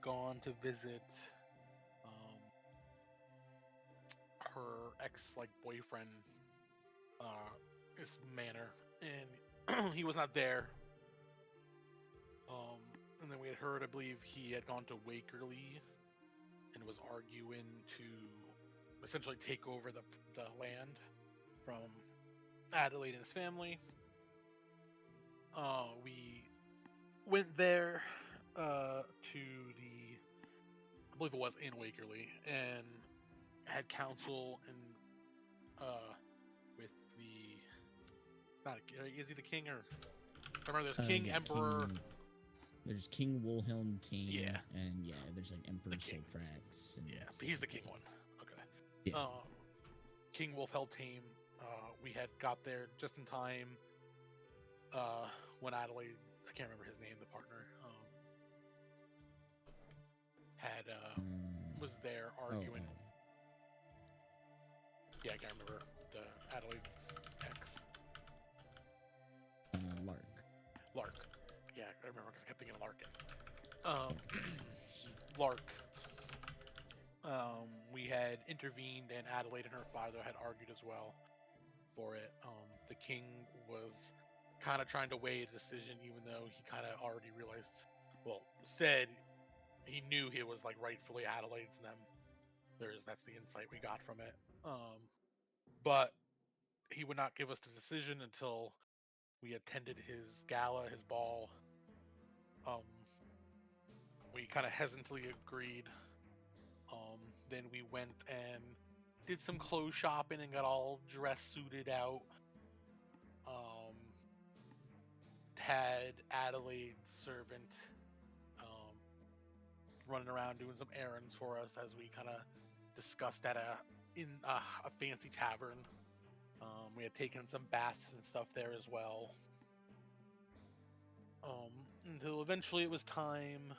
gone to visit um, her ex boyfriend, his manor, and he was not there. And then we had heard, I believe, he had gone to Wakerley and was arguing to essentially take over the land from Adelaide and his family. We went there to I believe it was in Wakerley, and had counsel and with the not is he the king or I remember there's king, yeah, emperor. There's King Wilhelm Tame, Yeah. and there's Emperor Solprax. And yeah, but he's the king one. Okay. Yeah. King Wilhelm Tame. We had got there just in time. When Adelaide, I can't remember his name, the partner, had was there arguing. Yeah, I can't remember the Adelaide's ex. Lark. Yeah, I remember because I kept thinking of Larkin. Lark. We had intervened, and Adelaide and her father had argued as well for it. The king was kind of trying to weigh a decision, even though he kind of already realized, said he knew he was rightfully Adelaide's and them. That's the insight we got from it. But he would not give us the decision until we attended his gala, his ball. We kind of hesitantly agreed. Then we went and did some clothes shopping and got all dress suited out. Had Adelaide's servant running around doing some errands for us as we kind of discussed at a fancy tavern. We had taken some baths and stuff there as well. Until eventually it was time.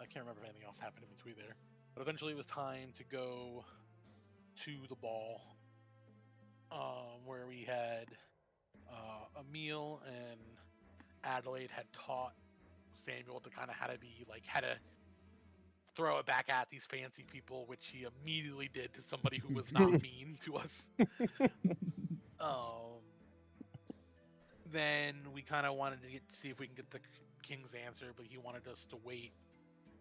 I can't remember if anything else happened in between there, but eventually it was time to go to the ball, where we had a meal, and Adelaide had taught Samuel to kind of how to throw it back at these fancy people, which he immediately did to somebody who was not mean to us. Then we kind of wanted to see if we can get the king's answer, but he wanted us to wait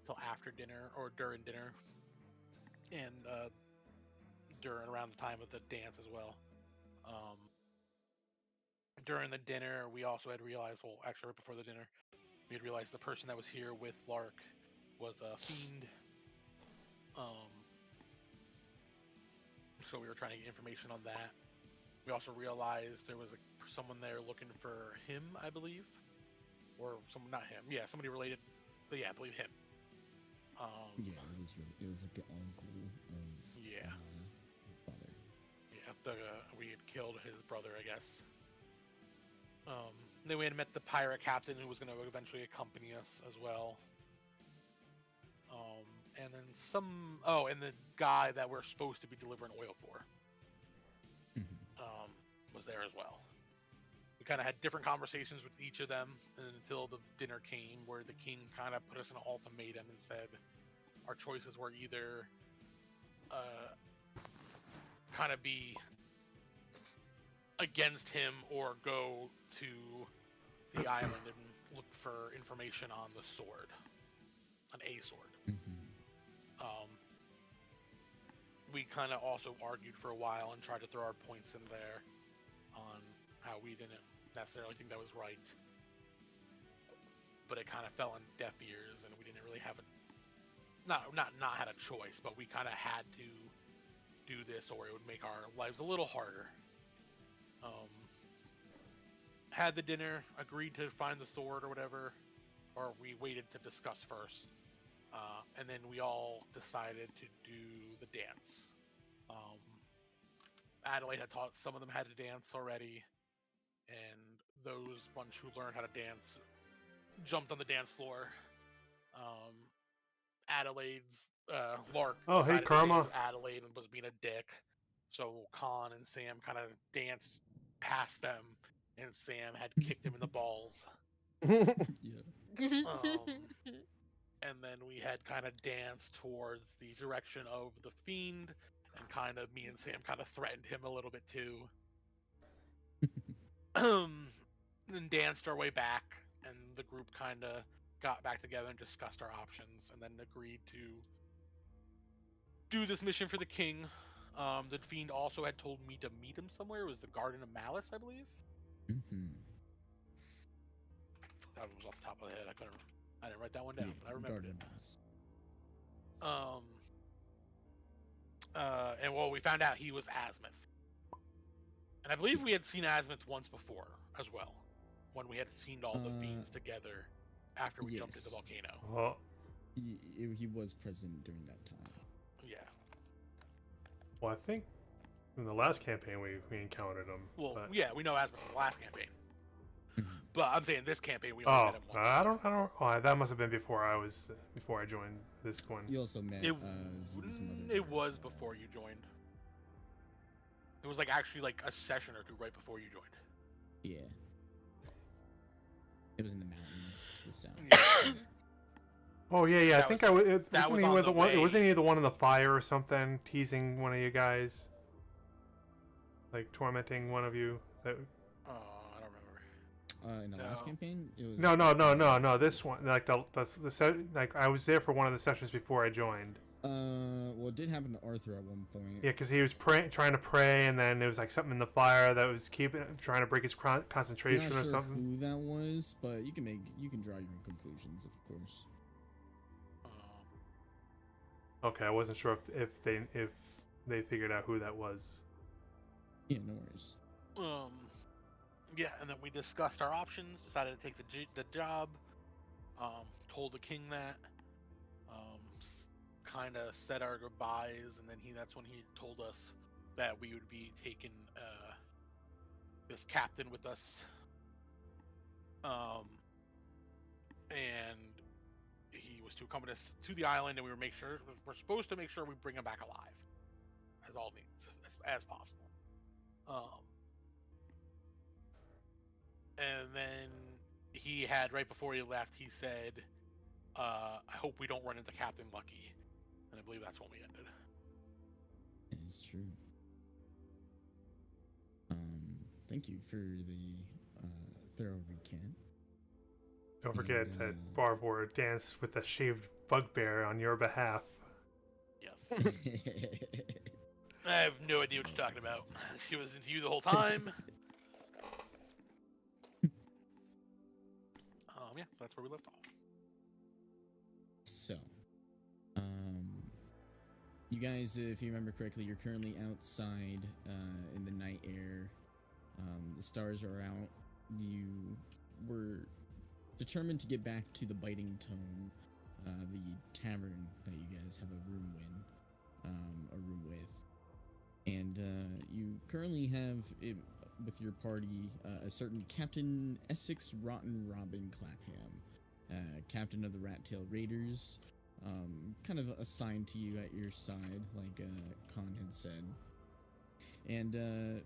till after dinner or during dinner, and around the time of the dance as well. During the dinner, we also had realized, actually right before the dinner, we had realized the person that was here with Lark was a fiend. So we were trying to get information on that. We also realized there was someone there looking for him, I believe, or someone, not him. Yeah, somebody related. But yeah, I believe him. It was like the uncle of his father. Yeah, we had killed his brother, I guess. Then we had met the pirate captain who was going to eventually accompany us as well. And then and the guy that we're supposed to be delivering oil for was there as well. We kind of had different conversations with each of them until the dinner came, where the king kind of put us in an ultimatum and said our choices were either kind of be against him or go to the island and look for information on the sword, on a sword. We kind of also argued for a while and tried to throw our points in there on how we didn't necessarily think that was right, but it kind of fell on deaf ears, and we didn't really have not had a choice, but we kind of had to do this or it would make our lives a little harder. Had the dinner, agreed to find the sword or whatever, or we waited to discuss first, and then we all decided to do the dance. Adelaide had taught some of them how to dance already, and those bunch who learned how to dance jumped on the dance floor. Adelaide's Lark decided to dance with Adelaide and was being a dick, so Khan and Sam kind of danced past them, and Sam had kicked him in the balls. and then we had kind of danced towards the direction of the fiend, and kind of me and Sam kind of threatened him a little bit too. Then danced our way back, and the group kind of got back together and discussed our options, and then agreed to do this mission for the king. The fiend also had told me to meet him somewhere. It was the Garden of Malice, I believe. That was off the top of the head. I didn't write that one down, Yeah, but I remembered Garden it. Mouse. And well, we found out he was Azimuth. And I believe we had seen Azimuth once before as well, when we had seen all the fiends together after we jumped into the volcano. Well, He was present during that time. Yeah. well, I think in the last campaign we encountered him. Well, but... yeah, we know Azimuth from the last campaign. But I'm saying this campaign we only met him once. I don't. Oh, that must have been before I joined this one. You also met Ziggy's mother. It was before you joined. It was like actually like a session or two right before you joined. Yeah. It was in the mountains to the south. Yeah. Oh yeah. I think I was. Wasn't he the one in the fire or something, teasing one of you guys, like tormenting one of you? That. I don't remember. In the last campaign, it was. No. This one, like like I was there for one of the sessions before I joined. Well, it did happen to Arthur at one point. Yeah, because he was trying to pray, and then there was like something in the fire that was trying to break his concentration I'm not or sure something. who that was, but you can draw your own conclusions, of course. Okay, I wasn't sure if they figured out who that was. Yeah, no worries. Yeah, and then we discussed our options, decided to take the job, told the king that, kind of said our goodbyes, and then that's when he told us that we would be taking this captain with us, and he was to accompany us to the island, and we're supposed to make sure we bring him back alive, as all means, as possible. And then he had, right before he left, he said, I hope we don't run into Captain Lucky. And I believe that's when we ended. It is true. Thank you for the thorough recap. Don't forget that Barvor danced with a shaved bugbear on your behalf. Yes. I have no idea what you're talking about. She was into you the whole time. Yeah, that's where we left off. So, you guys, if you remember correctly, you're currently outside in the night air. The stars are out. You were determined to get back to the Biting Tome, the tavern that you guys have a room with. And you currently have with your party a certain Captain Essex Rotten Robin Clapham, captain of the Rat Tail Raiders, kind of assigned to you at your side, like Khan had said. And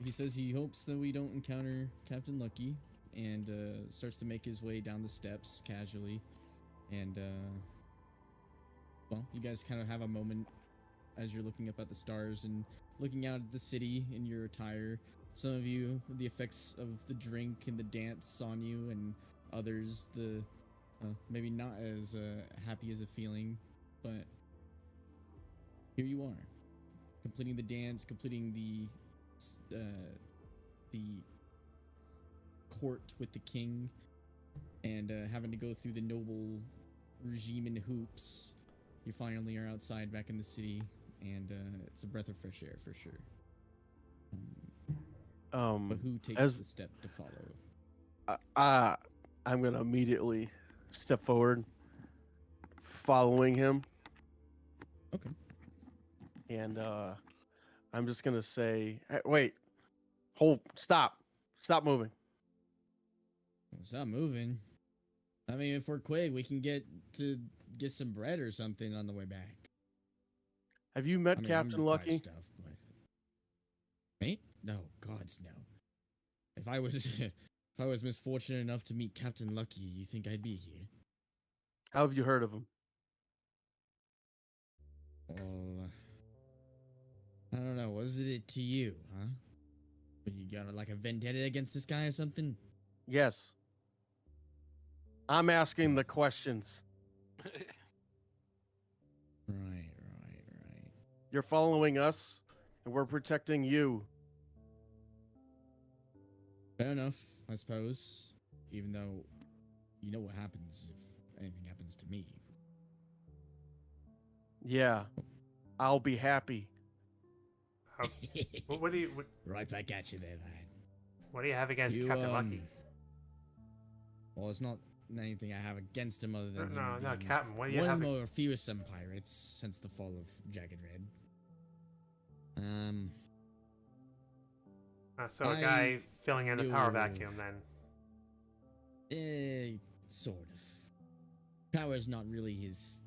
he says he hopes that we don't encounter Captain Lucky, and starts to make his way down the steps casually. And well, you guys kind of have a moment as you're looking up at the stars and looking out at the city in your attire. Some of you, the effects of the drink and the dance on you, and others, the maybe not as happy as a feeling, but here you are, completing the dance, completing the court with the king, and having to go through the noble regime in hoops. You finally are outside, back in the city, and it's a breath of fresh air for sure. But who takes the step to follow? I'm gonna immediately step forward, following him. Okay. And I'm just gonna say, hey, wait, stop moving. Stop moving. I mean, if we're quick, we can get some bread or something on the way back. Have you met Captain Lucky? Stuff, but... Me? No, gods no. If I was misfortunate enough to meet Captain Lucky, you think I'd be here? How have you heard of him? Well, I don't know. Was it to you, huh? You got like a vendetta against this guy or something? Yes. I'm asking the questions. Right. You're following us, and we're protecting you. Fair enough, I suppose. Even though you know what happens if anything happens to me. Yeah, I'll be happy. What do you Right back at you there, lad. what do you have against Captain Lucky? Well, it's not anything I have against him other than No, him no, being Captain. What do you one have? of the more fearsome pirates since the fall of Jagged Red. So a guy filling in the power knew- vacuum, then. Sort of. Power is not really his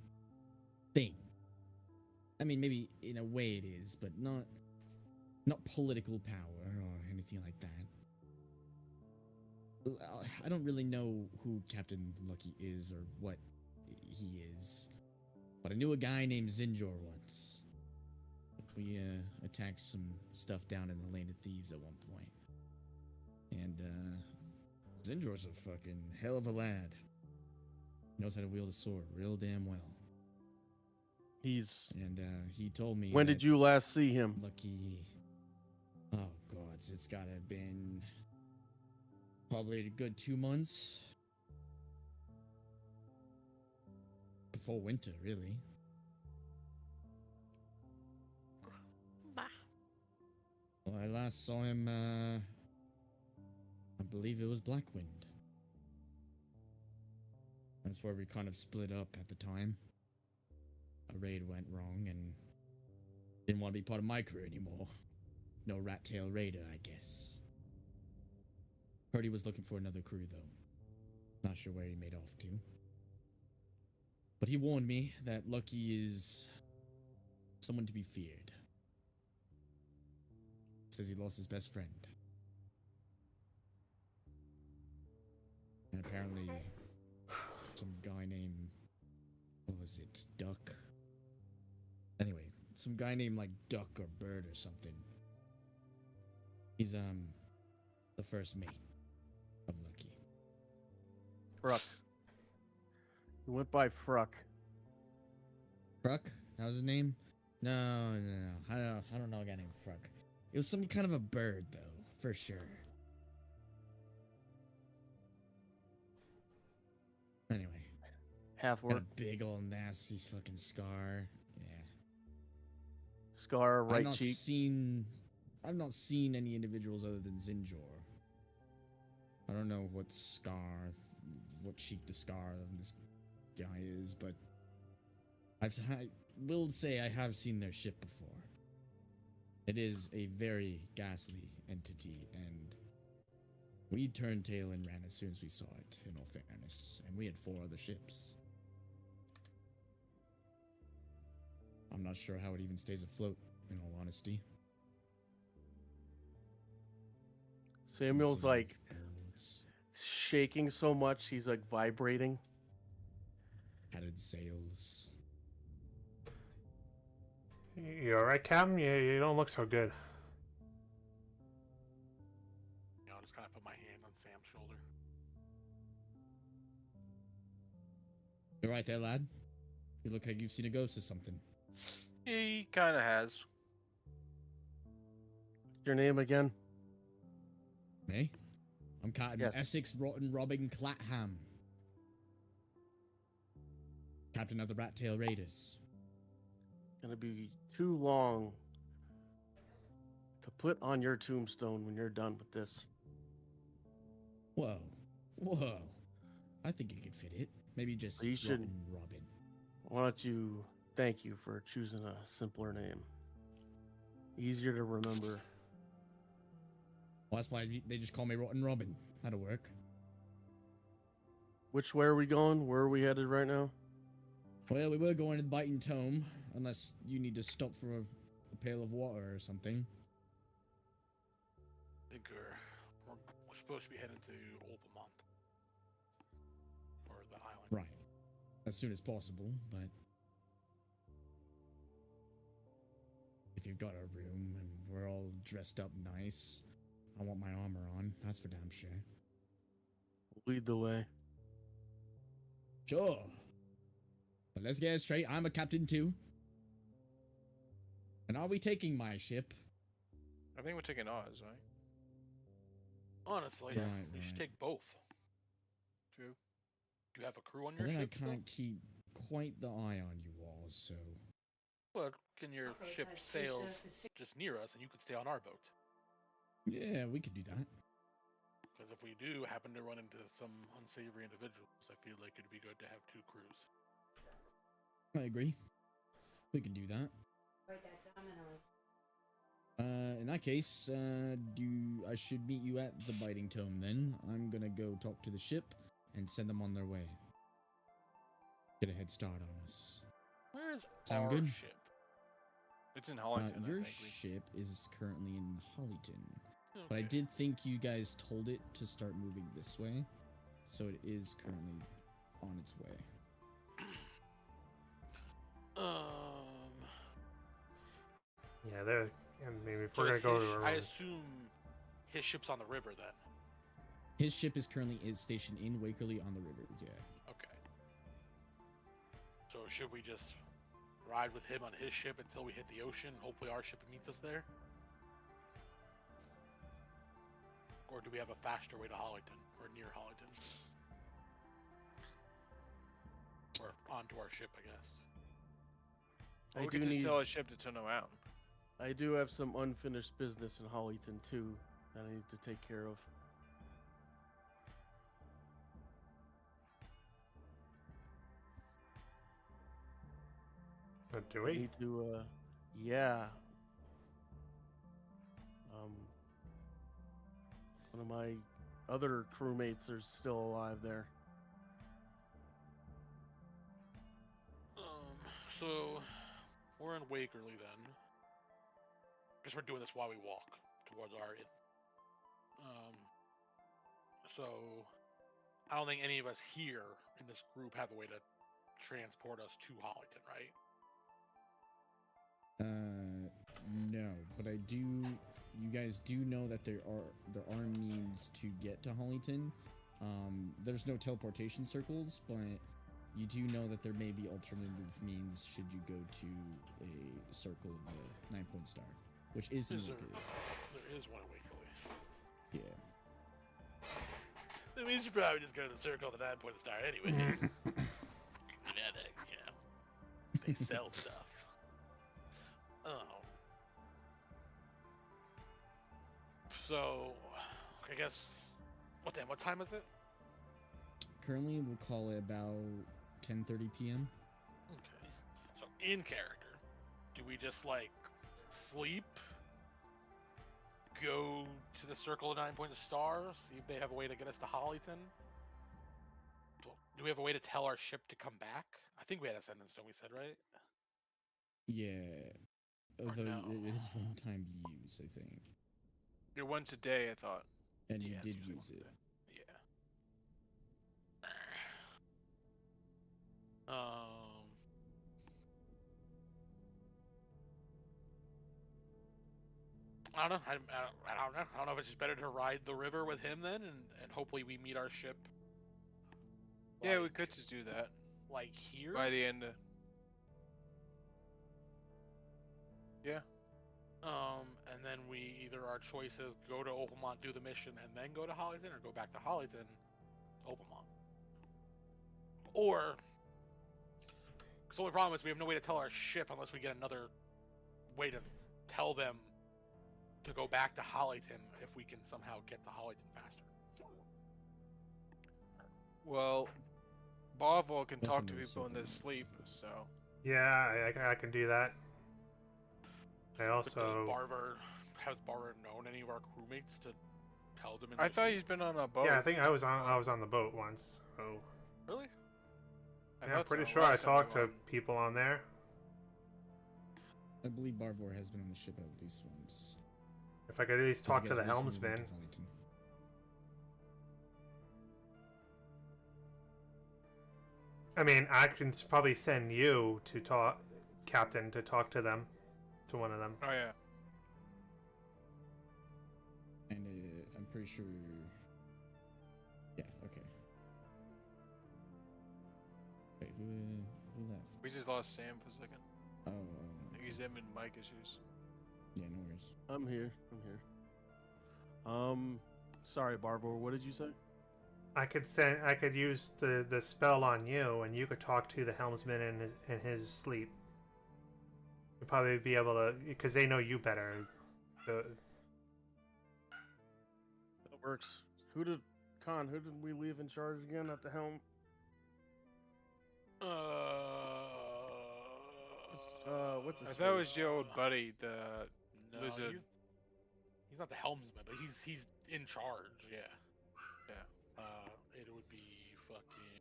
thing. I mean, maybe in a way it is, but not political power or anything like that. I don't really know who Captain Lucky is or what he is, but I knew a guy named Zinjor once. We attacked some stuff down in the Lane of Thieves at one point. And Zinjor's a fucking hell of a lad. Knows how to wield a sword real damn well. He told me. When did you last see him? Lucky. Oh God, it's gotta have been probably a good 2 months before winter, really. Well, I last saw him. I believe it was Blackwind. That's where we kind of split up at the time. A raid went wrong and didn't want to be part of my crew anymore. No rat tail raider, I guess. Heard he was looking for another crew, though. Not sure where he made off to. But he warned me that Lucky is someone to be feared. Says he lost his best friend. And apparently, some guy named, what was it, Duck? Anyway, some guy named like Duck or Bird or something. He's the first mate of Lucky. Fruck. He went by Fruck. Fruck? That was his name? No. I don't know a guy named Fruck. It was some kind of a bird though, for sure. Anyway. Half Got orc. a big old nasty fucking scar. Yeah. Scar, right cheek. I've not seen any individuals other than Zinjor. I don't know what cheek the scar of this guy is, but I will say I have seen their ship before. It is a very ghastly entity, and we turned tail and ran as soon as we saw it, in all fairness, and we had 4 other ships. I'm not sure how it even stays afloat, in all honesty. Samuel's like shaking so much, he's like vibrating. Padded sails. You alright, Captain? You don't look so good. I'll just kind of put my hand on Sam's shoulder. You right there, lad? You look like you've seen a ghost or something. He kind of has. Your name again? Me? I'm Captain Yes. Essex Rotten Robin Clatham. Captain of the Rat Tail Raiders. Gonna be too long to put on your tombstone when you're done with this. Whoa. I think you could fit it. Maybe just You should- Rotten Robin. Why don't you thank you for choosing a simpler name? Easier to remember. Well, that's why they just call me Rotten Robin. That'll work. Which way are we going? Where are we headed right now? Well, we were going to the Biting Tome, unless you need to stop for a pail of water or something. I think we're supposed to be heading to Olpamont. Or the island. Right. as soon as possible, but if you've got a room and we're all dressed up nice, I want my armor on. That's for damn sure. Lead the way. Sure. But let's get it straight. I'm a captain too. And are we taking my ship? I think we're taking ours, right? Honestly, Right, you should right. take both. True. Do you have a crew on But your then I ship? still? can't keep quite the eye on you all, so... Well, can your ship sail just near us, and you could stay on our boat? Yeah, we could do that. Because if we do happen to run into some unsavory individuals, I feel like it'd be good to have two crews. I agree. We can do that. In that case, I should meet you at the Biting Tome then. I'm gonna go talk to the ship and send them on their way. Get a head start on us. Where is Sound our good? ship? It's in Hollington, Your I think. ship is currently in Hollyton. Okay. But I did think you guys told it to start moving this way. So it is currently on its way. Yeah, there. And maybe if So we're is gonna go his to our I rooms. assume his ship's on the river then. His ship is currently stationed in Wakerley on the river, yeah. Okay. So should we just ride with him on his ship until we hit the ocean? Hopefully our ship meets us there? Or do we have a faster way to Hollington? Or near Hollington? Or onto our ship, I guess. Or I we do could just need. tell our ship to turn around. I do have some unfinished business in Hollyton too that I need to take care of. But do I we? need to. Yeah. One of my other crewmates are still alive there. So we're in Wakerley then. Because we're doing this while we walk towards our inn. So I don't think any of us here in this group have a way to transport us to Hollington, right? No, but I do. You guys do know that there are means to get to Hollington. There's no teleportation circles, but you do know that there may be alternative means should you go to a circle of the 9-point star, which is in Wakerley. There is one in Wakerley. Yeah. That means you probably just go to the circle of the 9-point star anyway. Yeah, they sell stuff. Oh. So, I guess, what time is it? Currently, we'll call it about 10:30 p.m. Okay. So, in character, do we just, like, sleep, go to the circle of 9-point star, see if they have a way to get us to Hollington? Do we have a way to tell our ship to come back? I think we had a sentence, don't we, said, right? Yeah. Although no? it is one-time use, I think. You're once a day, I thought. And you Yeah, did it's usually use once a it. day. Yeah. I don't know. I don't know. I don't know if it's just better to ride the river with him then, and hopefully we meet our ship. Yeah, we like- could just do that like here. by the end. Yeah. And then we either our choices go to Opalmont, do the mission, and then go to Hollington, or go back to Hollington, Opalmont. Or, because the only problem is we have no way to tell our ship unless we get another way to tell them to go back to Hollington if we can somehow get to Hollington faster. Well, Barvor can That's talk to another people in their circle. sleep, so. Yeah, I can do that. I But also. has Barvor known any of our crewmates to tell them? I thought he's been on a boat. Yeah, I think I was on the boat once. So Really? I yeah, I'm thought pretty so, sure I last time we talked to went. people on there. I believe Barvor has been on the ship at least once. If I could at least Because talk you to the guys recently went helmsman. to Hollington. I mean, I can probably send you to talk, Captain, to talk to them, to one of them. Oh yeah. And I'm pretty sure. Yeah. Okay. Wait, who left? We just lost Sam for a second. Oh. I think he's having mic issues. Yeah. No worries. I'm here. Sorry, Barvor. What did you say? I could use the spell on you, and you could talk to the helmsman in his sleep. You'd probably be able to, because they know you better. So, That works. Who did we leave in charge again at the helm? What's his I thought it was face? your old buddy, the No, lizard. he's not the helmsman, but he's in charge. Yeah. Yeah. It would be fucking.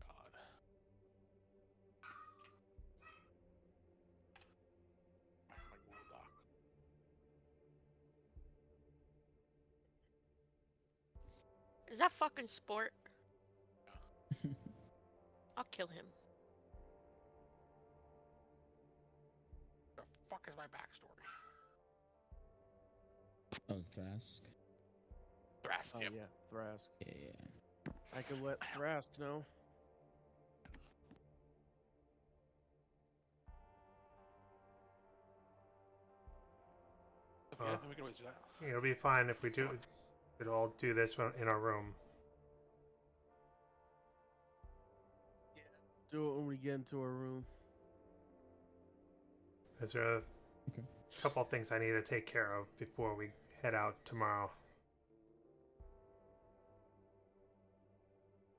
God. My Google Doc. Is that fucking sport? I'll kill him. The fuck is my backstory? Oh, Thrask. Thrask, Oh yep. yeah, Thrask. Yeah. I can let Thrask know. Yeah, we can always do that. it'll be fine if we do. We'd all do this in our room. Do it when we get into our room. Is there a Okay. couple of things I need to take care of before we head out tomorrow?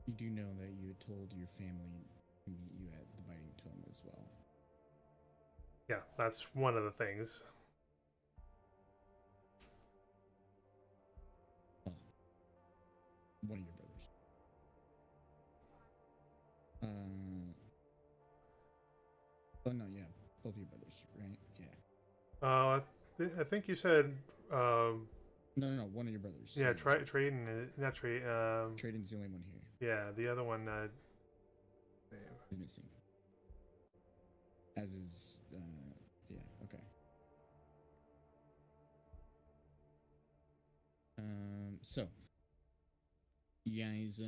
You do know that you had told your family to meet you at the Biting Tome as well. Yeah, that's one of the things. Well, one of your brothers. Oh no, yeah, both of your brothers, right? Yeah. I think you said. No, one of your brothers. Yeah, Traden. Not Traden. Trading's the only one here. Yeah, the other one. Is missing. As is, yeah, okay. So, you guys,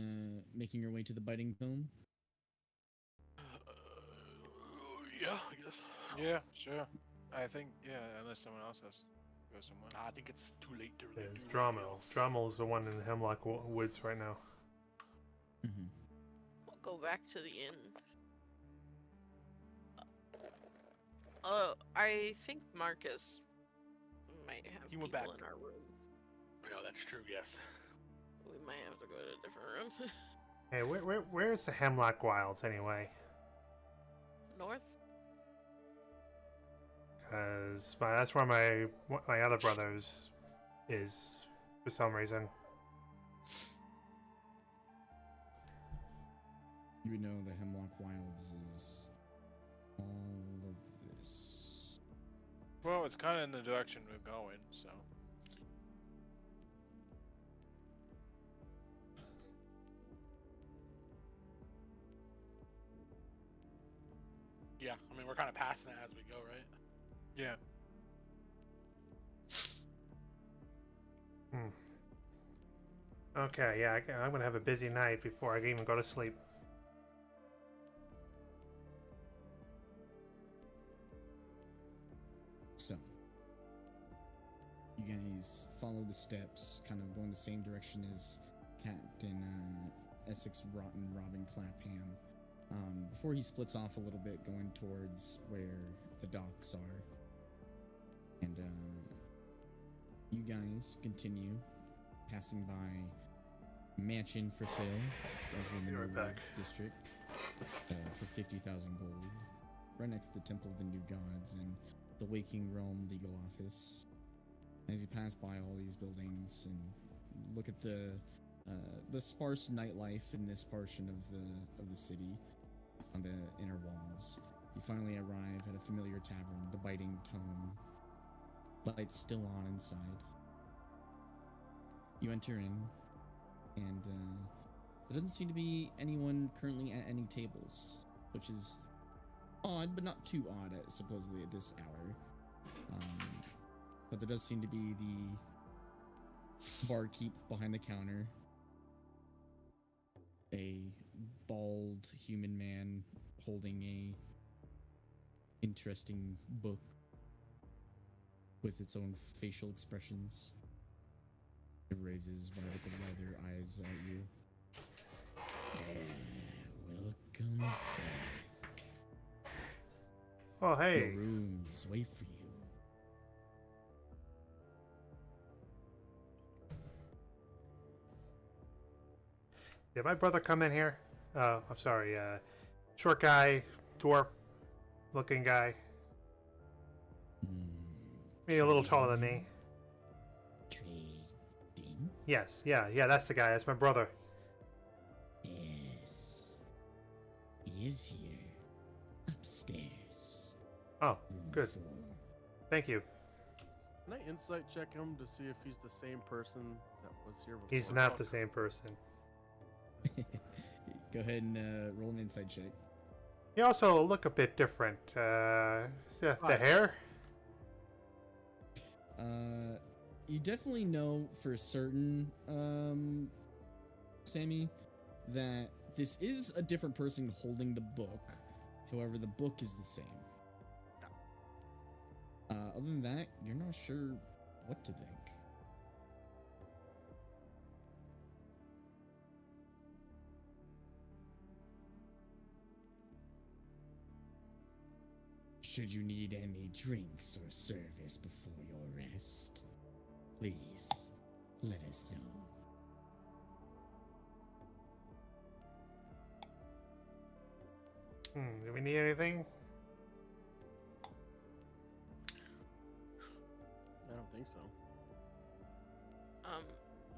making your way to the Biting Tome? Yeah, I guess. Yeah, sure. I think unless someone else has to go somewhere. Nah, I think it's too late to really It's do Drommel. anything else. Drommel's the one in Hemlock Woods right now. Mm-hmm. We'll go back to the inn. I think Marcus might have He people went back. in our room. No, that's true. Yes. We might have to go to a different room. Hey, where's the Hemlock Wilds anyway? North? Because that's where my other brothers is for some reason. You would know the Hemlock Wilds is all of this. Well, it's kind of in the direction we're going, so. Yeah, I mean we're kind of passing it as we go, right? Yeah. Okay, yeah, I'm gonna have a busy night before I can even go to sleep. So, you guys follow the steps, kind of going the same direction as Captain Essex Rotten Robin Clapham. Before he splits off a little bit, going towards where the docks are. And you guys continue passing by mansion for sale over in the Be right Noble back. district for 50,000 gold, right next to the Temple of the New Gods and the Waking Realm legal office. As you pass by all these buildings and look at the sparse nightlife in this portion of the city on the inner walls, you finally arrive at a familiar tavern, the Biting Tome. Lights still on inside. You enter in, and There doesn't seem to be anyone currently at any tables, which is odd, but not too odd, supposedly at this hour. But there does seem to be the barkeep behind the counter, a bald human man holding a interesting book with its own facial expressions. It raises one of its leather eyes at you. Welcome back. Oh, hey. Your rooms wait for you. Did my brother come in here? I'm sorry. Short guy, dwarf looking guy. Maybe a little taller than me. Trading? Yes, yeah, that's the guy. That's my brother. Yes. He is here. Upstairs. Oh, Room good. 4. Thank you. Can I insight check him to see if he's the same person that was here before? He's not the same person. Go ahead and roll an insight check. You also look a bit different. The hair? You definitely know for certain, Sammy, that this is a different person holding the book. However, the book is the same. Other than that, you're not sure what to think. Should you need any drinks or service before your rest, please let us know. Do we need anything? I don't think so.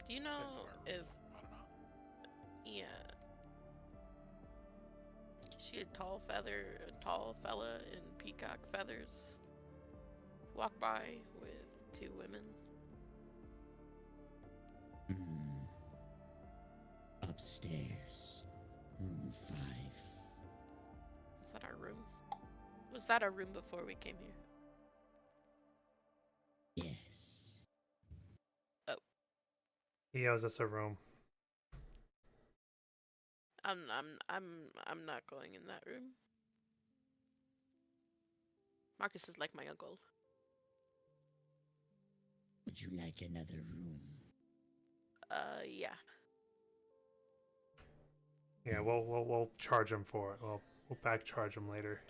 Do you know if I don't know. yeah, she a tall fella in peacock feathers walk by with 2 women? Upstairs, room 5. Is that our room? Was that our room before we came here? Yes. He owes us a room. I'm not going in that room. Marcus is like my uncle. Would you like another room? Yeah. Yeah, we'll charge him for it. We'll back charge him later.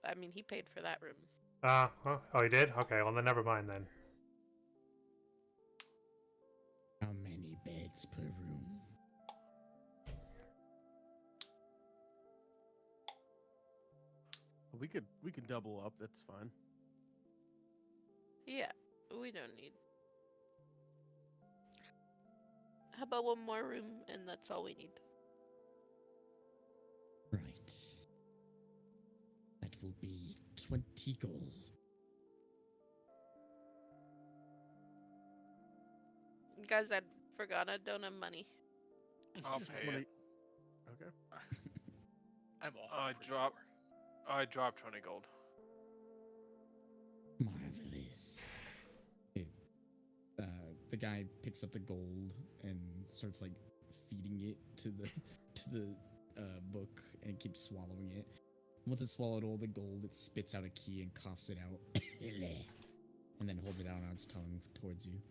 I mean, he paid for that room. Oh, he did? Okay, well then never mind then. How many beds per room? We could double up. That's fine. Yeah, we don't need. How about one more room and that's all we need? Right. That will be 20 gold. Guys, I forgot I don't have money. I'll pay it. Okay. I'm off. I dropped 20 gold. Marvelous. The guy picks up the gold and starts like feeding it to the book, and it keeps swallowing it. Once it's swallowed all the gold, it spits out a key and coughs it out, and then holds it out on its tongue towards you.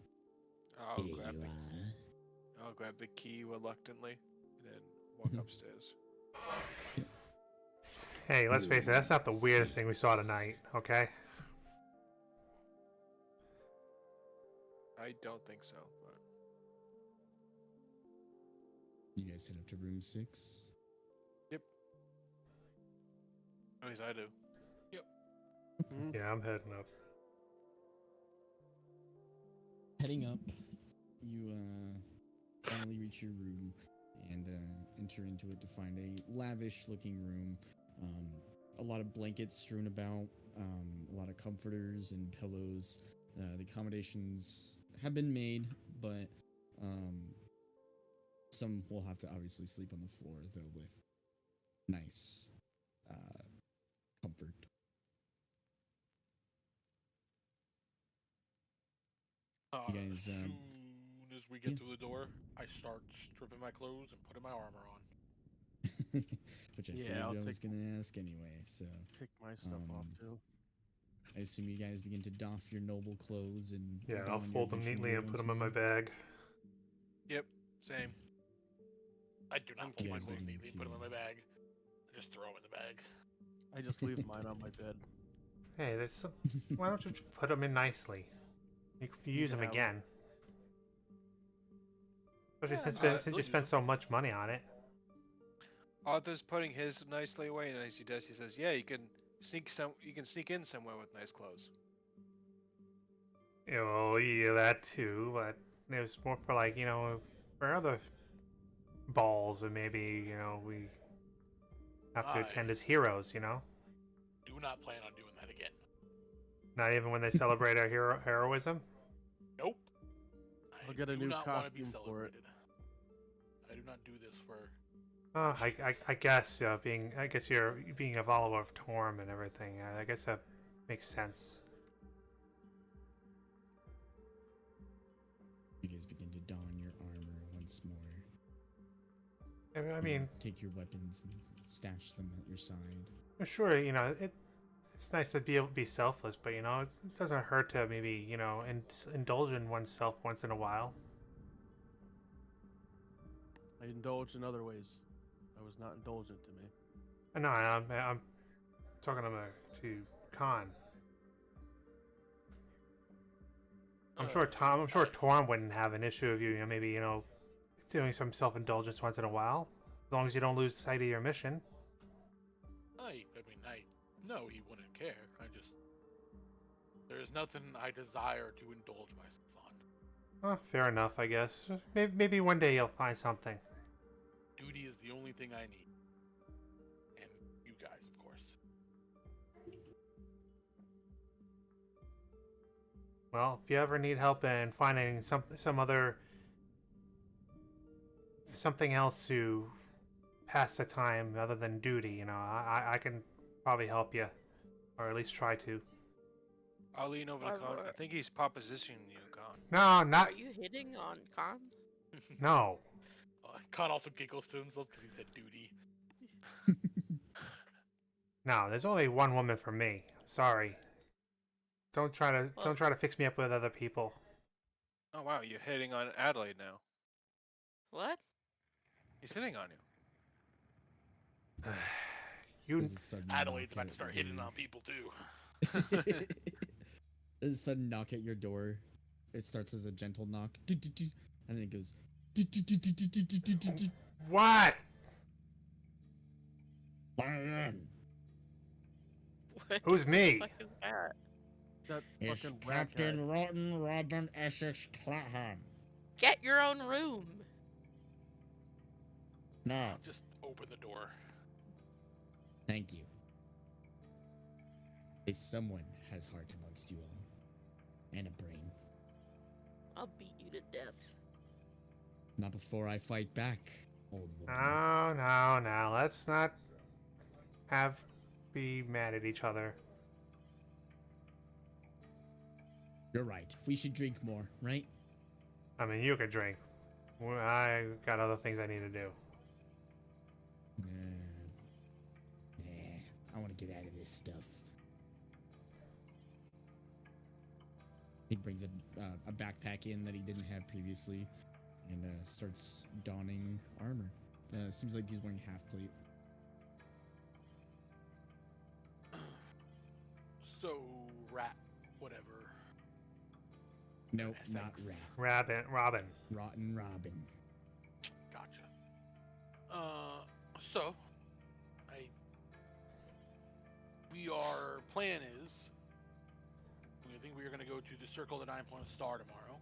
I'll grab the key reluctantly and then walk upstairs. Hey, let's face it, that's not the weirdest thing we saw tonight, okay? I don't think so, but You guys head up to room 6. at least I do. Yeah, I'm heading up. Heading up, you finally reach your room and enter into it to find a lavish-looking room. A lot of blankets strewn about, a lot of comforters and pillows. The accommodations have been made, but Some will have to obviously sleep on the floor, though, with nice comfort. You guys, As soon as we get yeah. through the door, I start stripping my clothes and putting my armor on. Which I Yeah, figured I'll I was gonna ask anyway. So Take my stuff off too. I assume you guys begin to doff your noble clothes and Yeah, don I'll your fold them adventure neatly gear and put once them in my more. bag. Yep, same. I do not I'm fold my guys clothes begin neatly and put them in to- my bag. I just throw them in the bag. I just leave mine on my bed. Hey, there's some... Why don't you just put them in nicely? You can use them Yeah, again. Especially Yeah, since you spent so much money on it. Arthur's putting his nicely away, and as he does, he says, "Yeah, you can sneak in somewhere with nice clothes." Oh, yeah, that too, but it was more for like, for other balls, and maybe, we have to attend as heroes, Do not plan on doing that again. Not even when they celebrate our heroism. Nope. I'll get a do new not want to be costume for it. celebrated. I do not do this for. I guess I guess you're being a follower of Torm and everything. I guess that makes sense. You guys begin to don your armor once more. I mean, take your weapons and stash them at your side. sure, it's nice to be able to be selfless, but it doesn't hurt to maybe indulge in oneself once in a while. I indulge in other ways. I was not indulgent to me. No, I'm talking to Khan. I'm sure Torm wouldn't have an issue of you, maybe doing some self-indulgence once in a while, as long as you don't lose sight of your mission. I know he wouldn't care. There's nothing I desire to indulge myself on. Fair enough, I guess. Maybe one day you'll find something. Duty is the only thing I need. And you guys, of course. Well, if you ever need help in finding some other something else to pass the time other than duty, I can probably help you, or at least try to. I'll lean over to Khan. Barvor. I think he's propositioning you, Khan. No, not Are you hitting on Khan? no. Khan also giggles to himself because he said duty. No, there's only one woman for me. Sorry. Don't try to fix me up with other people. Oh wow, you're hitting on Adelaide now. What? He's hitting on you. You Adelaide's about to start hitting on people too. There's a sudden knock at your door. It starts as a gentle knock, and then it goes. what? What Who's me? the fuck is that? That It's fucking rat guy. Captain Rotten Robin Essex Clatham. Get your own room. No, Just open the door. thank you. Someone has heart amongst you all, and a brain. I'll beat you to death. Not before I fight back, old woman. No. Let's not be mad at each other. You're right. We should drink more, right? I mean, you could drink. I got other things I need to do. I want to get out of this stuff. He brings a backpack in that he didn't have previously, and starts donning armor. Seems like he's wearing half plate. So, rat, whatever. Nope, not Essex. rat. Robin. Rotten Robin. Gotcha. So, our plan is, I think we are going to go to the Circle of the Nine Point Star tomorrow.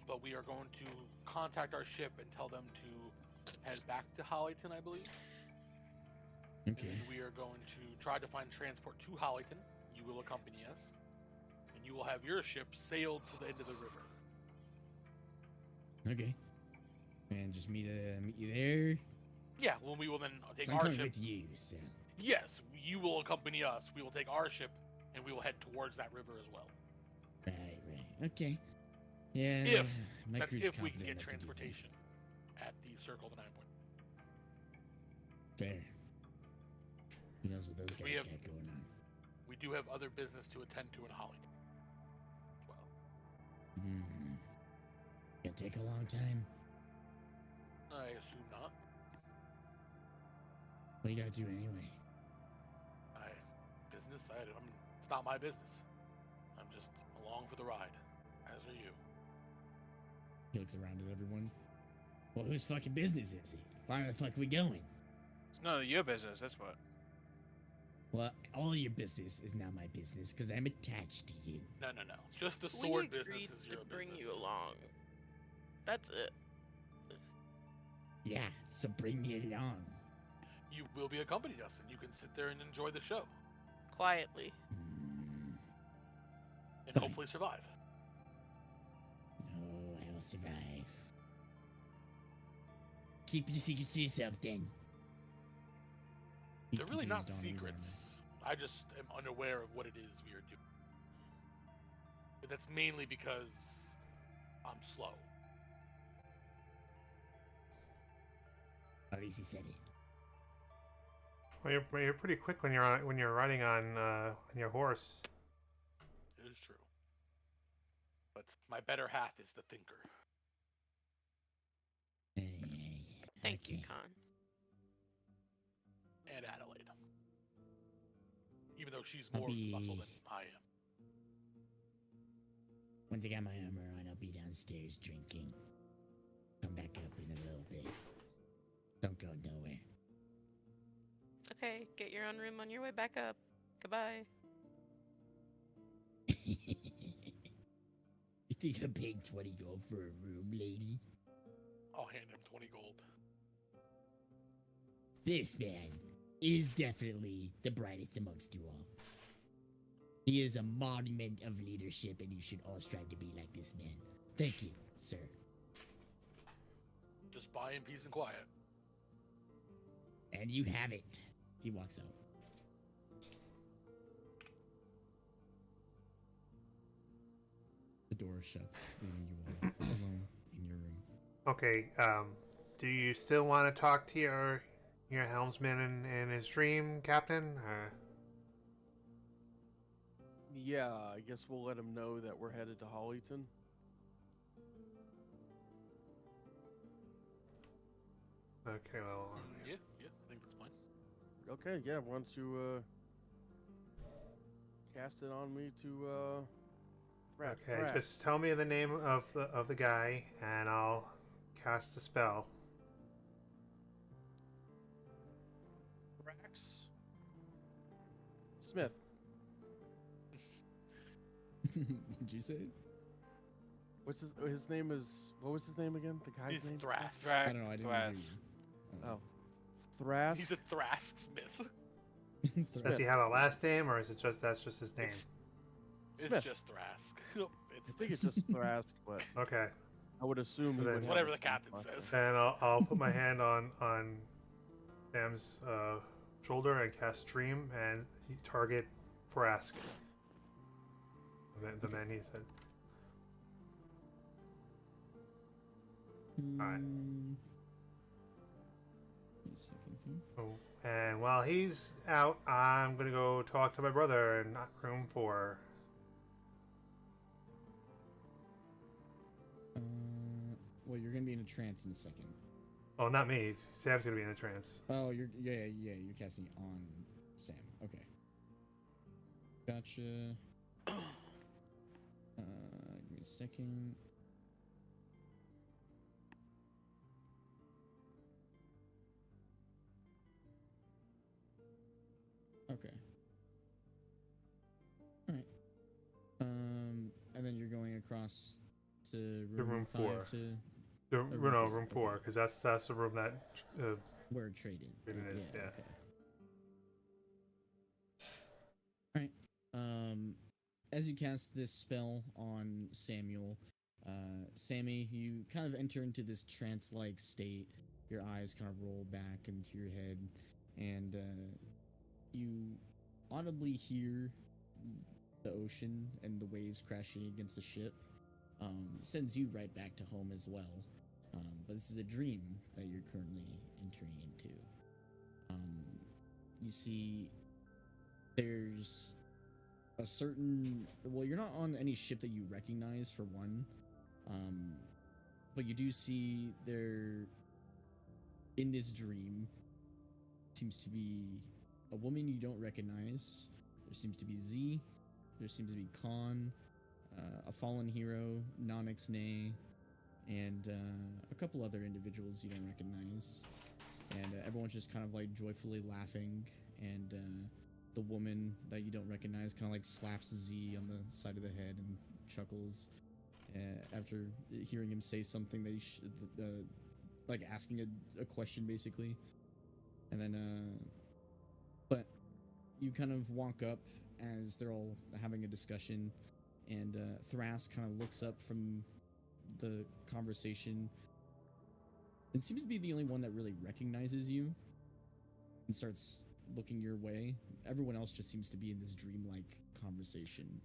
But we are going to contact our ship and tell them to head back to Hollyton, I believe. Okay. And we are going to try to find transport to Hollyton. You will accompany us. And you will have your ship sailed to the end of the river. Okay. And just meet you there. Yeah, well, we will then take So I'm our coming ship. with you, so. Yes, you will accompany us. We will take our ship, and we will head towards that river as well. Right. Okay. Yeah. If my that's crew's if we can competent get enough to do that. transportation at the Circle of the 9 Point. Fair. Who knows what those We guys have- got going on? We do have other business to attend to in Hollywood as well. Hmm. Gonna take a long time. I assume not. What you gotta do anyway? It's not my business. I'm just along for the ride, as are you. He looks around at everyone. Well, whose fucking business is it? Why the fuck are we going? It's none of your business. That's what. Well, all your business is now my business because I'm attached to you. No. Just the We sword agreed business is to your bring business. you along. That's it. Yeah, so bring me along. You will be accompanying us, and you can sit there and enjoy the show, Quietly. Hmm. and Fine. hopefully survive. No, I will survive. Keep your secrets to yourself, then. He They're really not continues donning his secrets. armor. I just am unaware of what it is we are doing. But that's mainly because I'm slow. At least he said it. Well, you're pretty quick when you're riding on your horse. It is true. But my better half is the thinker. Thank you, Okay. Khan. And Adelaide. Even though she's I'll more be- muscle than I am. Once I got my armor on, I'll be downstairs drinking. Come back up in a little bit. Don't go nowhere. Okay, get your own room on your way back up. Goodbye. You think I'm paying 20 gold for a room, lady? I'll hand him 20 gold. This man is definitely the brightest amongst you all. He is a monument of leadership, and you should all strive to be like this man. Thank you, sir. Just buy in peace and quiet. And you have it. He walks out. The door shuts, leaving you all alone in your room. Okay. Do you still want to talk to your helmsman in his dream, Captain? Yeah, I guess we'll let him know that we're headed to Hollyton. Okay. Well. Yeah, I think that's fine. Okay, yeah. Once you cast it on me to Okay. Just tell me the name of the guy, and I'll cast a spell. Brax Smith. What'd you say? What's his name is? What was his name again? The guy's He's name? Thrask. I don't know. I didn't hear Thrask. you. Oh, Thrask. He's a Thrask Smith. Does he have a last name, or is it that's just his name? It's Smith. just Thrask. Nope, I think it's just Thrask, but Okay. I would assume he Then- would have whatever a the captain Smith last says. name. And I'll put my hand on Sam's shoulder and cast Stream and target Thrask. The man he said. Alright. Wait a second here. Oh, and while he's out, I'm gonna go talk to my brother in room 4. Well, you're gonna be in a trance in a second. Oh, not me. Sam's gonna be in a trance. Oh, you're you're casting it on Sam. Okay. Gotcha. Give me a second. Okay. All right. And then you're going across to room, room 5 4. to Room, room no, 4, room 4, because that's the room that. where it traded. It is, yeah. Okay. All right. As you cast this spell on Samuel, Sammy, you kind of enter into this trance-like state. Your eyes kind of roll back into your head, and you audibly hear the ocean and the waves crashing against the ship. Sends you right back to home as well. But this is a dream that you're currently entering into. You see, there's a certain. Well, you're not on any ship that you recognize, for one. But you do see there, in this dream, seems to be a woman you don't recognize. There seems to be Z. There seems to be Khan, a fallen hero, Nonix Nay, and a couple other individuals you don't recognize. And everyone's just kind of like joyfully laughing. And the woman that you don't recognize kind of like slaps Z on the side of the head and chuckles after hearing him say something that he like asking a question basically. And then but you kind of walk up as they're all having a discussion, and Thrask kind of looks up from the conversation and seems to be the only one that really recognizes you and starts looking your way. Everyone else just seems to be in this dreamlike conversation.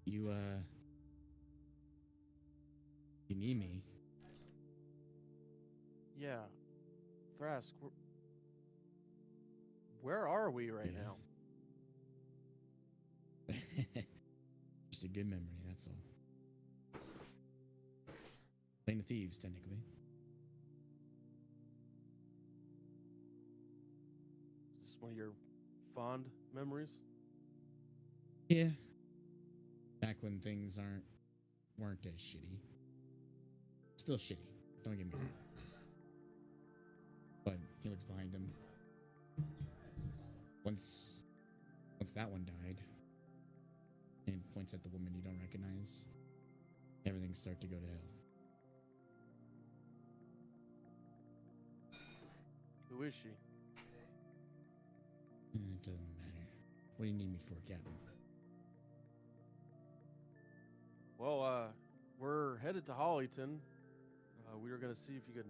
You need me? Yeah. Thrask, where are we right Yeah. now? Just a good memory, that's all. Playing the thieves, technically. Is this one of your fond memories? Yeah. Back when things weren't as shitty. Still shitty, don't get me wrong. But he looks behind him. Once that one died, and points at the woman you don't recognize, everything started to go to hell. Who is she? It doesn't matter. What do you need me for, Captain? Well, we're headed to Hollyton. We were gonna see if you could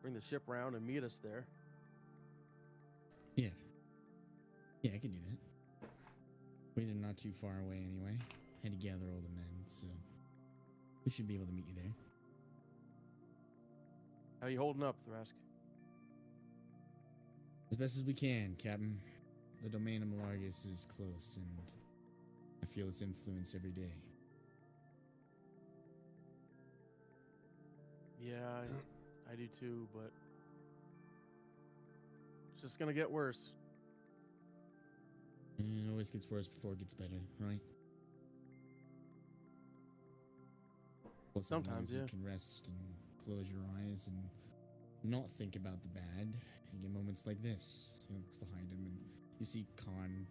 bring the ship around and meet us there. Yeah. Yeah, I can do that. We're not too far away anyway. Had to gather all the men, so we should be able to meet you there. How you holding up, Thrask? As best as we can, Captain. The domain of Malargus is close, and I feel its influence every day. Yeah, I do too, but it's just gonna get worse. And it always gets worse before it gets better, right? Plus, as long Sometimes, as yeah. you can rest and close your eyes and not think about the bad, you get moments like this. He looks behind him, and you see Khan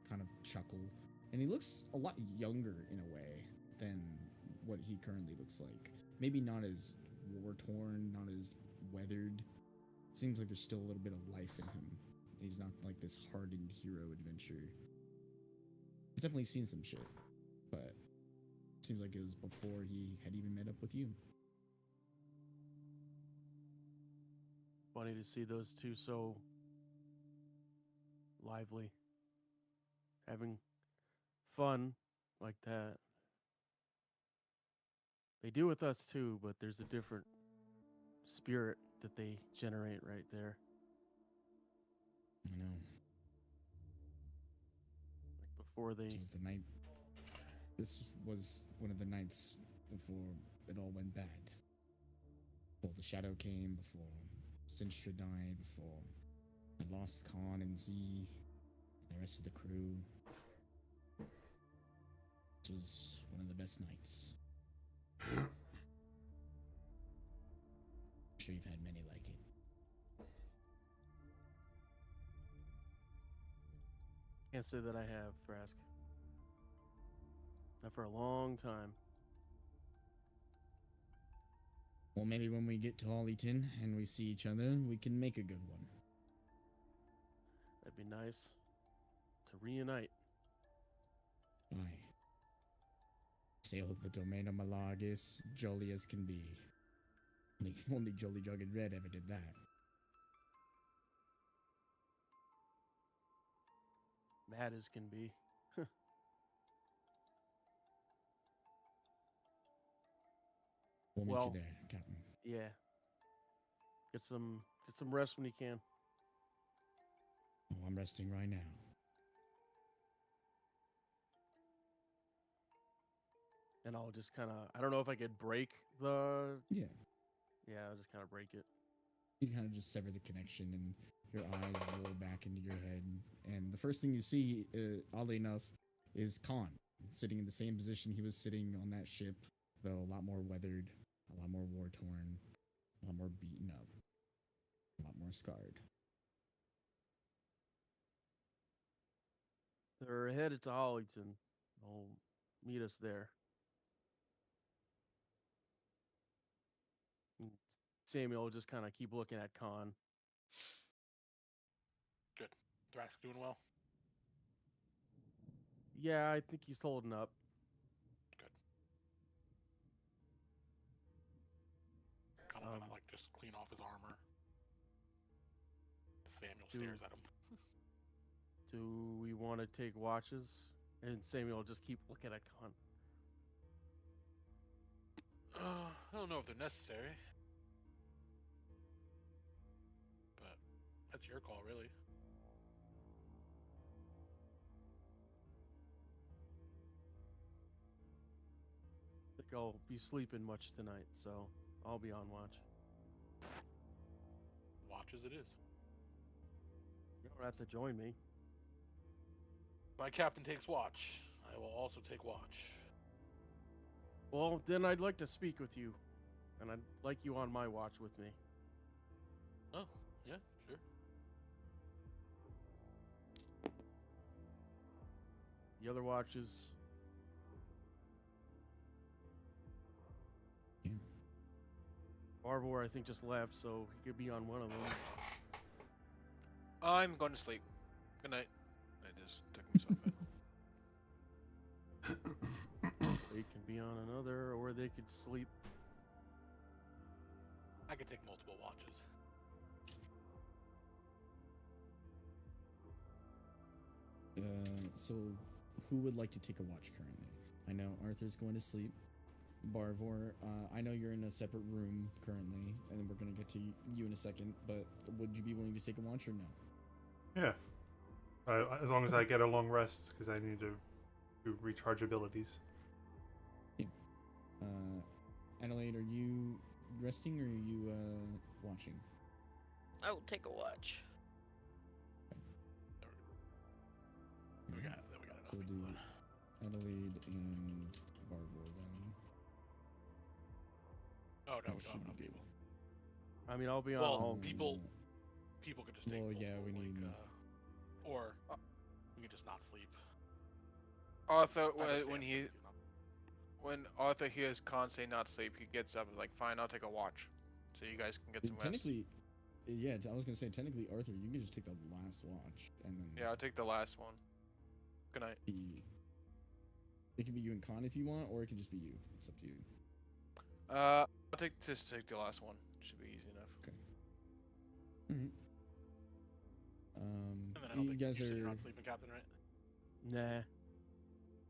kind of chuckle, and he looks a lot younger in a way than what he currently looks like. Maybe not as war-torn, not as weathered. Seems like there's still a little bit of life in him. He's not like this hardened hero adventurer. He's definitely seen some shit, but it seems like it was before he had even met up with you. Funny to see those two so lively, having fun like that. They do with us too, but there's a different spirit that they generate right there. I know. Like before they. This was the night. This was one of the nights before it all went bad. Before the shadow came, before Sinstra died, before I lost Khan and Z and the rest of the crew. This was one of the best nights. I'm sure you've had many like it. Can't say that I have, Thrask. Not for a long time. Well, maybe when we get to Hollyton and we see each other, we can make a good one. That'd be nice to reunite. Aye. Sail the domain of Malagus, jolly as can be. Only Jolly Jug and Red ever did that. Mad as can be. We'll meet Well- you there, Captain. Yeah. Get some rest when you can. Oh, I'm resting right now. And I'll just kind of, I don't know if I could break the, Yeah. I'll just kind of break it. You kind of just sever the connection and your eyes roll back into your head. And the first thing you see, oddly enough, is Khan sitting in the same position he was sitting on that ship, though a lot more weathered, a lot more war-torn, a lot more beaten up, a lot more scarred. They're headed to Hollington. They'll meet us there. And Samuel will just kind of keep looking at Khan. Good. Thrask doing well. Yeah, I think he's holding up. Kind of Um, want to like just clean off his armor. Samuel Dude. stares at him. Do we want to take watches? And Samuel will just keep looking at Khan. I don't know if they're necessary, but that's your call, really. I think I'll be sleeping much tonight, so I'll be on watch. Watch as it is. You don't have to join me. My captain takes watch. I will also take watch. Well, then I'd like to speak with you. And I'd like you on my watch with me. Oh, yeah, sure. The other watches. Yeah. Barvor, I think, just left, so he could be on one of them. I'm going to sleep. Good night. I just took myself out. They can be on another, or they could sleep. I could take multiple watches. So who would like to take a watch currently? I know Arthur's going to sleep. Barvor, I know you're in a separate room currently, and we're going to get to you in a second, but would you be willing to take a watch or no? Yeah. As long as I get a long rest, because I need to do recharge abilities. Adelaide, are you resting or are you watching? I will take a watch. We got enough So we'll people do in. Adelaide and Barvor then. Oh no, That we should don't have be enough good. people. I mean, I'll be on Well, all. people could just take Well, yeah, multiple, we need- or we could just not sleep. Arthur, If I go when Sam, he he's not- when Arthur hears Khan say not sleep, he gets up and like, fine, I'll take a watch, so you guys can get some rest. Technically, yeah, I was going to say, technically, Arthur, you can just take the last watch and then Yeah, I'll take the last one. Good night. it can be you and Khan if you want, or it can just be you. It's up to you. I'll just take the last one. Should be easy enough. Mm-hmm. And then I don't You think guys you said you're are. not sleeping, Captain, right? Nah.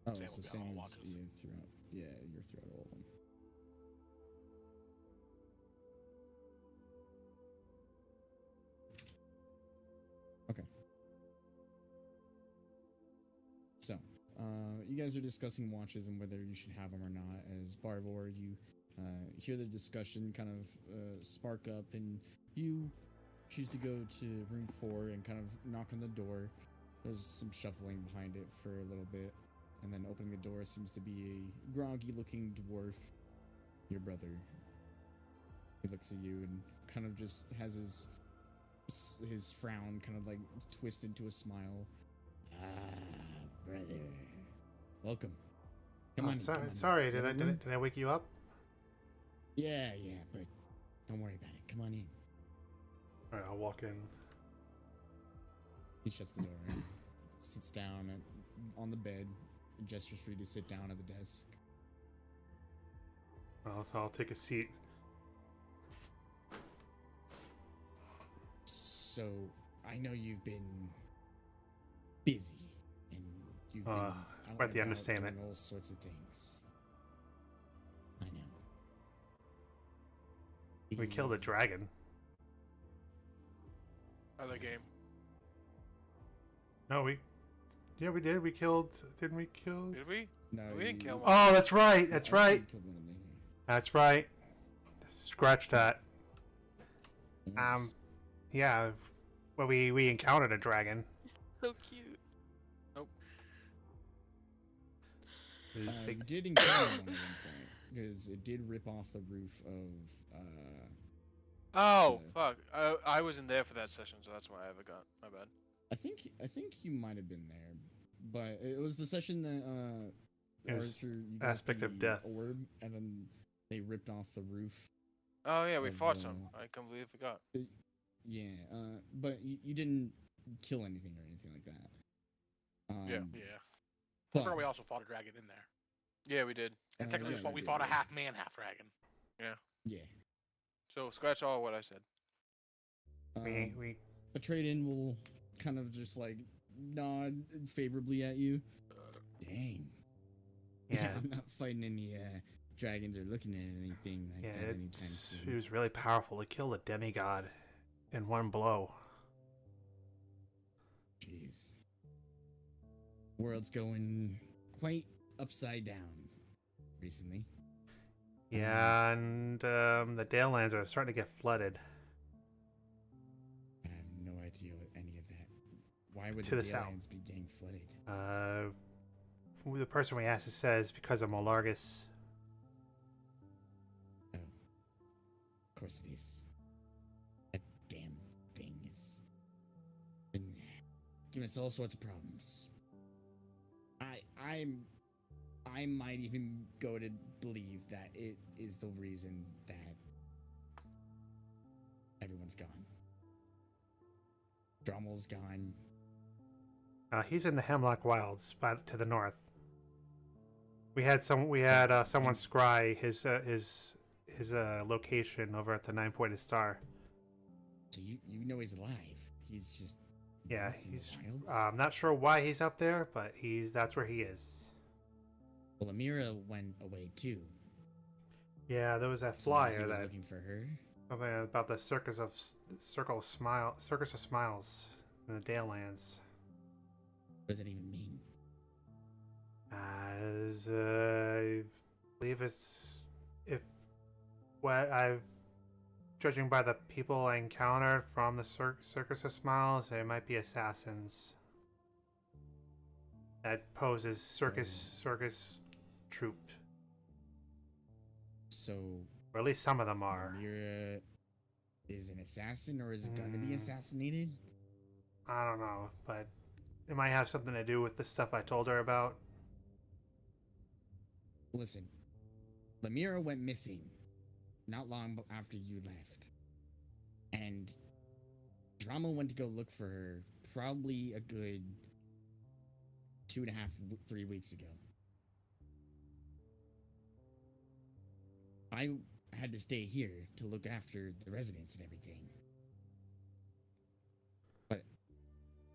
Oh, Sam so will be on Sam all is watches. throughout. Yeah, you're throughout all of them. Okay. So, you guys are discussing watches and whether you should have them or not. As Barvor, you hear the discussion kind of spark up, and you choose to go to room 4 and kind of knock on the door. There's some shuffling behind it for a little bit, and then opening the door seems to be a groggy-looking dwarf, your brother. He looks at you and kind of just has his frown kind of like twist into a smile. Ah, brother, welcome. Come on. Sorry, come on. sorry, You did have a room? I wake you up? Yeah, but don't worry about it. Come on in. All right, I'll walk in. He shuts the door and sits down on the bed, gestures for you to sit down at the desk. Well, so I'll take a seat. So, I know you've been busy, and you've been out quite the and about understatement. doing all sorts of things. I know. We killed a dragon. Other game. No, yeah, we did. We killed. Didn't we kill? Did we? No, We didn't kill one. Oh, that's right. That's I think right. you killed one of them. That's right. Scratch that. Nice. Yeah. Well, we encountered a dragon. So cute. You did encounter one at one point because it did rip off the roof of. Oh, fuck. I wasn't there for that session, so that's why I haven't got. My bad. I think you might have been there, but it was the session that It was Arthur, you got aspect of the death. orb, and then they ripped off the roof. Oh, yeah, we Of, fought some. I completely forgot. Yeah, but you didn't kill anything or anything like that. Yeah. Yeah. I But, forgot we also fought a dragon in there. Yeah, we did. And technically, yeah, we did, fought a yeah. half man, half dragon. Yeah. So scratch all what I said. We But Trade-In will kind of just like nod favorably at you. Dang. yeah. I'm not fighting any dragons or looking at anything like Yeah, that anytime it soon. was really powerful to kill a demigod in one blow. Jeez. World's going quite upside down recently. Yeah, and the Dalelands are starting to get flooded. I have no idea what any of that. Why would To the the south. Dalelands be getting flooded? The person we asked says because of Malargus. Oh. Of course it is. That damn thing is been giving us all sorts of problems. I might even go to believe that it is the reason that everyone's gone. Drommel's gone. He's in the Hemlock Wilds, to the north. We had someone scry his location over at the Nine-Pointed Star. So you know he's alive. He's just Yeah, north in the he's. wilds? I'm not sure why he's up there, but that's where he is. Well, Amira went away too. Yeah, there was that So maybe he flyer was that looking for her. something about the Circus of Smiles in the Dalelands. What does it even mean? As I believe judging by the people I encountered from the Circus of Smiles, they might be assassins that pose as circus troupe, So or at least some of them are. Amira is an assassin, or is going to be assassinated? I don't know, but it might have something to do with the stuff I told her about. Listen, Lamira went missing not long after you left, and Drama went to go look for her probably a good 2.5, 3 weeks ago. I had to stay here to look after the residents and everything. But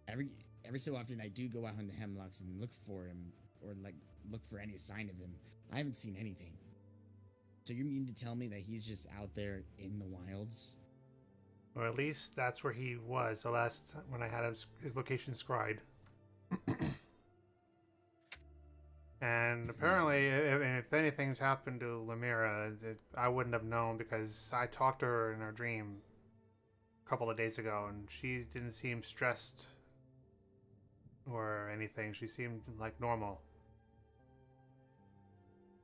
every so often I do go out in the hemlocks and look for him, or like look for any sign of him. I haven't seen anything. So you mean to tell me that he's just out there in the wilds? Or at least that's where he was the last when I had his location scried. And apparently, if anything's happened to Lamira, I wouldn't have known because I talked to her in her dream a couple of days ago, and she didn't seem stressed or anything. She seemed like normal.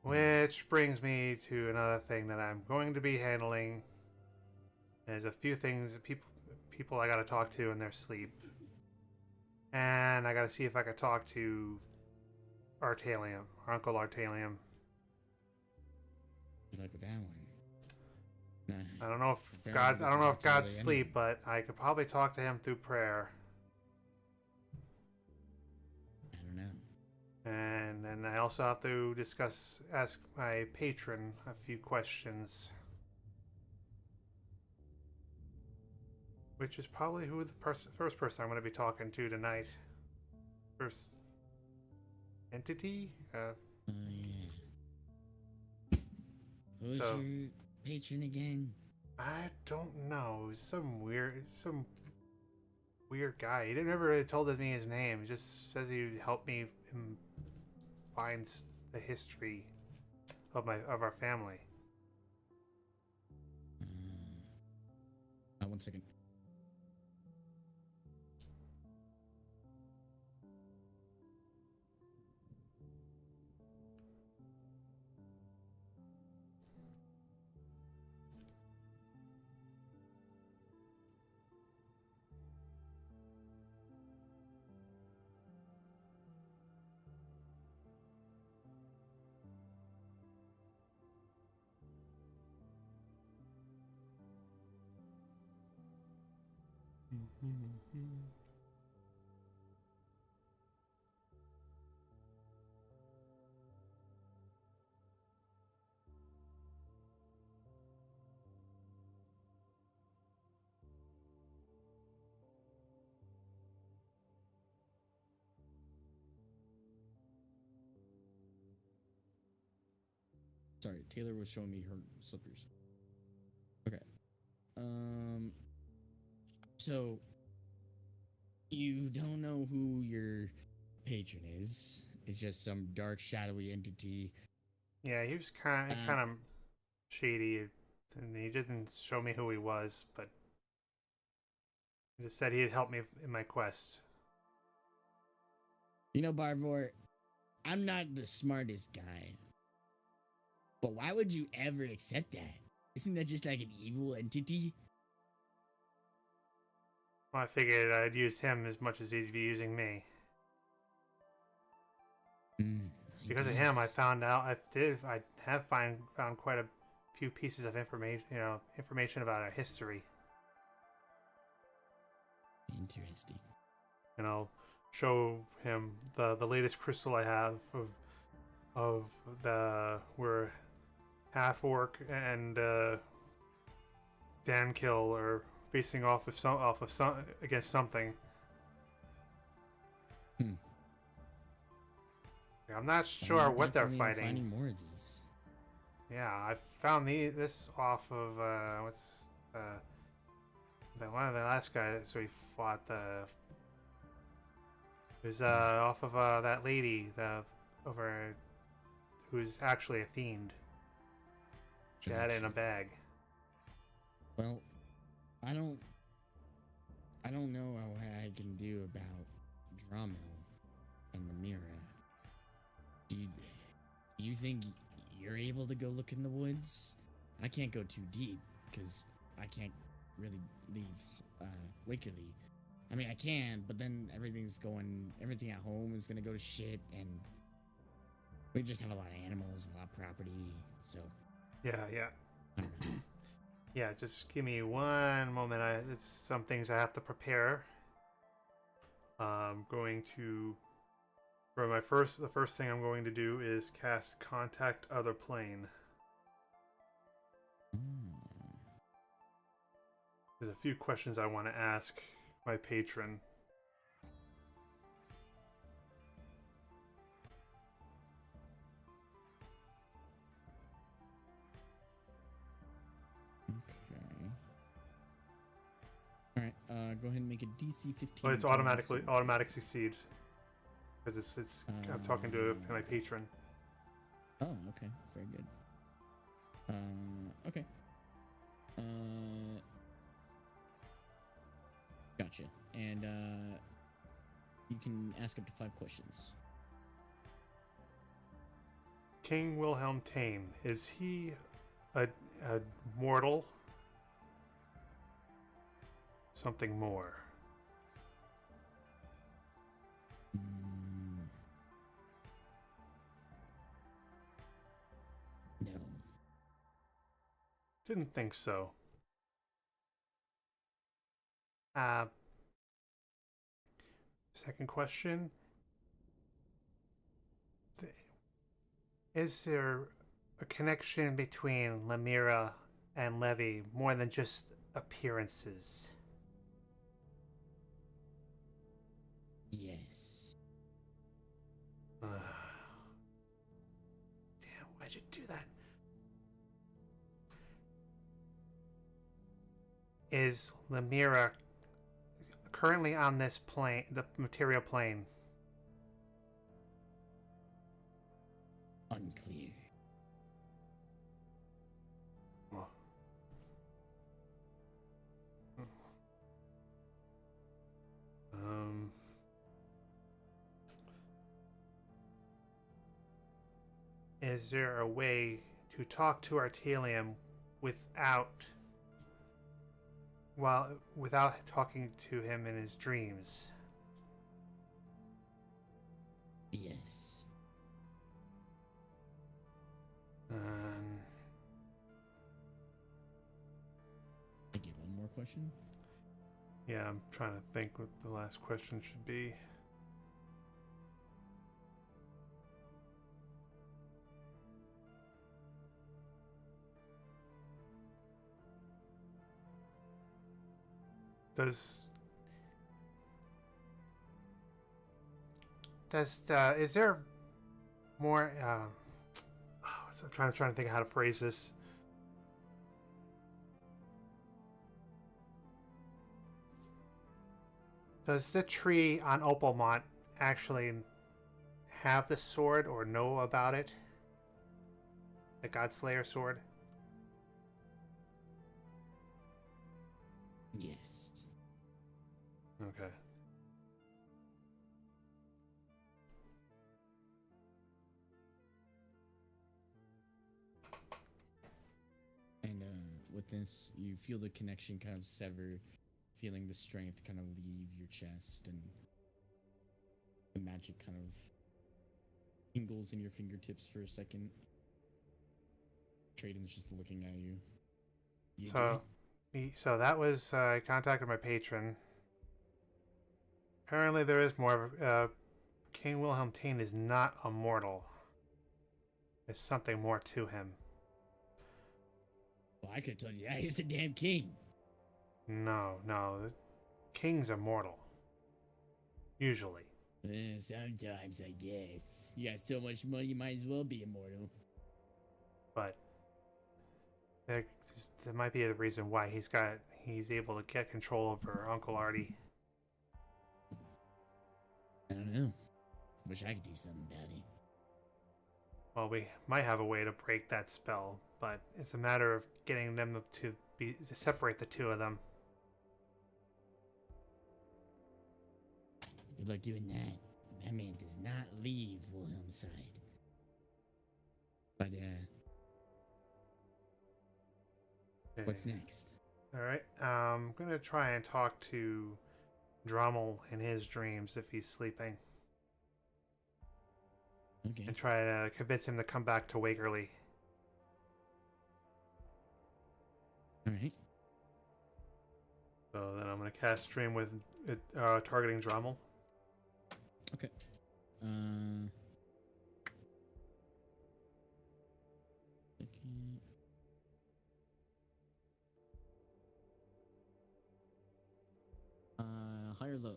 Which brings me to another thing that I'm going to be handling. There's a few things, people I gotta talk to in their sleep. And I gotta see if I can talk to Artalium, Uncle Artalium. Good luck with that one. Nah, I don't know if Apparently God, I don't know if doesn't talk to God's really asleep, but I could probably talk to him through prayer. I don't know. And then I also have to ask my patron a few questions. Which is probably who the first person I'm going to be talking to tonight. First entity? Oh yeah. Who's So- your patron again? I don't know. Some weird guy. He never really told me his name. He just says he would help me find the history of our family. 1 second. Sorry, Taylor was showing me her slippers. Okay. So you don't know who your patron is. It's just some dark, shadowy entity. Yeah, he was kind of shady, and he didn't show me who he was, but he just said he'd help me in my quest. You know, Barvor, I'm not the smartest guy. But why would you ever accept that? Isn't that just like an evil entity? Well, I figured I'd use him as much as he'd be using me. Because of him, I found out I have found quite a few pieces of information about our history. Interesting. And I'll show him the latest crystal I have of the where half orc and Dankill are facing off against something. I'm not sure what they're fighting. Finding more of these. Yeah, I found this off of one of the last guys we fought. It was off of that lady who's actually a fiend. She had it in a bag. Well, I don't know what I can do about Dromel and the mirror. Do you think you're able to go look in the woods? I can't go too deep because I can't really leave Wakerly. I mean, I can, but then everything at home is gonna go to shit, and we just have a lot of animals, a lot of property, so. Yeah. I don't know. Yeah, just give me one moment. It's some things I have to prepare. I'm going to, for the first thing I'm going to do is cast Contact Other Plane. There's a few questions I want to ask my patron. Alright, go ahead and make a DC 15. Well, it's automatic succeed. Because I'm talking to my patron. Oh, okay. Very good. Okay. Gotcha. And, you can ask up to 5 questions. King Wilhelm Tane, is he a mortal? Something more? No. Didn't think so. Second question. Is there a connection between Lemira and Levy more than just appearances? Yes. Damn, why'd you do that? Is Lemira currently on this plane, the material plane? Unclear. Oh. Is there a way to talk to Artelium without without talking to him in his dreams? Yes. I get one more question. Yeah, I'm trying to think what the last question should be. Is there more? So I'm trying to think of how to phrase this. Does the tree on Opalmont actually have the sword or know about it? The Godslayer sword? Yes. Okay. And with this, you feel the connection kind of sever, feeling the strength kind of leave your chest, and the magic kind of tingles in your fingertips for a second. Traiden's just looking at you. So that was I contacted my patron. Apparently, there is more. King Wilhelm Tain is not immortal. There's something more to him. Well, I could tell you that. He's a damn king. No. The king's immortal. Usually. Sometimes, I guess. You got so much money, you might as well be immortal. But there might be the reason why he's able to get control over Uncle Artie. I don't know. Wish I could do something about it. Well, we might have a way to break that spell, but it's a matter of getting them to separate the two of them. Good luck doing that. That man does not leave Wilhelm's side. But, what's next? Alright, I'm gonna try and talk to Drommel in his dreams if he's sleeping. Okay. And try to convince him to come back to Wakerly. Alright. So then I'm gonna cast Stream with targeting Drommel. Okay. Second. High or low?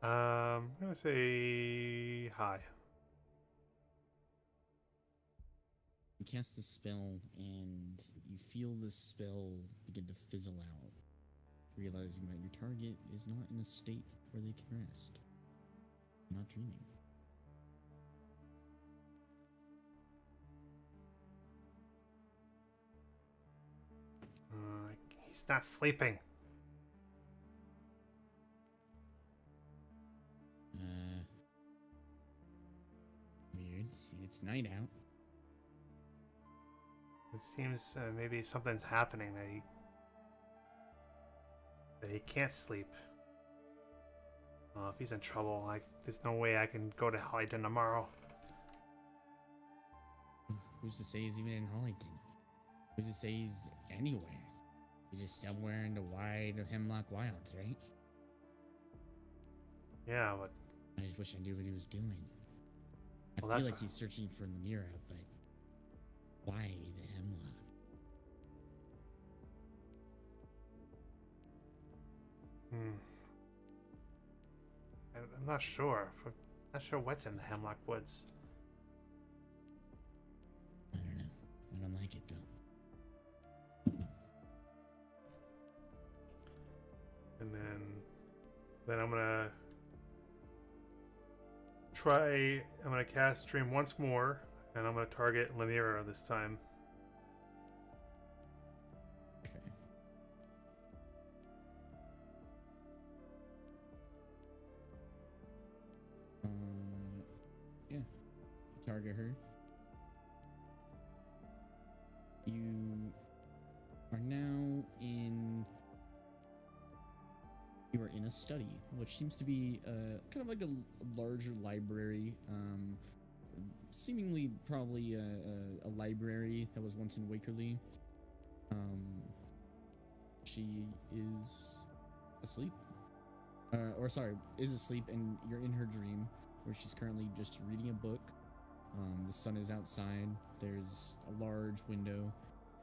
I'm gonna say high. You cast the spell, and you feel the spell begin to fizzle out, realizing that your target is not in a state where they can rest. You're not dreaming. He's not sleeping. Weird. It's night out. It seems maybe something's happening that he can't sleep. If he's in trouble, there's no way I can go to Hollington tomorrow. Who's to say he's even in Hollington? Who's to say he's anywhere? He's just somewhere in the wide Hemlock Wilds, right? Yeah, but I just wish I knew what he was doing. Well, I that's feel like what- he's searching for Lemira, but why the hemlock? Hmm. I'm not sure. I'm not sure what's in the Hemlock Woods. I don't know. I don't like it though. And then I'm gonna try. I'm gonna cast Dream once more, and I'm gonna target Lemira this time. Okay. Yeah. You target her. You are now in. You are in a study, which seems to be kind of like a larger library. Seemingly probably a library that was once in Wakerley. She is asleep. Or sorry, is asleep, and you're in her dream, where she's currently just reading a book. The sun is outside. There's a large window,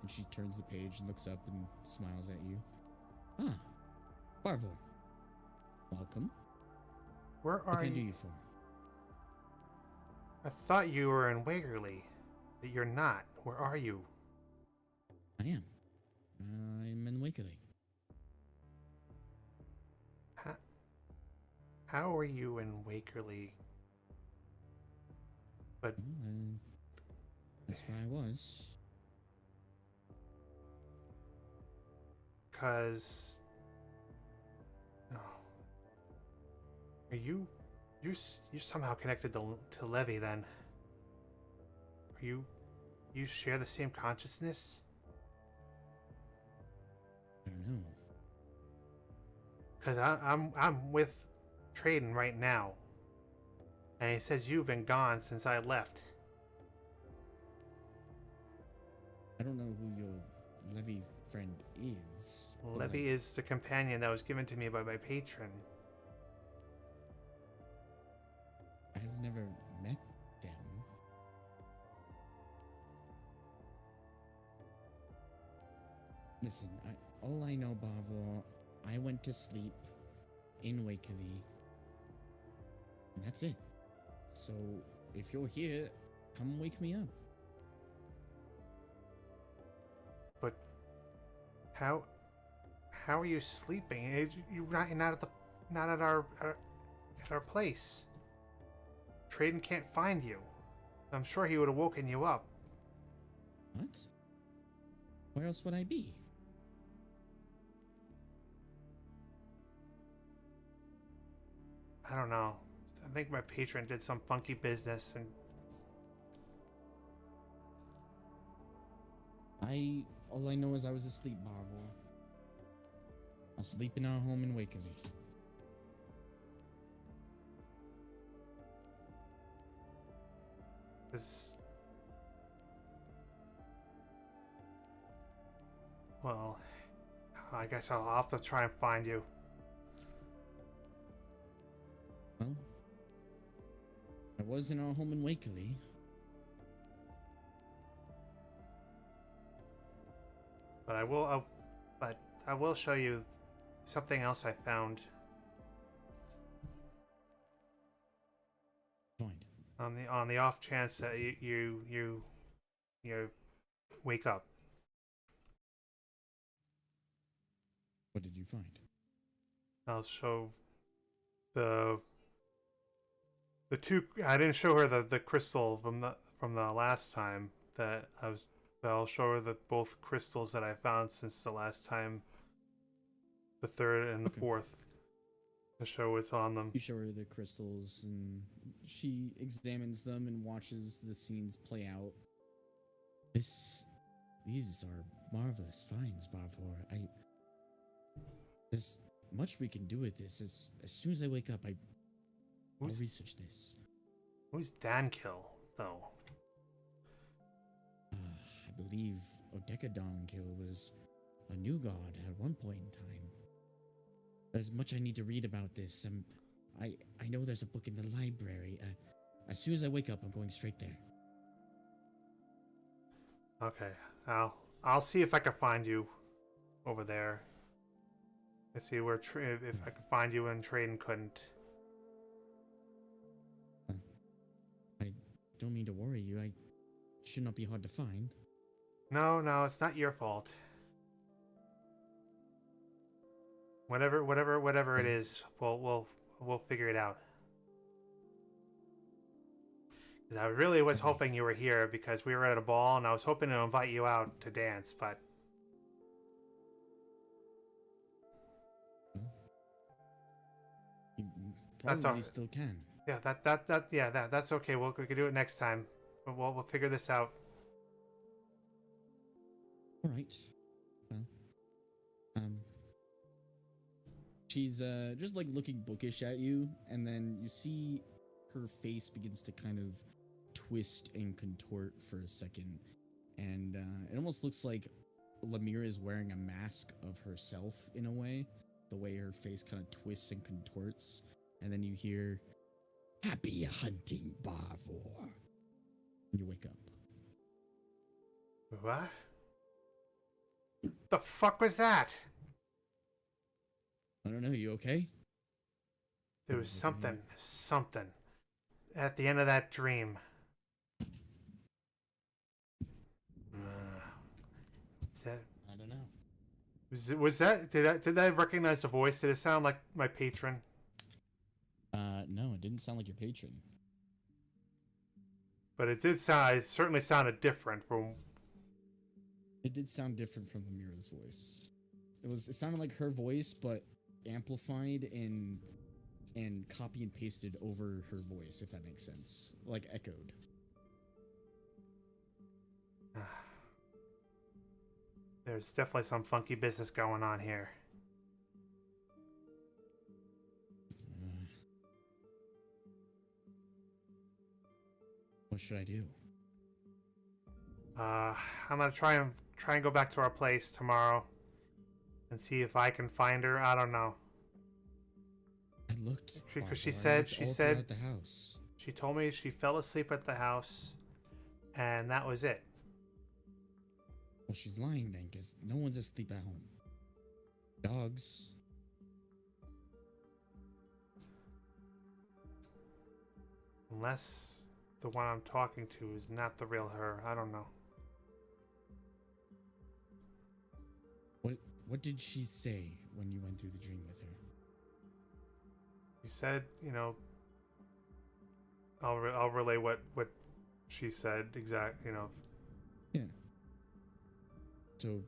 and she turns the page and looks up and smiles at you. Ah, Barvor. Welcome. Where What are can I do you? you for? I thought you were in Waverly, but you're not. Where are you? I am. I'm in Wakerley. How are you in Wakerly? But That's where I was. because are you somehow connected to Levy then? Are you share the same consciousness? I don't know. Because I'm with Traden right now, and he says you've been gone since I left. I don't know who your Levy friend is. but, Levy like, is the companion that was given to me by my patron. I've never met them. Listen, all I know, Barvor, I went to sleep in Wakerley, and that's it. So, if you're here, come wake me up. But how are you sleeping? You're not at our place. Traden can't find you. I'm sure he would have woken you up. What? Where else would I be? I don't know. I think my patron did some funky business, and All I know is I was asleep, Barvor. Asleep in our home in Wakerley. well, I guess I'll have to try and find you. Well, I was in our home in Wakerley. But I will show you something else I found Find. on the off chance that you wake up. What did you find? I'll show the two. I didn't show her the crystal from the last time that I was. I'll show her the both crystals that I found since the last time, the third and the Okay. fourth, to show what's on them. You show her the crystals, and she examines them and watches the scenes play out. These are marvelous finds, Barvor. There's much we can do with this. As soon as I wake up, I'll Who's research this. Dankill though? I believe Odekadonkill was a new god at one point in time. There's much I need to read about this. I know there's a book in the library, As soon as I wake up, I'm going straight there. Okay. I'll see if I can find you over there. Let's see where if I can find you and Traden couldn't. I don't mean to worry you. I should not be hard to find. No, it's not your fault. Whatever it is, we'll figure it out. 'Cause I really was hoping you were here because we were at a ball and I was hoping to invite you out to dance, but You That's probably all- still can. yeah, that's okay. We can do it next time. We'll figure this out. All right. Well, she's just like looking bookish at you, and then you see her face begins to kind of twist and contort for a second, and it almost looks like Lemire is wearing a mask of herself in a way, the way her face kind of twists and contorts, and then you hear, "Happy hunting, Barvor," and you wake up. What? The fuck was that? I don't know. You okay? There was something at the end of that dream. Is that? I don't know. Was that? Did I recognize the voice? Did it sound like my patron? No, it didn't sound like your patron. But it did sound. It certainly sounded different from. It did sound different from Lemira's voice. It sounded like her voice, but amplified and copy and pasted over her voice, if that makes sense. Like echoed. There's definitely some funky business going on here. What should I do? I'm gonna try and go back to our place tomorrow and see if I can find her. I don't know. I looked. Because she Barvor, I looked said all throughout the house. she told me she fell asleep at the house, and that was it. Well, she's lying then, because no one's asleep at home. Dogs. Unless the one I'm talking to is not the real her. I don't know. What did she say when you went through the dream with her? She said, you know, I'll relay what she said exact. You know. Yeah. So,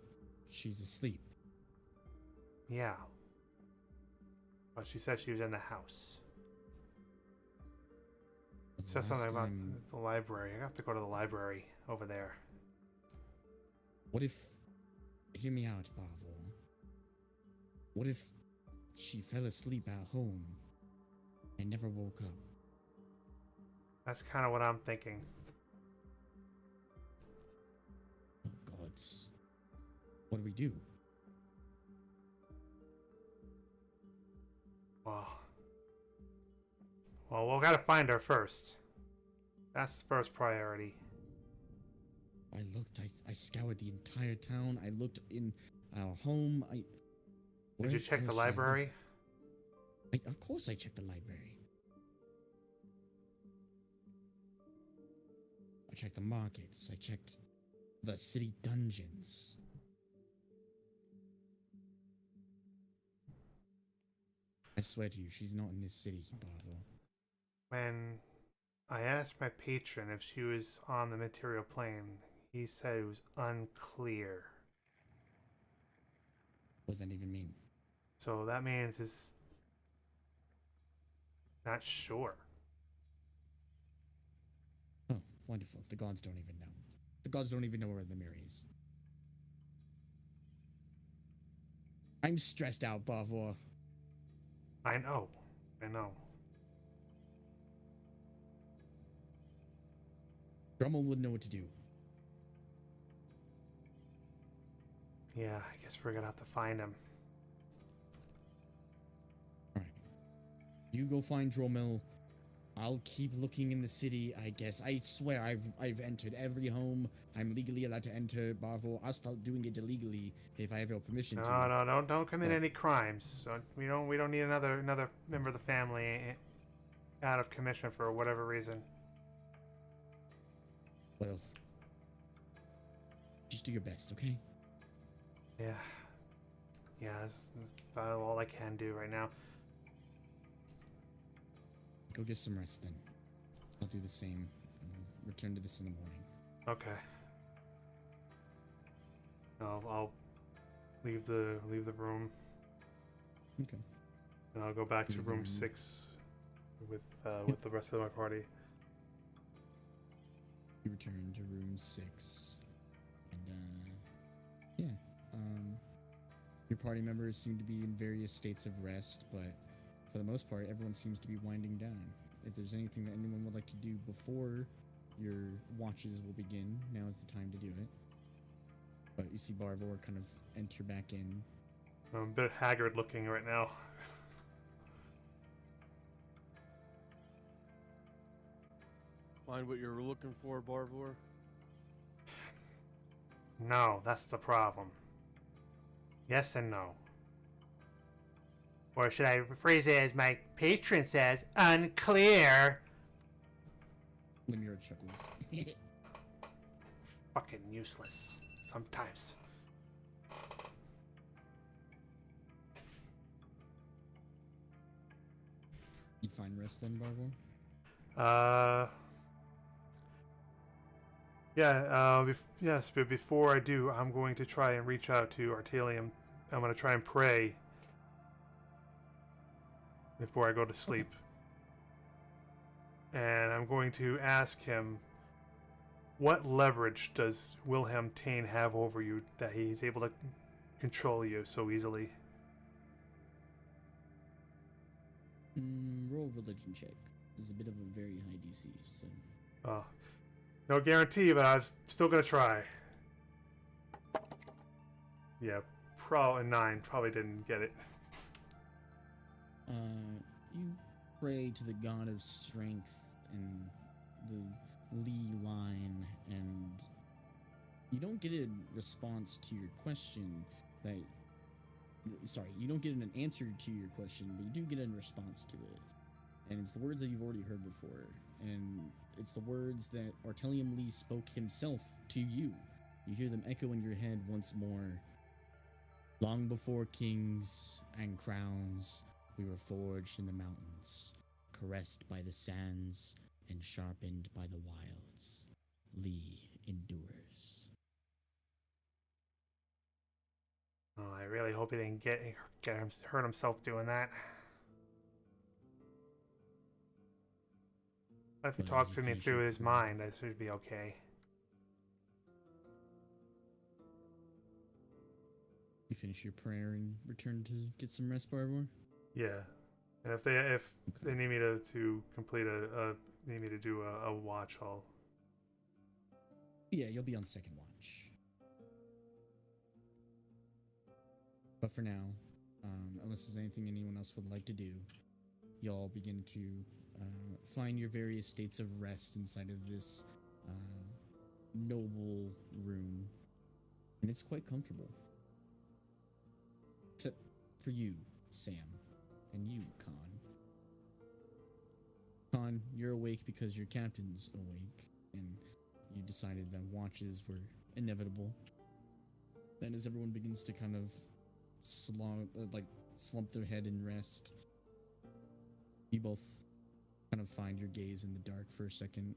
she's asleep. Yeah. But she said she was in the house. But It the said something last about time- the library. I have to go to the library over there. What if... Hear me out, Barvor. What if she fell asleep at home and never woke up? That's kind of what I'm thinking. Oh, gods. What do we do? Well, we've got to find her first. That's the first priority. I looked. I scoured the entire town. I looked in our home. Did you check the else should I look? library? Of course I checked the library. I checked the markets. I checked the city dungeons. I swear to you, she's not in this city, Barvor. When I asked my patron if she was on the material plane, he said it was unclear. What does that even mean? So that means it's not sure. Oh, wonderful. The gods don't even know. The gods don't even know where the mirror is. I'm stressed out, Barvor. I know. Drummel would know what to do. Yeah, I guess we're gonna have to find him. Alright. You go find Drummel. I'll keep looking in the city, I guess. I swear I've entered every home I'm legally allowed to enter, Barvor. I'll start doing it illegally if I have your permission to. No, don't commit But- any crimes. We don't need another member of the family out of commission for whatever reason. Well, just do your best, okay? Yeah. Yeah, that's about all I can do right now. Go get some rest then. I'll do the same, and we'll return to this in the morning. Okay. I'll leave the room, Okay. and I'll go back to Leave the room room. 6 with the rest of my party. You return to room 6, and yeah. Your party members seem to be in various states of rest, but for the most part, everyone seems to be winding down. If there's anything that anyone would like to do before your watches will begin, now is the time to do it. But you see Barvor kind of enter back in. I'm a bit haggard looking right now. Find what you're looking for, Barvor. No, that's the problem. Yes and no. Or should I rephrase it as my patron says, unclear? Lemure chuckles. Fucking useless. Sometimes. You find rest then, Barvor? Yes, but before I do, I'm going to try and reach out to Artelium. I'm going to try and pray before I go to sleep. And I'm going to ask him, what leverage does Wilhelm Tain have over you that he's able to control you so easily? Roll religion check. There's a bit of a very high DC, so... No guarantee, but I'm still going to try. Yeah, probably 9. Probably didn't get it. You pray to the god of strength and the Lee line, and you don't get a response to your question that... Sorry, you don't get an answer to your question, but you do get a response to it. And it's the words that you've already heard before. And it's the words that Artelium Lee spoke himself to you. You hear them echo in your head once more. Long before kings and crowns, we were forged in the mountains, caressed by the sands and sharpened by the wilds. Lee endures. Oh, I really hope he didn't hurt himself doing that. If he Well, talks you to me finish through your his prayer. mind, I should be okay. You finish your prayer and return to get some rest, Barvor? Yeah, and if they need me to complete need me to do a watch, I'll. Yeah, you'll be on second watch. But for now, unless there's anything anyone else would like to do, y'all begin to find your various states of rest inside of this noble room. And it's quite comfortable. Except for you, Sam, and you, Khan. Khan, you're awake because your captain's awake, and you decided that watches were inevitable. Then as everyone begins to kind of slump their head in rest, you both kind of find your gaze in the dark for a second.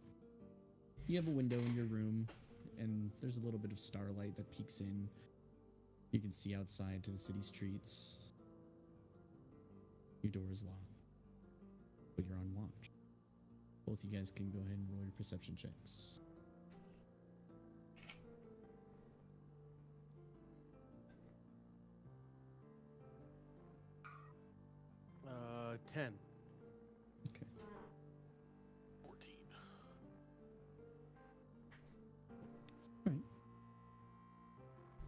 You have a window in your room, and there's a little bit of starlight that peeks in. You can see outside to the city streets. Your door is locked, but you're on watch. Both you guys can go ahead and roll your perception checks. Uh, 10. Okay. 14.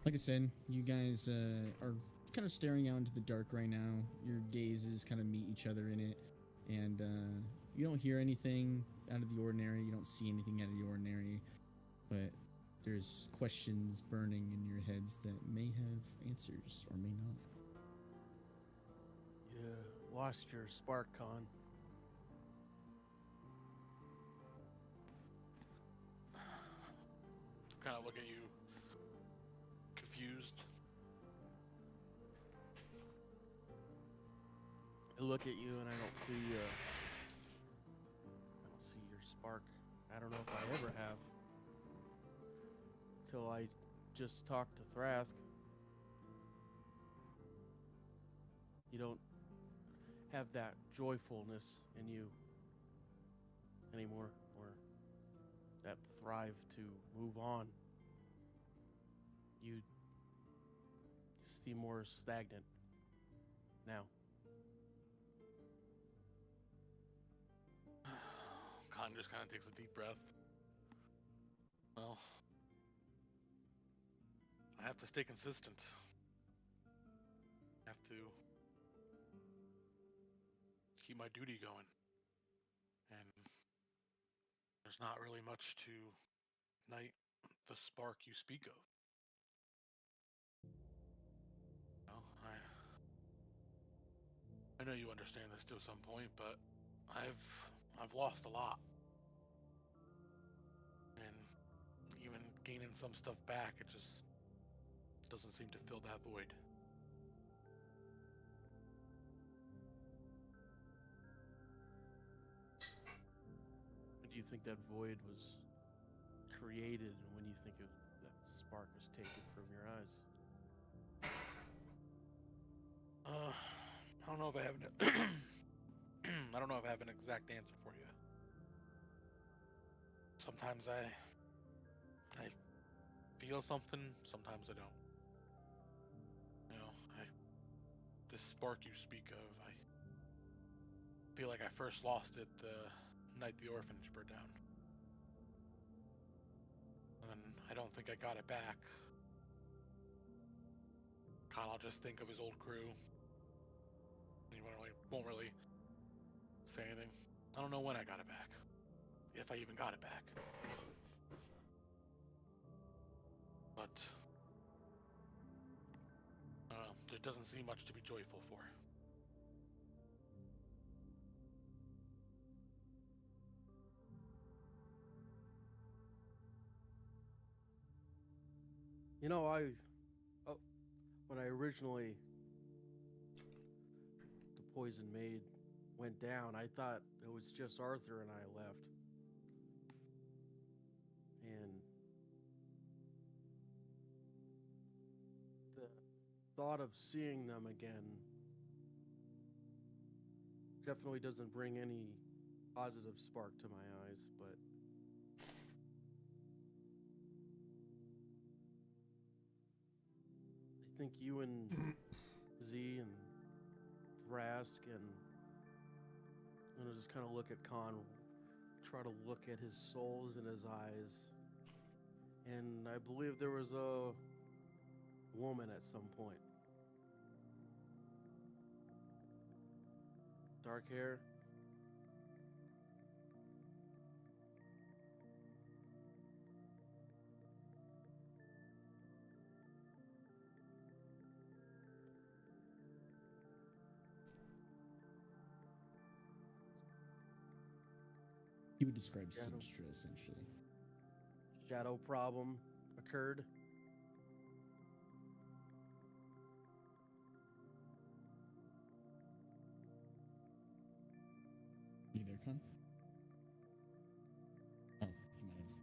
Like I said, you guys are kind of staring out into the dark right now. Your gazes kind of meet each other in it, and You don't hear anything out of the ordinary. You don't see anything out of the ordinary, but there's questions burning in your heads that may have answers or may not. You lost your spark, Con. Kind of look at you, confused. I look at you and I don't see your spark. I don't know if I ever have. Till I just talked to Thrask. You don't have that joyfulness in you anymore, or that thrive to move on. You seem more stagnant now. Khan just kind of takes a deep breath. Well, I have to stay consistent. I have to keep my duty going. And there's not really much to ignite the spark you speak of. Well, I know you understand this to some point, but I've lost a lot. And even gaining some stuff back, it just doesn't seem to fill that void. When do you think that void was created, and when do you think that spark was taken from your eyes? I don't know if I have an I don't know if I have an exact answer for you. Sometimes I feel something, sometimes I don't. You know, this spark you speak of, I feel like I first lost it the night the orphanage burned down. And I don't think I got it back. I'll just think of his old crew. He won't really say anything. I don't know when I got it back. If I even got it back. But there doesn't seem much to be joyful for. You know, when I originally the Poison Maid went down, I thought it was just Arthur and I left. And the thought of seeing them again definitely doesn't bring any positive spark to my eyes, but I think you and Z and Thrask and I'm gonna just kind of look at Khan, try to look at his souls in his eyes. And I believe there was a woman at some point. Dark hair. He would describe Shadow. Sinstra, essentially. Shadow problem occurred. You there, Con? Oh, he might have.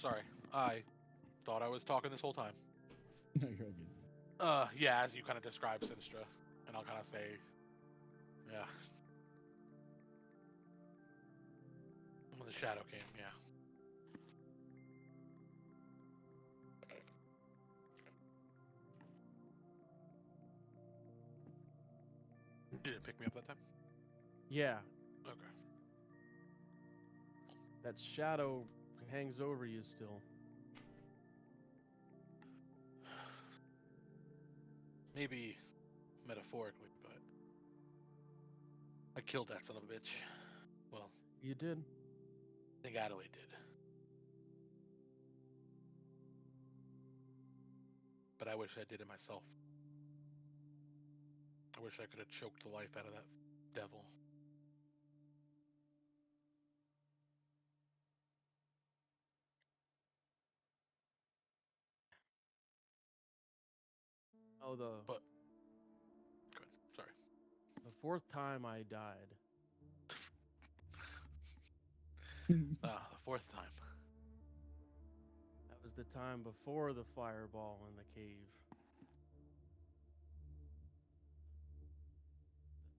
Sorry, I thought I was talking this whole time. No, you're all good. Yeah, as you kind of describe Sinstra, and I'll kind of say, yeah. When the shadow came, yeah. You didn't pick me up that time? Yeah, Okay. that shadow hangs over you still. Maybe metaphorically, but killed that son of a bitch. Well, You did. I think Adelaide did. But I wish I did it myself. I wish I could have choked the life out of that devil. Oh, But, good. Sorry. the fourth time I died. The fourth time. That was the time before the fireball in the cave.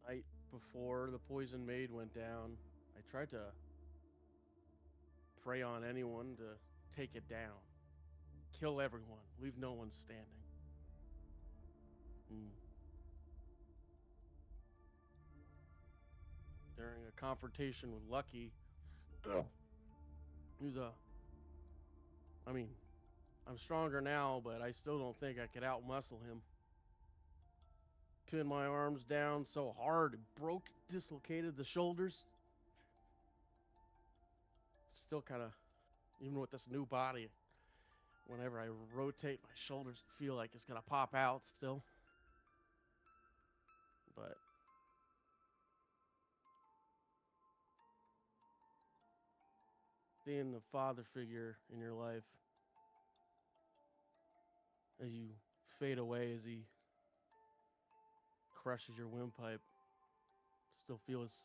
The night before the poison maid went down, I tried to prey on anyone to take it down. Kill everyone, leave no one standing. During a confrontation with Lucky, who's I mean, I'm stronger now, but I still don't think I could outmuscle him. Pinned my arms down so hard it dislocated the shoulders. Still kind of, even with this new body, whenever I rotate my shoulders, I feel like it's gonna pop out still. But seeing the father figure in your life as you fade away, as he crushes your windpipe, still feel his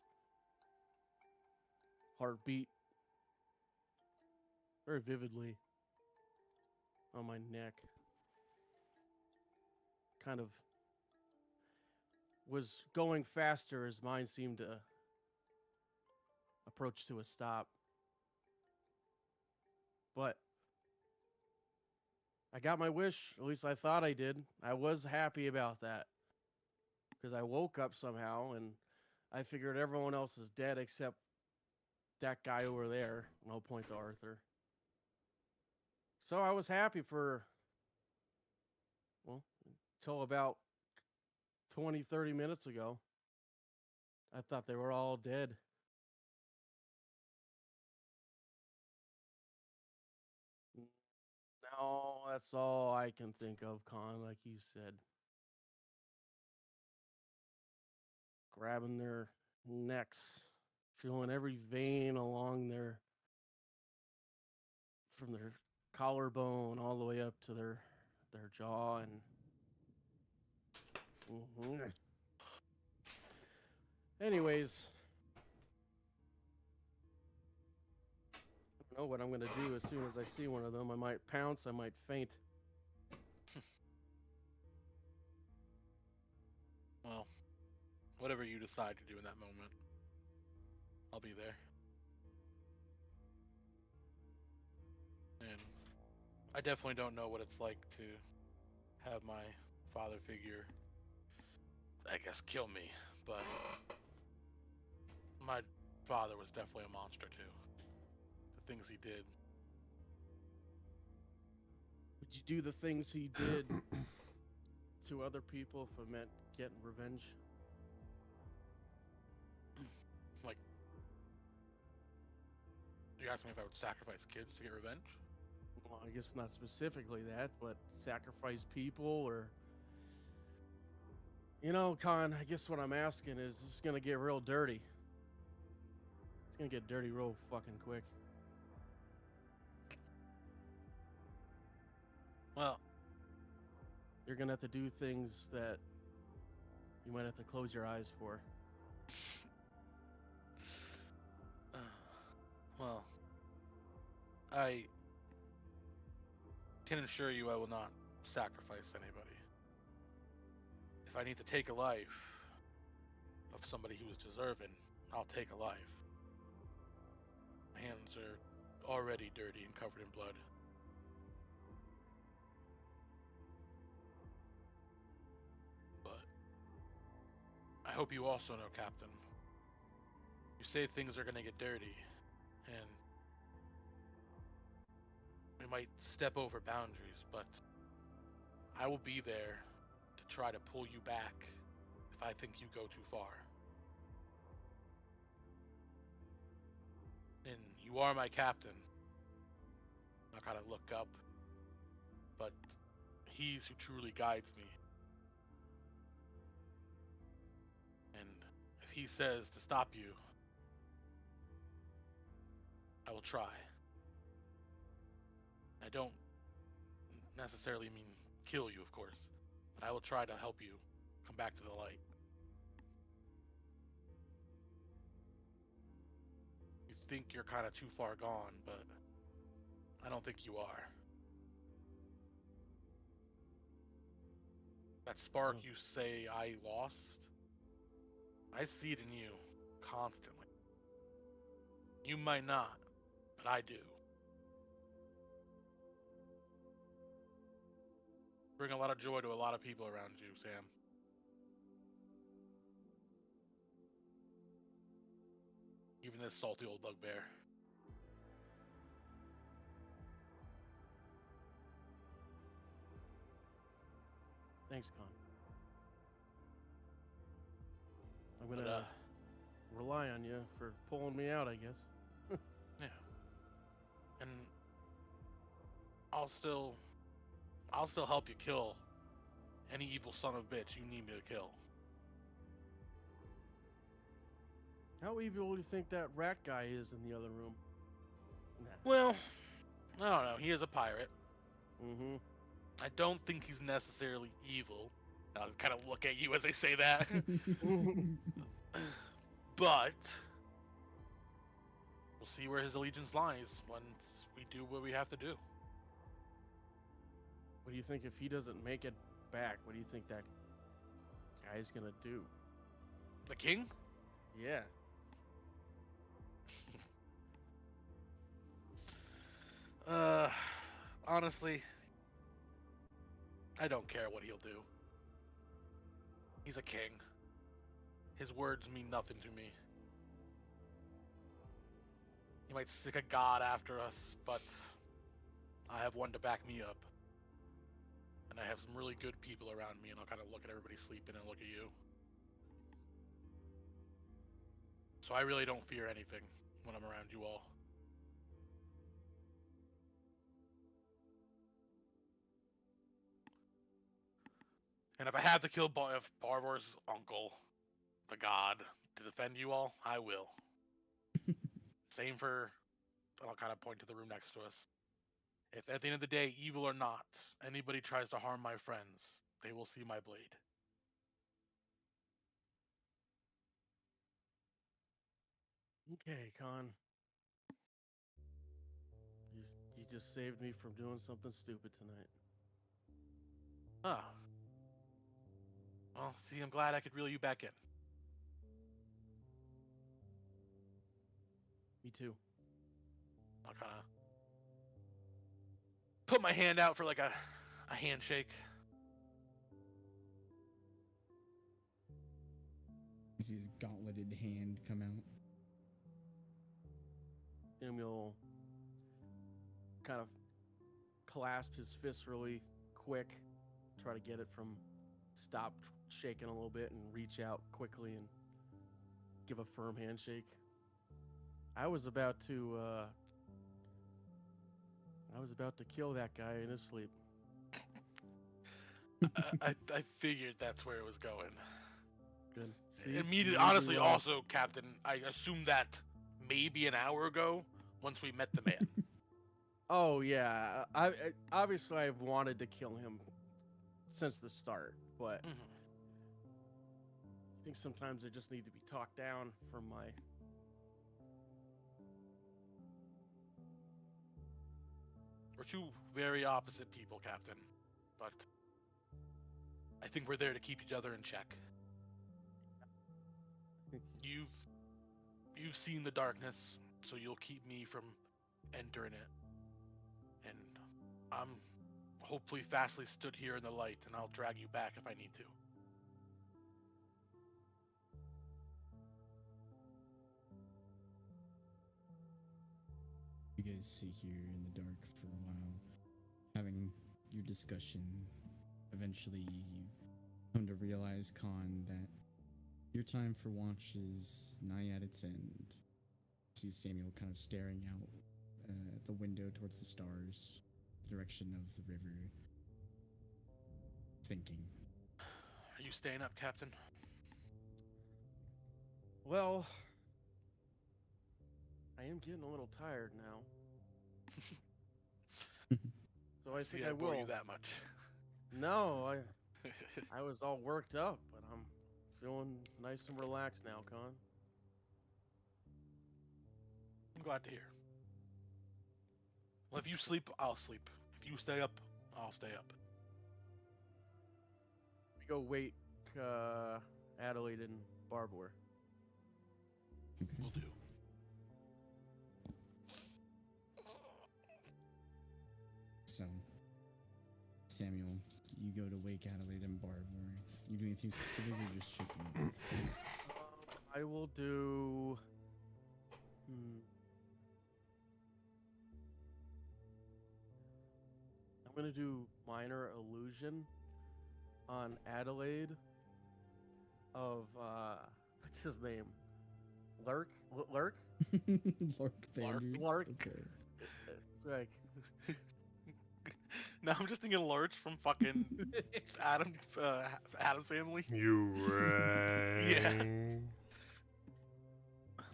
heartbeat very vividly on my neck. Kind of was going faster as mine seemed to approach to a stop. But I got my wish, at least I thought I did. I was happy about that. Because I woke up somehow and I figured everyone else is dead except that guy over there. And I'll point to Arthur. So I was happy for, well, till about 20, 30 minutes ago. I thought they were all dead. Now that's all I can think of, Con, like you said. Grabbing their necks, feeling every vein along from their collarbone all the way up to their jaw and Anyways, I don't know what I'm gonna do as soon as I see one of them. I might pounce, I might faint. Well, whatever you decide to do in that moment, I'll be there. And I definitely don't know what it's like to have my father figure, I guess, kill me, but my father was definitely a monster too. The things he did. Would you do the things he did to other people if it meant getting revenge? Like, you asked me if I would sacrifice kids to get revenge? Well, I guess not specifically that, but sacrifice people or... You know, Con, I guess what I'm asking is, this is gonna get real dirty. It's gonna get dirty real fucking quick. Well, You're gonna have to do things that you might have to close your eyes for. well, I can assure you I will not sacrifice anybody. If I need to take a life of somebody who is deserving, I'll take a life. My hands are already dirty and covered in blood. But I hope you also know, Captain, you say things are going to get dirty, and we might step over boundaries, but I will be there to try to pull you back if I think you go too far. And you are my captain. I kind of look up, but he's who truly guides me. And if he says to stop you, I will try. I don't necessarily mean kill you, of course, but I will try to help you come back to the light. You think you're kind of too far gone, but I don't think you are. That spark you say I lost, I see it in you constantly. You might not, but I do. Bring a lot of joy to a lot of people around you, Sam. Even this salty old bugbear. Thanks, Con. I'm But, gonna rely on you for pulling me out, I guess. yeah. And I'll still help you kill any evil son of a bitch you need me to kill. How evil do you think that rat guy is in the other room? Nah. Well, I don't know. He is a pirate. Mm-hmm. I don't think he's necessarily evil. I'll kind of look at you as I say that. But we'll see where his allegiance lies once we do what we have to do. What do you think if he doesn't make it back? What do you think that guy's gonna do? The king? Yeah. Honestly, I don't care what he'll do. He's a king. His words mean nothing to me. He might stick a god after us, but I have one to back me up. And I have some really good people around me, and I'll kind of look at everybody sleeping and look at you. So I really don't fear anything when I'm around you all. And if I have to kill Barvor's uncle, the god, to defend you all, I will. Same for, and I'll kind of point to the room next to us. If at the end of the day, evil or not, anybody tries to harm my friends, they will see my blade. Okay, Con. You just saved me from doing something stupid tonight. Ah. Well, see, I'm glad I could reel you back in. Me too. I'll kind of put my hand out for like a handshake. You see his gauntleted hand come out. Samuel kind of clasp his fist really quick, try to get it from stop shaking a little bit and reach out quickly and give a firm handshake. I was about to kill that guy in his sleep. I figured that's where it was going. Good. See, Immediately, you made me honestly, wrong. also, Captain, I assumed that maybe an hour ago, once we met the man. Oh yeah, I obviously I've wanted to kill him since the start, but Mhm. I think sometimes I just need to be talked down from my. We're two very opposite people, Captain, but I think we're there to keep each other in check. You've seen the darkness, so you'll keep me from entering it. And I'm hopefully fastly stood here in the light, and I'll drag you back if I need to. You guys sit here in the dark for a while, having your discussion. Eventually, you come to realize, Khan, that your time for watch is nigh at its end. See Samuel kind of staring out the window towards the stars, the direction of the river, thinking. Are you staying up, Captain? Well, I am getting a little tired now. So I See, think I bore will. you that much. No, I was all worked up, but I'm feeling nice and relaxed now, Con. I'm glad to hear. Well, if you sleep, I'll sleep. If you stay up, I'll stay up. We go wake Adelaide and Barvor. Will do. So, Samuel, you go to wake Adelaide and Barvor. You do anything specific or just shake them awake? I will do. I'm gonna do minor illusion on Adelaide of what's his name? Lurk? Lurk? Lark Vanders? Lark. Okay. Like Now I'm just thinking Lurch from fucking Adam's Family. You rang. Yeah.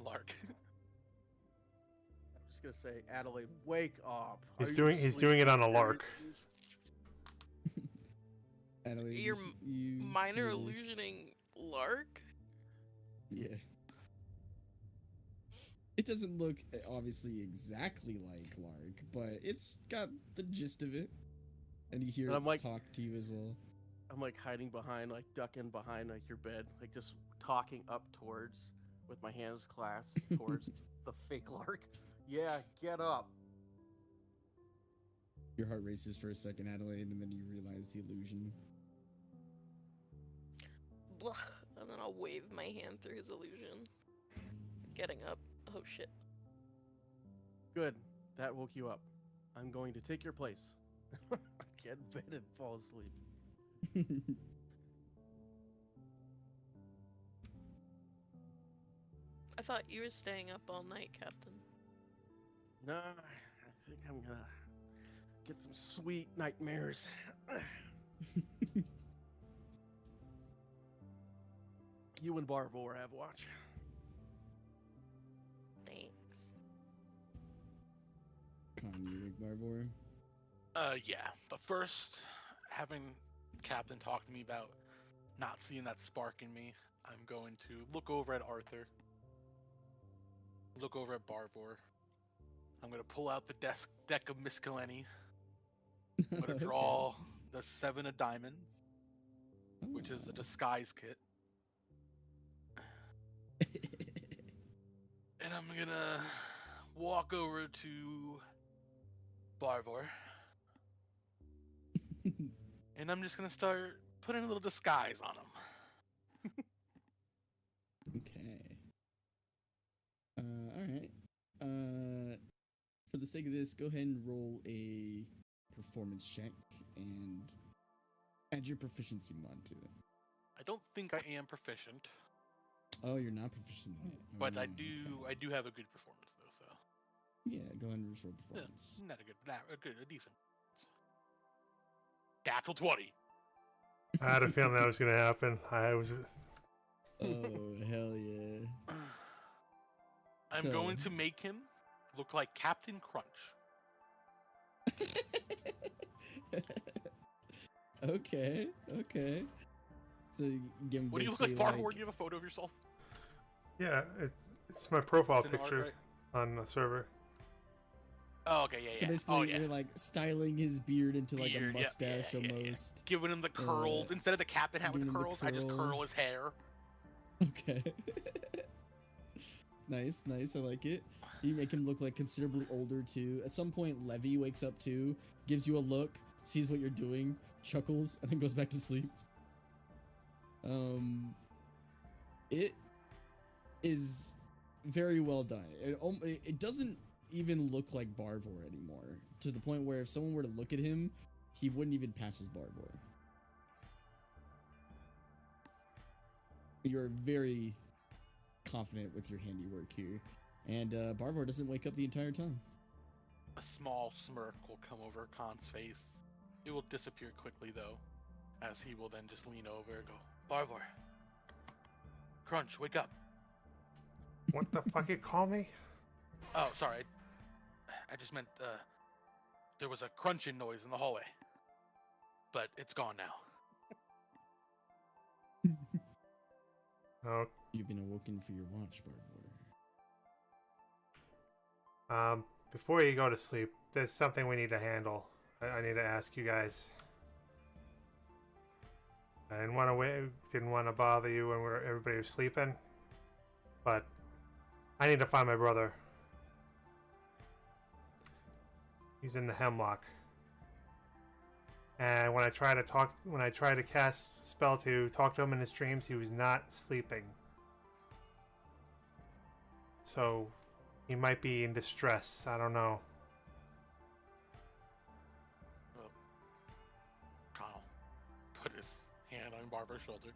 Lark. I'm just gonna say, Adelaide, wake up. He's Are doing you he's doing it on a sleeping? lark. Adelaide, You're you minor hear this- illusioning Lark? Yeah. It doesn't look obviously exactly like Lark, but it's got the gist of it. And you hear And it I'm like- talk to you as well. I'm like hiding behind, like ducking behind like your bed, like just talking up towards, with my hands clasped towards the fake Lark. Yeah, get up. Your heart races for a second, Adelaide, and then you realize the illusion. Blah. And then I'll wave my hand through his illusion. Getting up. Oh shit. Good. That woke you up. I'm going to take your place. Get in bed and fall asleep. I thought you were staying up all night, Captain. Nah, I think I'm gonna get some sweet nightmares. You and Barvor have watch. Thanks. Con, you wake Barvor? Yeah. But first, having Captain talk to me about not seeing that spark in me, I'm going to look over at Arthur. Look over at Barvor. I'm going to pull out the deck of Miscellany. I'm going to draw the 7 of diamonds, which is a disguise kit. And I'm going to walk over to Barvor. And I'm just going to start putting a little disguise on him. Okay. Alright. For the sake of this, go ahead and roll a performance check and add your proficiency mod to it. I don't think I am proficient, Oh, you're not proficient in it. but I Oh, okay. do have a good performance though, so Yeah, go ahead and just roll performance. not a decent. Natural 20. I had a feeling that was gonna happen. I was Oh, hell yeah. I'm So- going to make him look like Captain Crunch. Okay. So you give him What do you look like, basically Barhor? Do you have a photo of yourself? yeah. It's my profile It's in the art, picture right? on the server. Oh, okay, yeah, So yeah. basically, Oh, yeah. you're like styling his beard into like Beard, a yeah, mustache yeah, yeah. almost. Giving him the curls. Instead of the captain hat with the giving him the curls, I just curl. curl his hair. Okay. Nice. I like it. You make him look like considerably older too. At some point, Levy wakes up too, gives you a look, sees what you're doing, chuckles, and then goes back to sleep. It is very well done. It doesn't even look like Barvor anymore, to the point where if someone were to look at him, he wouldn't even pass as Barvor. You're very confident with your handiwork here, And Barvor doesn't wake up the entire time. A small smirk will come over Khan's face. It will disappear quickly, though, as he will then just lean over and go, Barvor, Crunch, wake up. What the fuck you call me? Oh, sorry. I just meant there was a crunching noise in the hallway. But it's gone now. Oh, You've been awoken for your watch, Barvor. before you go to sleep, there's something we need to handle. I need to ask you guys. I didn't want to bother you when everybody was sleeping, but I need to find my brother. He's in the hemlock. And when I try to cast a spell to talk to him in his dreams, he was not sleeping. So he might be in distress. I don't know. Well, Connell put his hand on Barvor's shoulder.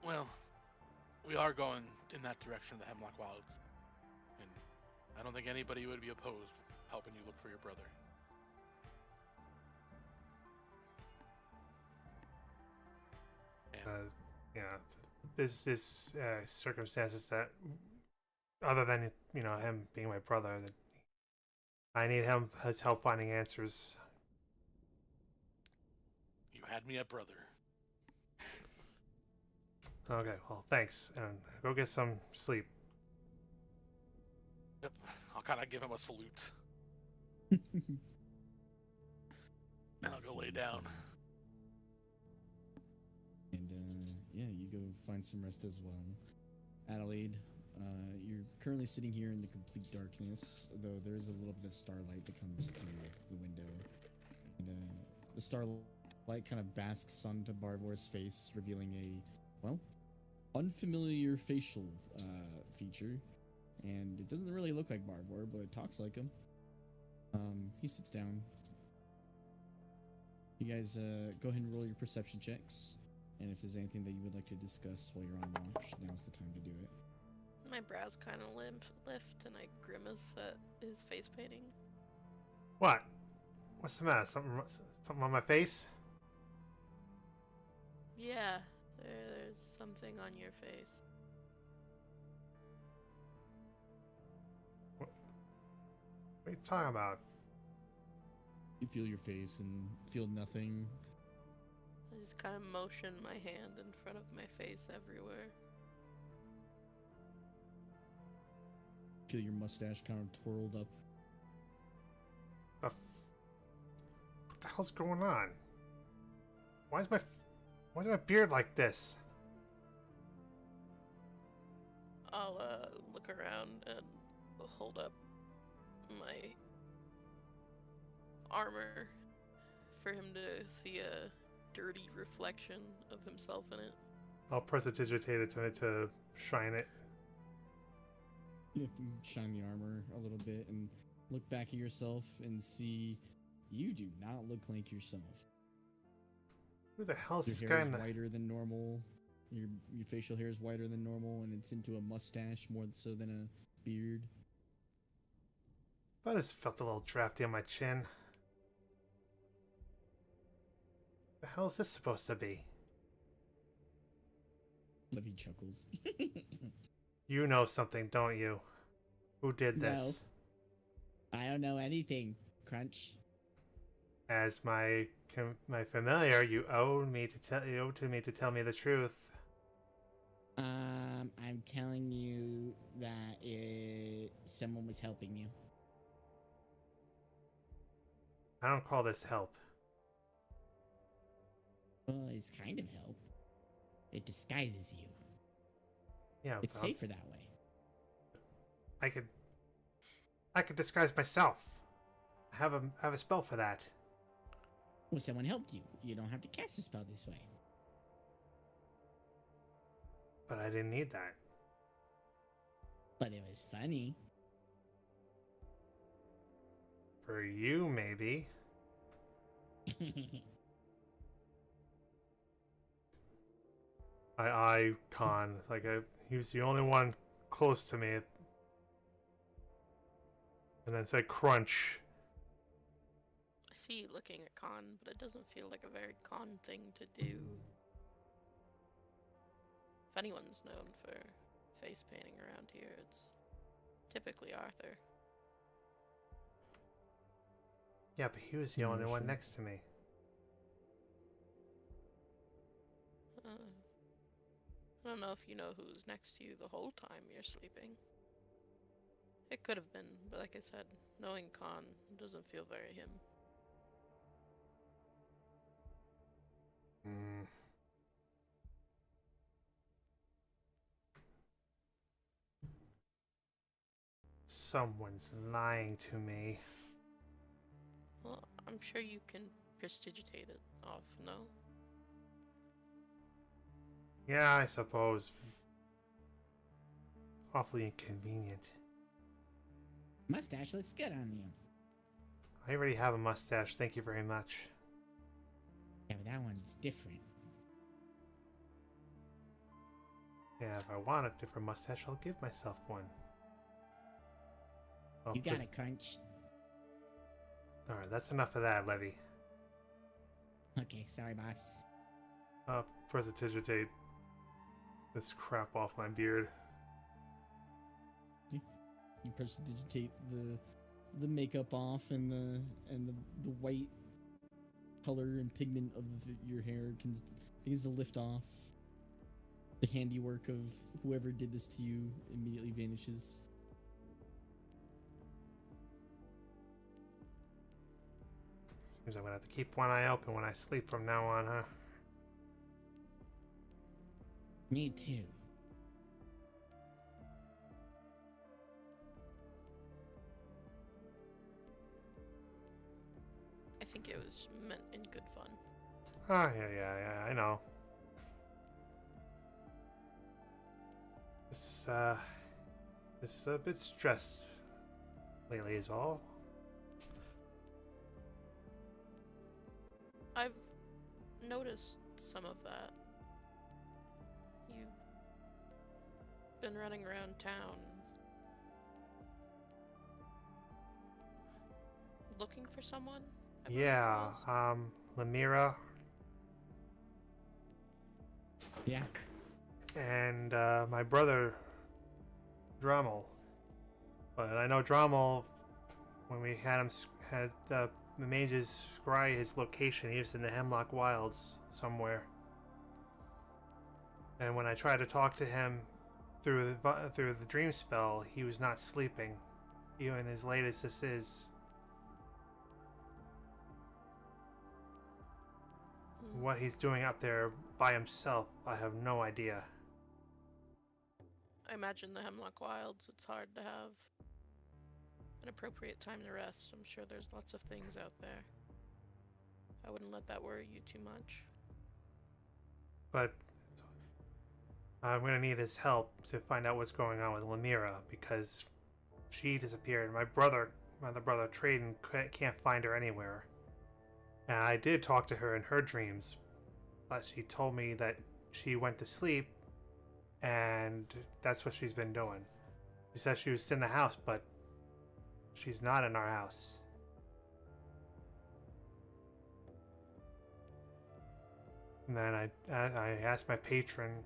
Well, we are going in that direction of the Hemlock Wilds. And I don't think anybody would be opposed helping you look for your brother. Yeah, there's circumstances that, other than him being my brother, that I need his help finding answers. You had me at brother. Okay, well, thanks, and go get some sleep. Yep, I'll kind of give him a salute. And I'll go lay down. And yeah, you go find some rest as well. Adelaide, you're currently sitting here in the complete darkness, though there is a little bit of starlight that comes through the window. And the starlight kind of basks onto Barvor's face, revealing a, well, unfamiliar facial feature. And it doesn't really look like Barvor, but it talks like him. He sits down. You guys go ahead and roll your perception checks. And if there's anything that you would like to discuss while you're on watch, now's the time to do it. My brows kind of lift, and I grimace at his face painting. What? What's the matter? Something on my face? Yeah, there's something on your face. What are you talking about? You feel your face and feel nothing. I just kind of motion my hand in front of my face everywhere. Feel your mustache kind of twirled up. What the hell's going on? Why is my beard like this? I'll look around and hold up my armor for him to see a dirty reflection of himself in it. I'll prestidigitate it to shine it. You shine the armor a little bit and look back at yourself and see you do not look like yourself. Who the hell's Your this hair guy? is whiter than normal. Your facial hair is whiter than normal, and it's into a mustache more so than a beard. I just felt a little drafty on my chin. The hell is this supposed to be? Levy chuckles. You know something, don't you? Who did this? No. I don't know anything, Crunch. As my familiar, you owe me to tell me the truth. I'm telling you that someone was helping you. I don't call this help. Well, it's kind of help. It disguises you. Yeah, It's well, safer that way. I could disguise myself. I have a spell for that. Well, someone helped you. You don't have to cast a spell this way. But I didn't need that. But it was funny. For you, maybe. I Khan, he was the only one close to me. And then said crunch. I see you looking at Con, but it doesn't feel like a very Con thing to do. If anyone's known for face painting around here, it's typically Arthur. Yeah, but he was the Yeah, only one sure. next to me. I don't know if you know who's next to you the whole time you're sleeping. It could have been, but like I said, knowing Khan doesn't feel very him. Hmm. Someone's lying to me. Well, I'm sure you can prestidigitate it off, no? Yeah, I suppose. Awfully inconvenient. Mustache looks good on you. I already have a mustache, thank you very much. Yeah, but that one's different. Yeah, if I want a different mustache, I'll give myself one. Oh, You got it, Crunch. Alright, that's enough of that, Levy. Okay, sorry, boss. Prestidigitate this crap off my beard. You prestidigitate the makeup off and the white color and pigment of your hair begins to lift off. The handiwork of whoever did this to you immediately vanishes. Seems I'm gonna have to keep one eye open when I sleep from now on, huh? Me too. I think it was meant in good fun. Oh, yeah, I know. Just a bit stressed lately is all. I've noticed some of that. You've been running around town looking for someone? I believe it Yeah, was. Lemira Yeah. and my brother Drommel. But I know Drommel, when we had the mages scry his location, he was in the Hemlock Wilds somewhere. And when I tried to talk to him through the dream spell, he was not sleeping, even as late as this is. What he's doing out there by himself, I have no idea. I imagine the Hemlock Wilds, it's hard to have an appropriate time to rest. I'm sure there's lots of things out there. I wouldn't let that worry you too much. But I'm going to need his help to find out what's going on with Lemira, because she disappeared. My other brother Traden can't find her anywhere. And I did talk to her in her dreams, but she told me that she went to sleep, and that's what she's been doing. She said she was in the house, but she's not in our house. And then I asked my patron,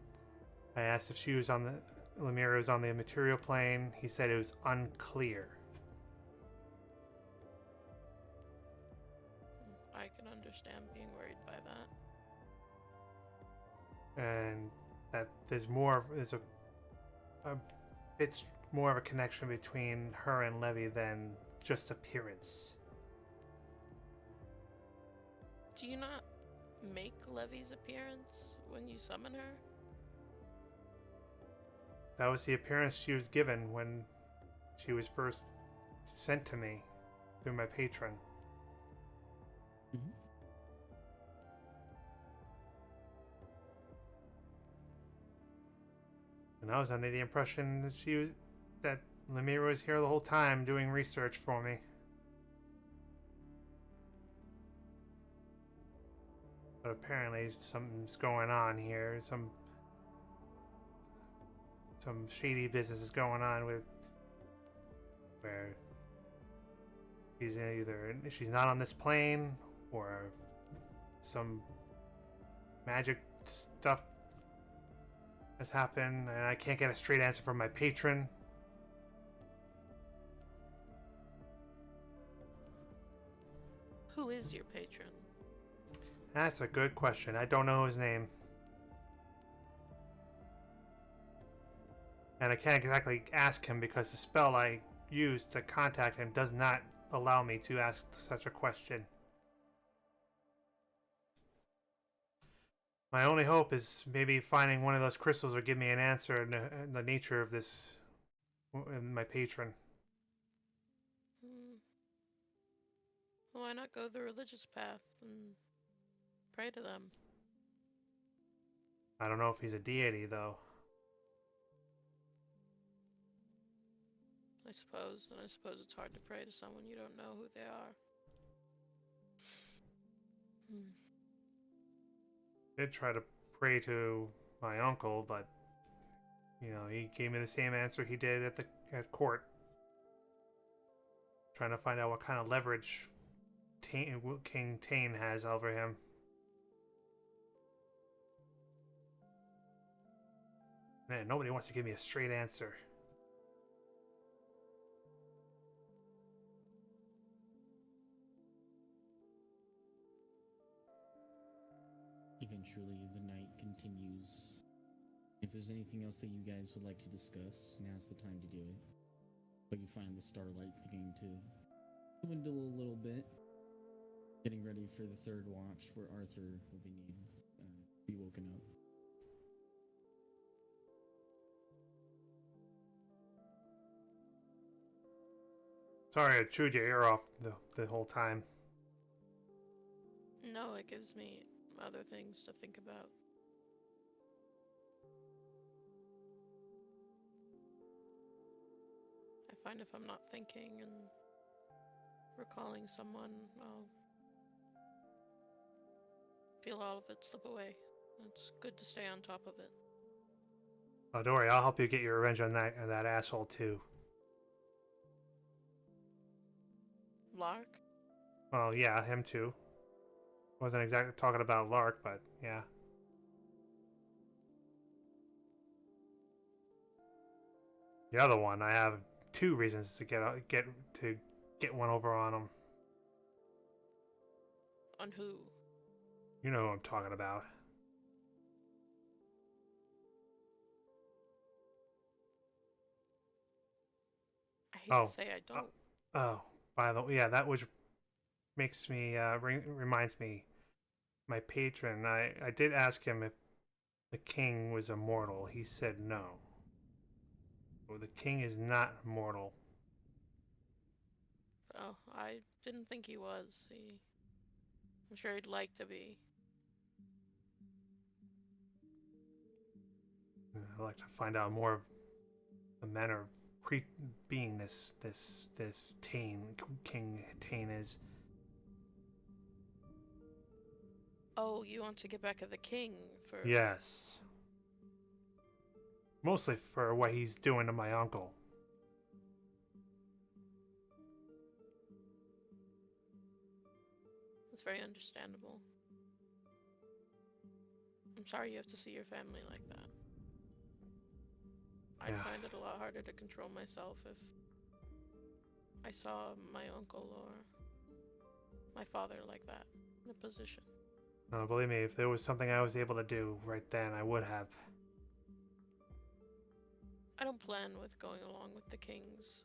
I asked if she was on the, Lemira was on the material plane. He said it was unclear. I can understand being worried by that. And that there's a bit more of a connection between her and Levy than just appearance. Do you not make Levy's appearance when you summon her? That was the appearance she was given when she was first sent to me through my patron. Mm-hmm. And I was under the impression that Lemira was here the whole time doing research for me. But apparently something's going on here. Some some shady business is going on with where she's not on this plane, or some magic stuff has happened, and I can't get a straight answer from my patron. Who is your patron? That's a good question. I don't know his name. And I can't exactly ask him because the spell I used to contact him does not allow me to ask such a question. My only hope is maybe finding one of those crystals will give me an answer in the nature of this, my patron. Why not go the religious path and pray to them? I don't know if he's a deity, though. I suppose, and I suppose it's hard to pray to someone you don't know who they are. I did try to pray to my uncle, but you know, he gave me the same answer he did at court. Trying to find out what kind of leverage King Tane has over him. Man, nobody wants to give me a straight answer. Eventually, the night continues. If there's anything else that you guys would like to discuss, now's the time to do it. But you find the starlight beginning to dwindle a little bit. Getting ready for the third watch, where Arthur will be woken up. Sorry, I chewed your ear off the whole time. No, it gives me other things to think about. I find if I'm not thinking and recalling someone, I'll feel all of it slip away. It's good to stay on top of it. Oh, don't worry, I'll help you get your revenge on that asshole too. Lark? Well, yeah, him too. Wasn't exactly talking about Lark, but yeah. The other one, I have 2 reasons to get one over on him. On who? You know who I'm talking about. I hate to say I don't. Oh, by the way, yeah, that which makes me reminds me, my patron. I did ask him if the king was immortal. He said no. Well, the king is not mortal. Oh, I didn't think he was. I'm sure he'd like to be. I'd like to find out more of the manner of being this Tane, King Tane is. Oh, you want to get back at the king for... Yes. Mostly for what he's doing to my uncle. It's very understandable. I'm sorry you have to see your family like that. I'd find it a lot harder to control myself if I saw my uncle or my father like that in a position. Believe me, if there was something I was able to do right then, I would have. I don't plan with going along with the king's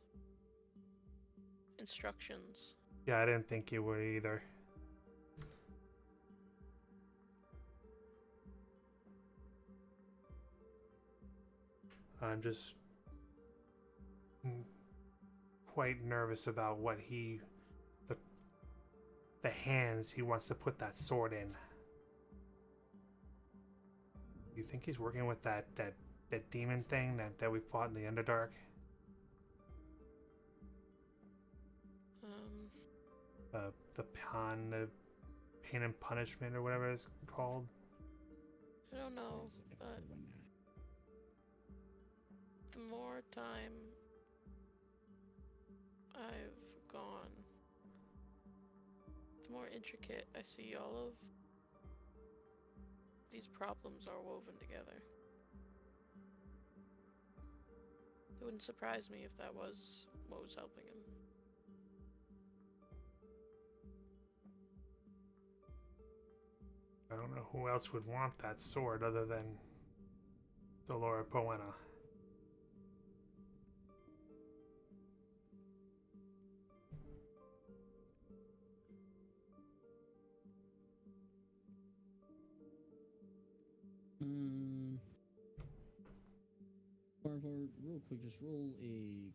instructions. Yeah, I didn't think you would either. I'm just quite nervous about what the hands he wants to put that sword in. You think he's working with that demon thing that we fought in the Underdark? The pain and punishment or whatever it's called. I don't know, but the more time I've gone, the more intricate I see all of these problems are woven together. It wouldn't surprise me if that was what was helping him. I don't know who else would want that sword other than Dolora Poena. Barvor, real quick, just roll a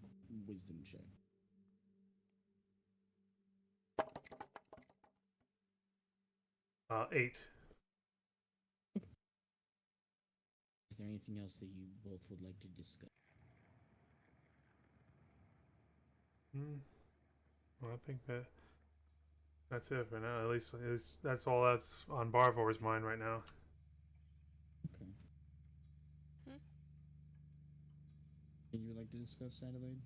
wisdom check. Eight. Is there anything else that you both would like to discuss? Well, I think that's it for now. At least that's all that's on Barvor's mind right now. Okay. Hmm? And you would like to discuss Adelaide?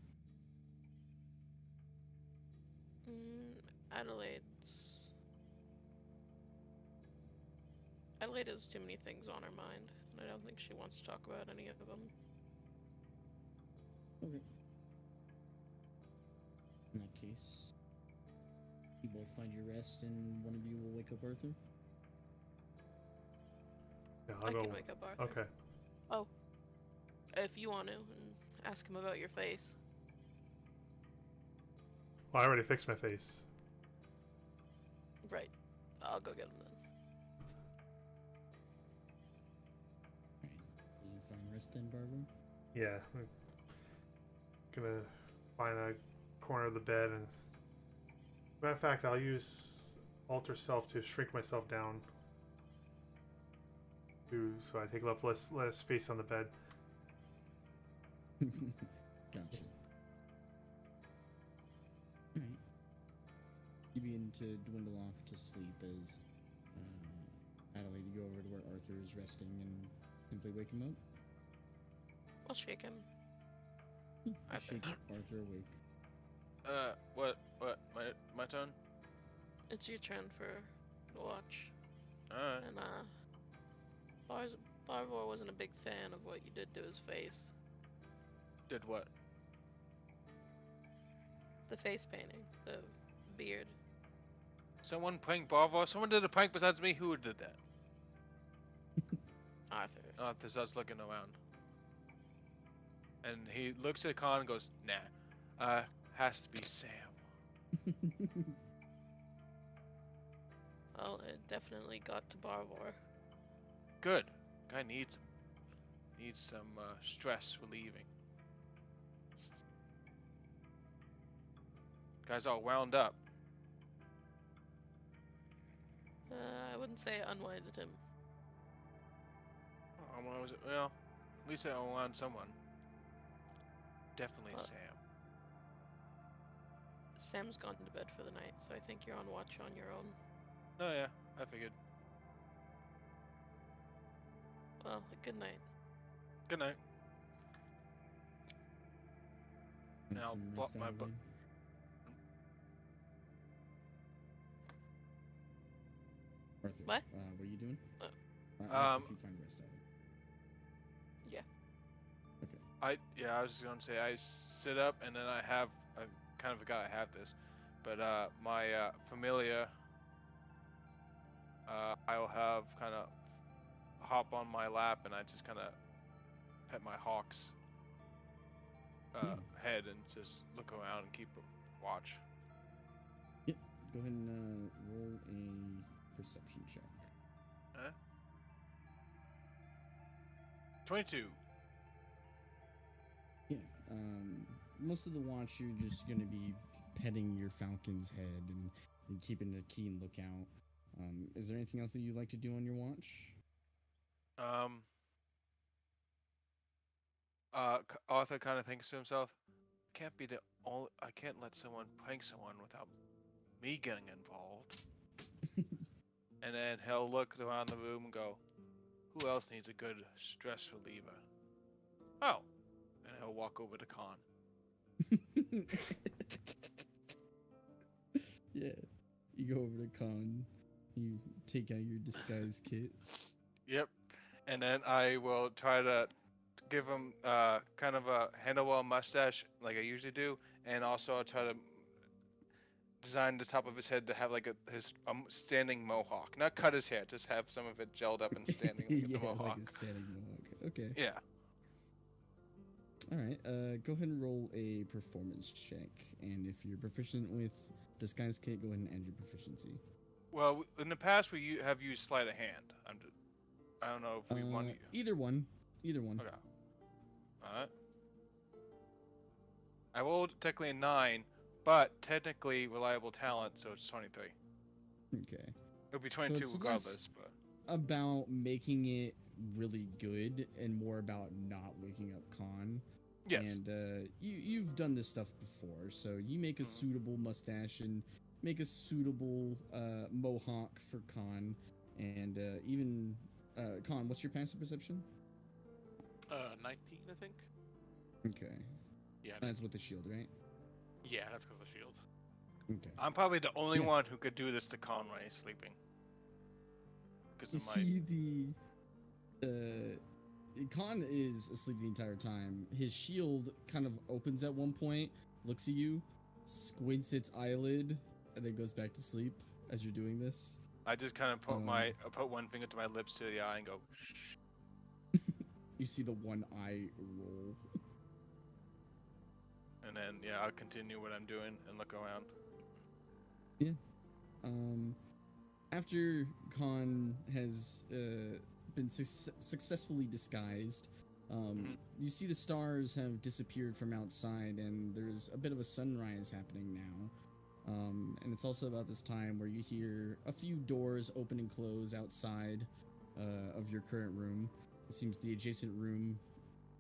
Adelaide has too many things on her mind, and I don't think she wants to talk about any of them. Okay. In that case, you both find your rest, and one of you will wake up Arthur? Yeah, I can wake up Arthur. Okay. Oh. If you want to, and ask him about your face. Well, I already fixed my face. Right. I'll go get him then. Alright. You find rest then, Barvor? Yeah. I'm gonna find a corner of the bed and... Matter of fact, I'll use Alter Self to shrink myself down. So I take up less space on the bed. Gotcha. Alright. You begin to dwindle off to sleep as Adelaide, you go over to where Arthur is resting and simply wake him up. I'll shake him. You shake Arthur awake. What? My turn? It's your turn for the watch. Alright. And, Barvor wasn't a big fan of what you did to his face. Did what? The face painting. The beard. Someone pranked Barvor? Someone did a prank besides me? Who did that? Arthur. Arthur starts looking around. And he looks at Khan and goes, nah. Has to be Sam. Well, it definitely got to Barvor. Good. Guy needs some stress relieving. Guy's all wound up. I wouldn't say it unwinded him. Well, at least I unwound someone. Definitely Well, Sam. Sam's gone to bed for the night, so I think you're on watch on your own. Oh yeah, I figured. Well, good night. Good night. And I'll some pop rest, my book. Adelaide. Arthur, What? What are you doing? Oh. I asked if you find rest, Adelaide. I was just gonna say I sit up and then I kind of forgot I have this, but my familia, I'll have kind of hop on my lap and I just kind of pet my hawk's head and just look around and keep a watch. Yep. Go ahead and roll a perception check. 22. Yeah. Most of the watch, you're just gonna be petting your falcon's head and keeping a keen lookout. Is there anything else that you'd like to do on your watch? Arthur kind of thinks to himself, I can't let someone prank someone without me getting involved. And then he'll look around the room and go, who else needs a good stress reliever? Oh, and he'll walk over to Khan. Yeah. You go over to Khan. You take out your disguise kit. Yep. And then I will try to give him kind of a handlebar mustache like I usually do, and also I'll try to design the top of his head to have like his standing mohawk. Not cut his hair, just have some of it gelled up and standing like Yeah, the mohawk. like a standing mohawk. Okay. Yeah. All right. Go ahead and roll a performance check, and if you're proficient with disguise kit, go ahead and add your proficiency. Well, in the past we have used sleight of hand. I don't know if we want to. Either one. Either one. Okay. Alright. I rolled technically a 9, but technically reliable talent, so it's 23. Okay. It'll be 22 it's regardless, but about making it really good and more about not waking up Khan. yes. And you've done this stuff before, so you make a suitable mustache and make a suitable mohawk for Khan. And even Khan, what's your passive perception? 19, I think. Okay. Yeah. That's with the shield, right? Yeah, that's because of the shield. Okay. I'm probably the only Yeah. one who could do this to Khan when he's sleeping. Because You of my see Khan is asleep the entire time. His shield kind of opens at one point, looks at you, squints its eyelid, and then goes back to sleep as you're doing this. I just kind of put put one finger to my lips to the eye and go shh. You see the one eye roll. And then yeah, I'll continue what I'm doing and look around. After Khan has been successfully disguised, you see the stars have disappeared from outside, and there's a bit of a sunrise happening now. And it's also about this time where you hear a few doors open and close outside of your current room. It seems the adjacent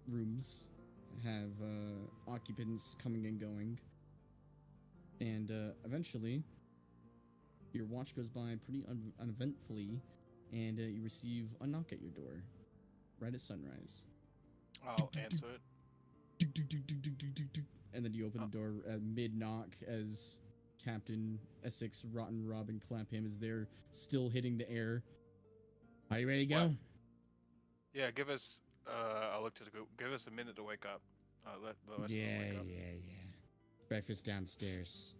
rooms have occupants coming and going. And eventually, your watch goes by pretty uneventfully, and you receive a knock at your door right at sunrise. I'll answer it. And then you open the door at mid-knock as Captain Essex Rotten Robin Clapham is there, still hitting the air. Are you ready to go? What? Yeah, give us. I'll look to the group. Give us a minute to wake up. Let the rest of them wake up. Yeah. Breakfast downstairs.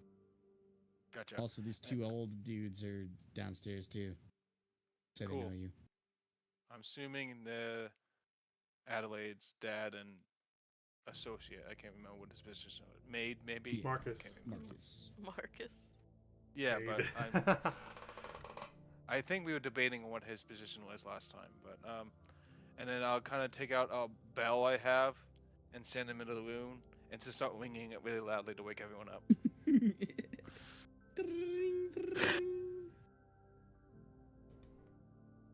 Gotcha. Also, these two old dudes are downstairs too. So Cool. they know you. I'm assuming the Adelaide's dad and associate. I can't remember what his business was. Maid, maybe. Yeah. Marcus. Can't remember. Marcus. Yeah, Maid. but I think we were debating on what his position was last time. But and then I'll kind of take out a bell I have and send him into the room and to start ringing it really loudly to wake everyone up.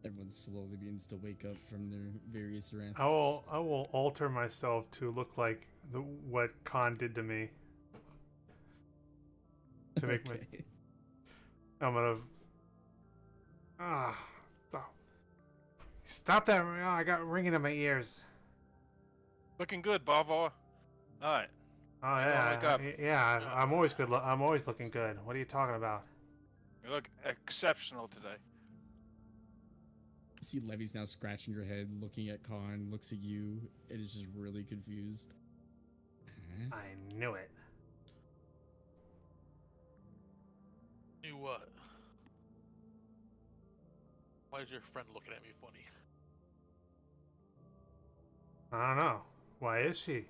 Everyone slowly begins to wake up from their various rests. I will alter myself to look like what Khan did to me. To make my. Okay. I'm gonna. Stop that! I got ringing in my ears. Looking good, Barvor. All right. Oh wake up. yeah. I'm always good. I'm always looking good. What are you talking about? You look exceptional today. See Levy's now scratching your head, looking at Khan, looks at you, and is just really confused. Huh? I knew it. You what? Why is your friend looking at me funny? I don't know. Why is she?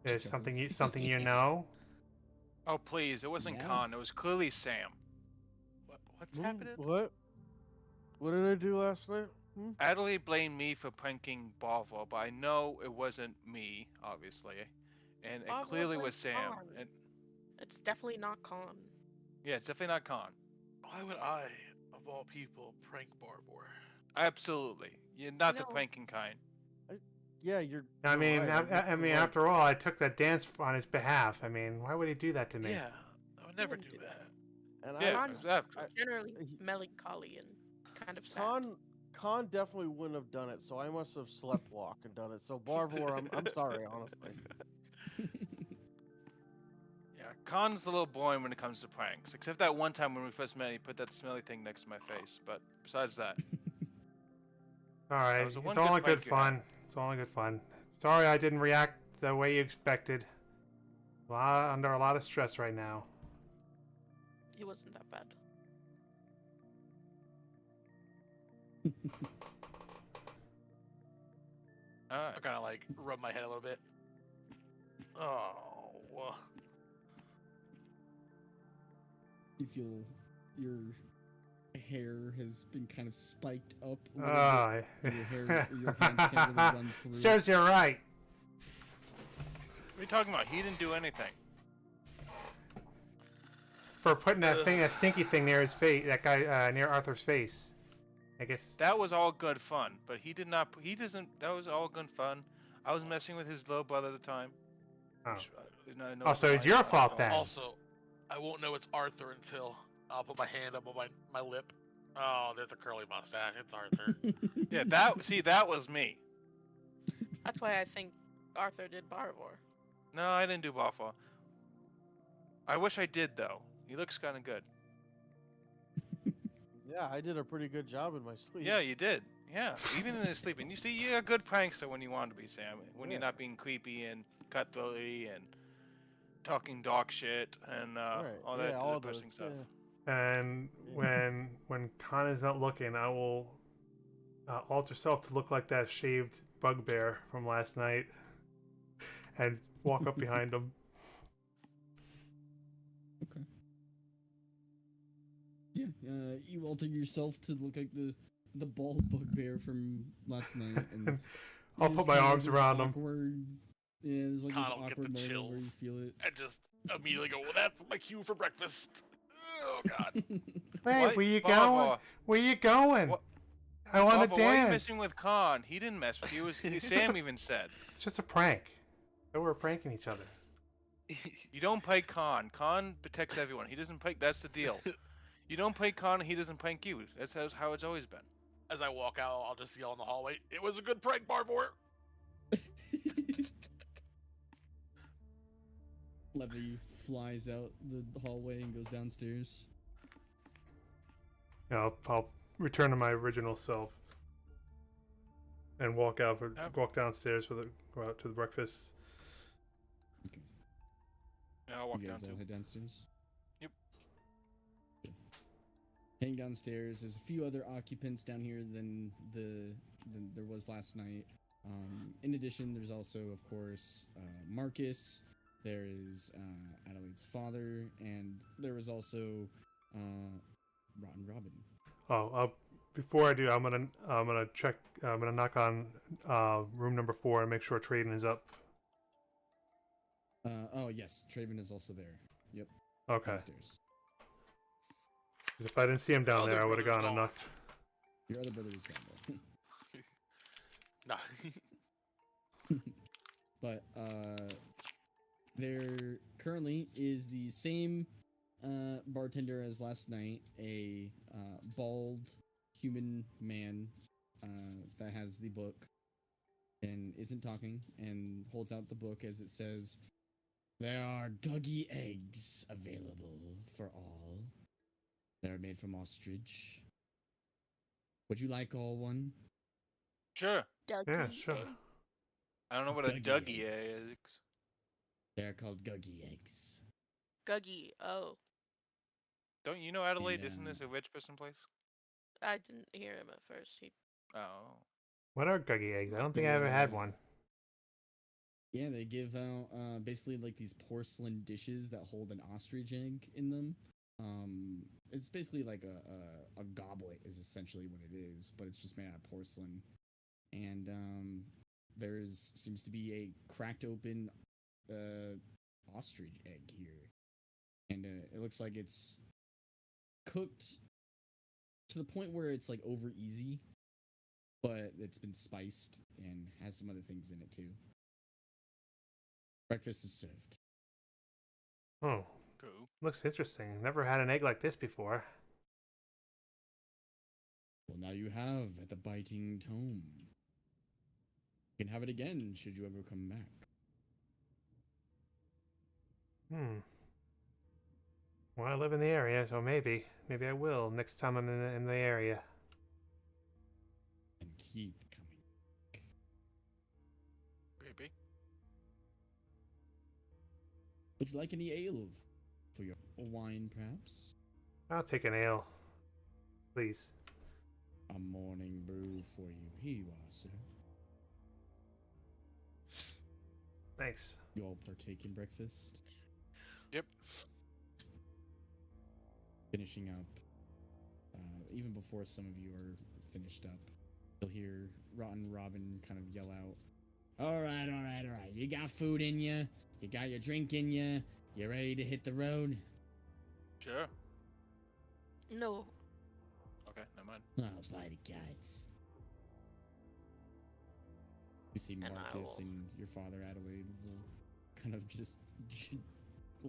Is Chuckles. something you know? Oh please, it wasn't Yeah. Khan. It was clearly Sam. What's happening? What? What did I do last night? Adelaide blamed me for pranking Barvor, but I know it wasn't me, obviously, and it Barvor clearly blamed was Sam. Khan. And It's definitely not Khan. yeah, it's definitely not Khan. Why would I, of all people, prank Barvor? Absolutely, you're not the No. pranking kind. Yeah, you're. I mean, right. I mean, after all, I took that dance on his behalf. I mean, why would he do that to me? Yeah, I would never wouldn't do do that. And Yeah, Khan's exactly. generally he- melancholy and kind of sad. Khan Khan definitely wouldn't have done it, so I must have slept walk and done it. So Barvor, I'm sorry, honestly. Yeah, Khan's a little boring when it comes to pranks, except that one time when we first met, he put that smelly thing next to my face. But besides that, All right, was the it's one all good in good prank you had. fun. It's all in good fun. Sorry I didn't react the way you expected. Under a lot of stress right now. It wasn't that bad. all I right. kind of like rub my head a little bit. Oh. You feel your hair has been kind of spiked up a little Ah, bit. And your hands can't really run through. Serves you right. What are you talking about? He didn't do anything. For putting that thing, that stinky thing near his face, that guy near Arthur's face. I guess. That was all good fun, but he did not. He doesn't. That was all good fun. I was messing with his little brother at the time. Oh, which, I know oh is so it's why- your fault no. then. Also, I won't know it's Arthur until I'll put my hand up on my lip. Oh, there's a curly mustache. It's Arthur. Yeah, that was me. That's why I think Arthur did Barvor. No, I didn't do Barvor. I wish I did though. He looks kind of good. Yeah, I did a pretty good job in my sleep. Yeah, you did. Yeah, even in his sleep. And you see, you're a good prankster when you want to be, Sam. When you're Yeah. not being creepy and cutthroaty and talking dog shit and Right. all yeah, that all depressing those. stuff. And when Khan is not looking, I will alter self to look like that shaved bugbear from last night, and walk up behind him. Okay. Yeah, you alter yourself to look like the bald bugbear from last night, and I'll there's put my kind of arms this around him. awkward, yeah, there's like this Connell get awkward the moment where you chills. feel it. And just immediately go, well, that's my cue for breakfast. Oh, God. Hey, What? where you Barvor, going? Where you going? What- I want Barvor, to why are you dance. messing with Khan? He didn't mess with you. Sam even said. It's just a prank. So we're pranking each other. You don't prank Khan. Khan protects everyone. He doesn't prank. That's the deal. You don't prank Khan, and he doesn't prank you. That's how it's always been. As I walk out, I'll just yell in the hallway, it was a good prank, Barvor. Levy flies out the hallway and goes downstairs. You know, I'll return to my original self and walk walk downstairs go out to the breakfast. Yeah, I'll walk You down guys all too. head downstairs? Yep. Okay. Heading downstairs, there's a few other occupants down here than there was last night. In addition, there's also, of course, Marcus. There is Adelaide's father, and there was also Rotten Robin. Oh, before I do, I'm gonna check. I'm gonna knock on room number 4 and make sure Traden is up. Oh yes, Traven is also there. Yep. Okay. Downstairs. 'Cause if I didn't see him down Other there, I would have brother's gone and gone. knocked. Your other brother is gone though. Nah. But there currently is the same bartender as last night, a bald human man that has the book and isn't talking and holds out the book as it says, "There are guggy eggs available for all. They're made from ostrich. Would you like all one?" Sure. Yeah, sure. I don't know what a Dougie Dougie eggs. is. They're called guggy eggs. Guggy. Oh, Don't you know Adelaide? And, Isn't this a rich person place? I didn't hear him at first. He Oh. What are guggy eggs? I don't think I ever had one. Yeah, they give out basically like these porcelain dishes that hold an ostrich egg in them. It's basically like a goblet is essentially what it is, but it's just made out of porcelain. And there's seems to be a cracked open ostrich egg here, and it looks like it's cooked to the point where it's like over easy, but it's been spiced and has some other things in it too. Breakfast is served. Oh, Cool. looks interesting. Never had an egg like this before. Well, now you have at the biting tome. You can have it again should you ever come back. Well, I live in the area, so maybe I will next time I'm in the area. And keep coming. Baby. Would you like any ale for your wine, perhaps? I'll take an ale, please. A morning brew for you. Here you are, sir. Thanks. You all partake in breakfast? Yep. Finishing up. Even before some of you are finished up, you'll hear Rotten Robin kind of yell out, all right. You got food in you? You got your drink in you? You ready to hit the road? Sure. No. Okay, never mind. Oh, by the gods. You see And I Marcus will- and your father, Adelaide, will kind of just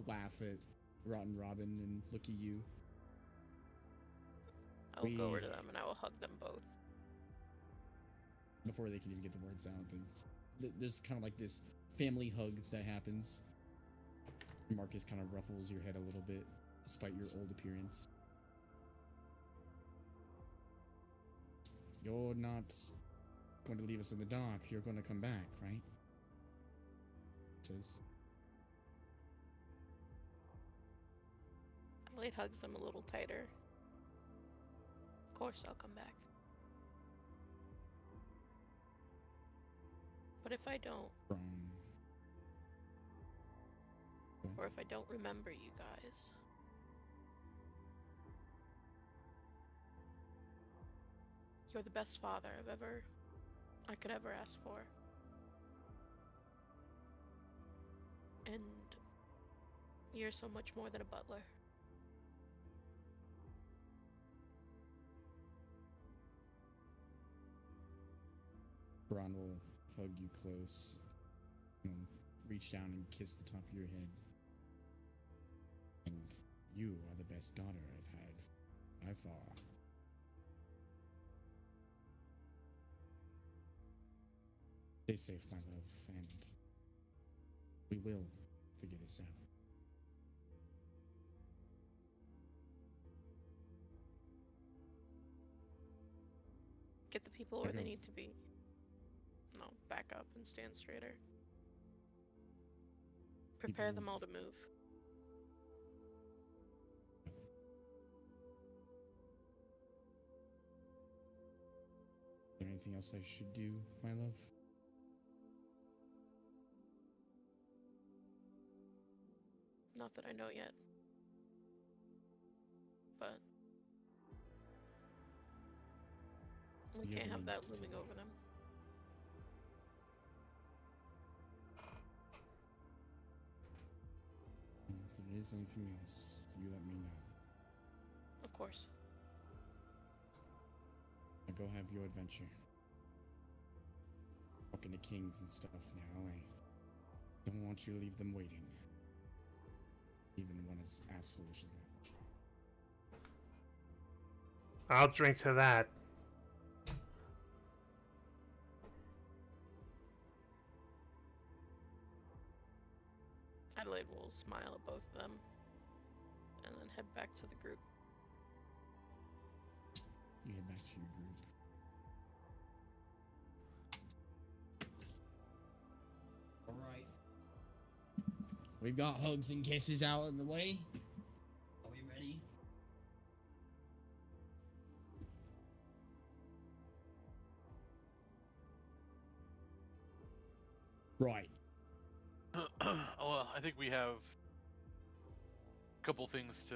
laugh at Rotten Robin and look at you. I will go over to We- them and I will hug them both. Before they can even get the words out, there's kind of like this family hug that happens. Marcus kind of ruffles your head a little bit, despite your old appearance. You're not going to leave us in the dark. You're going to come back, right? Says. Adelaide hugs them a little tighter. Of course I'll come back. But if I don't, From or if I don't remember you guys, you're the best father I could ever ask for. And you're so much more than a butler. Bron will hug you close, reach down and kiss the top of your head. And you are the best daughter I've had, by far. Stay safe, my love, and we will figure this out. Get the people where they Okay. need to be. No, back up and stand straighter. Prepare them all to move. Is there anything else I should do, my love? Not that I know yet. But we You can't have have means that to looming do it. over them. If there is anything else, you let me know. Of course. Now go have your adventure. Talking to kings and stuff now. I don't want you to leave them waiting. Even one as assholeish as that. I'll drink to that. Adelaide will smile at both of them and then head back to the group. You head back to your group. Alright. We've got hugs and kisses out of the way. Are we ready? Right. Well, I think we have a couple things to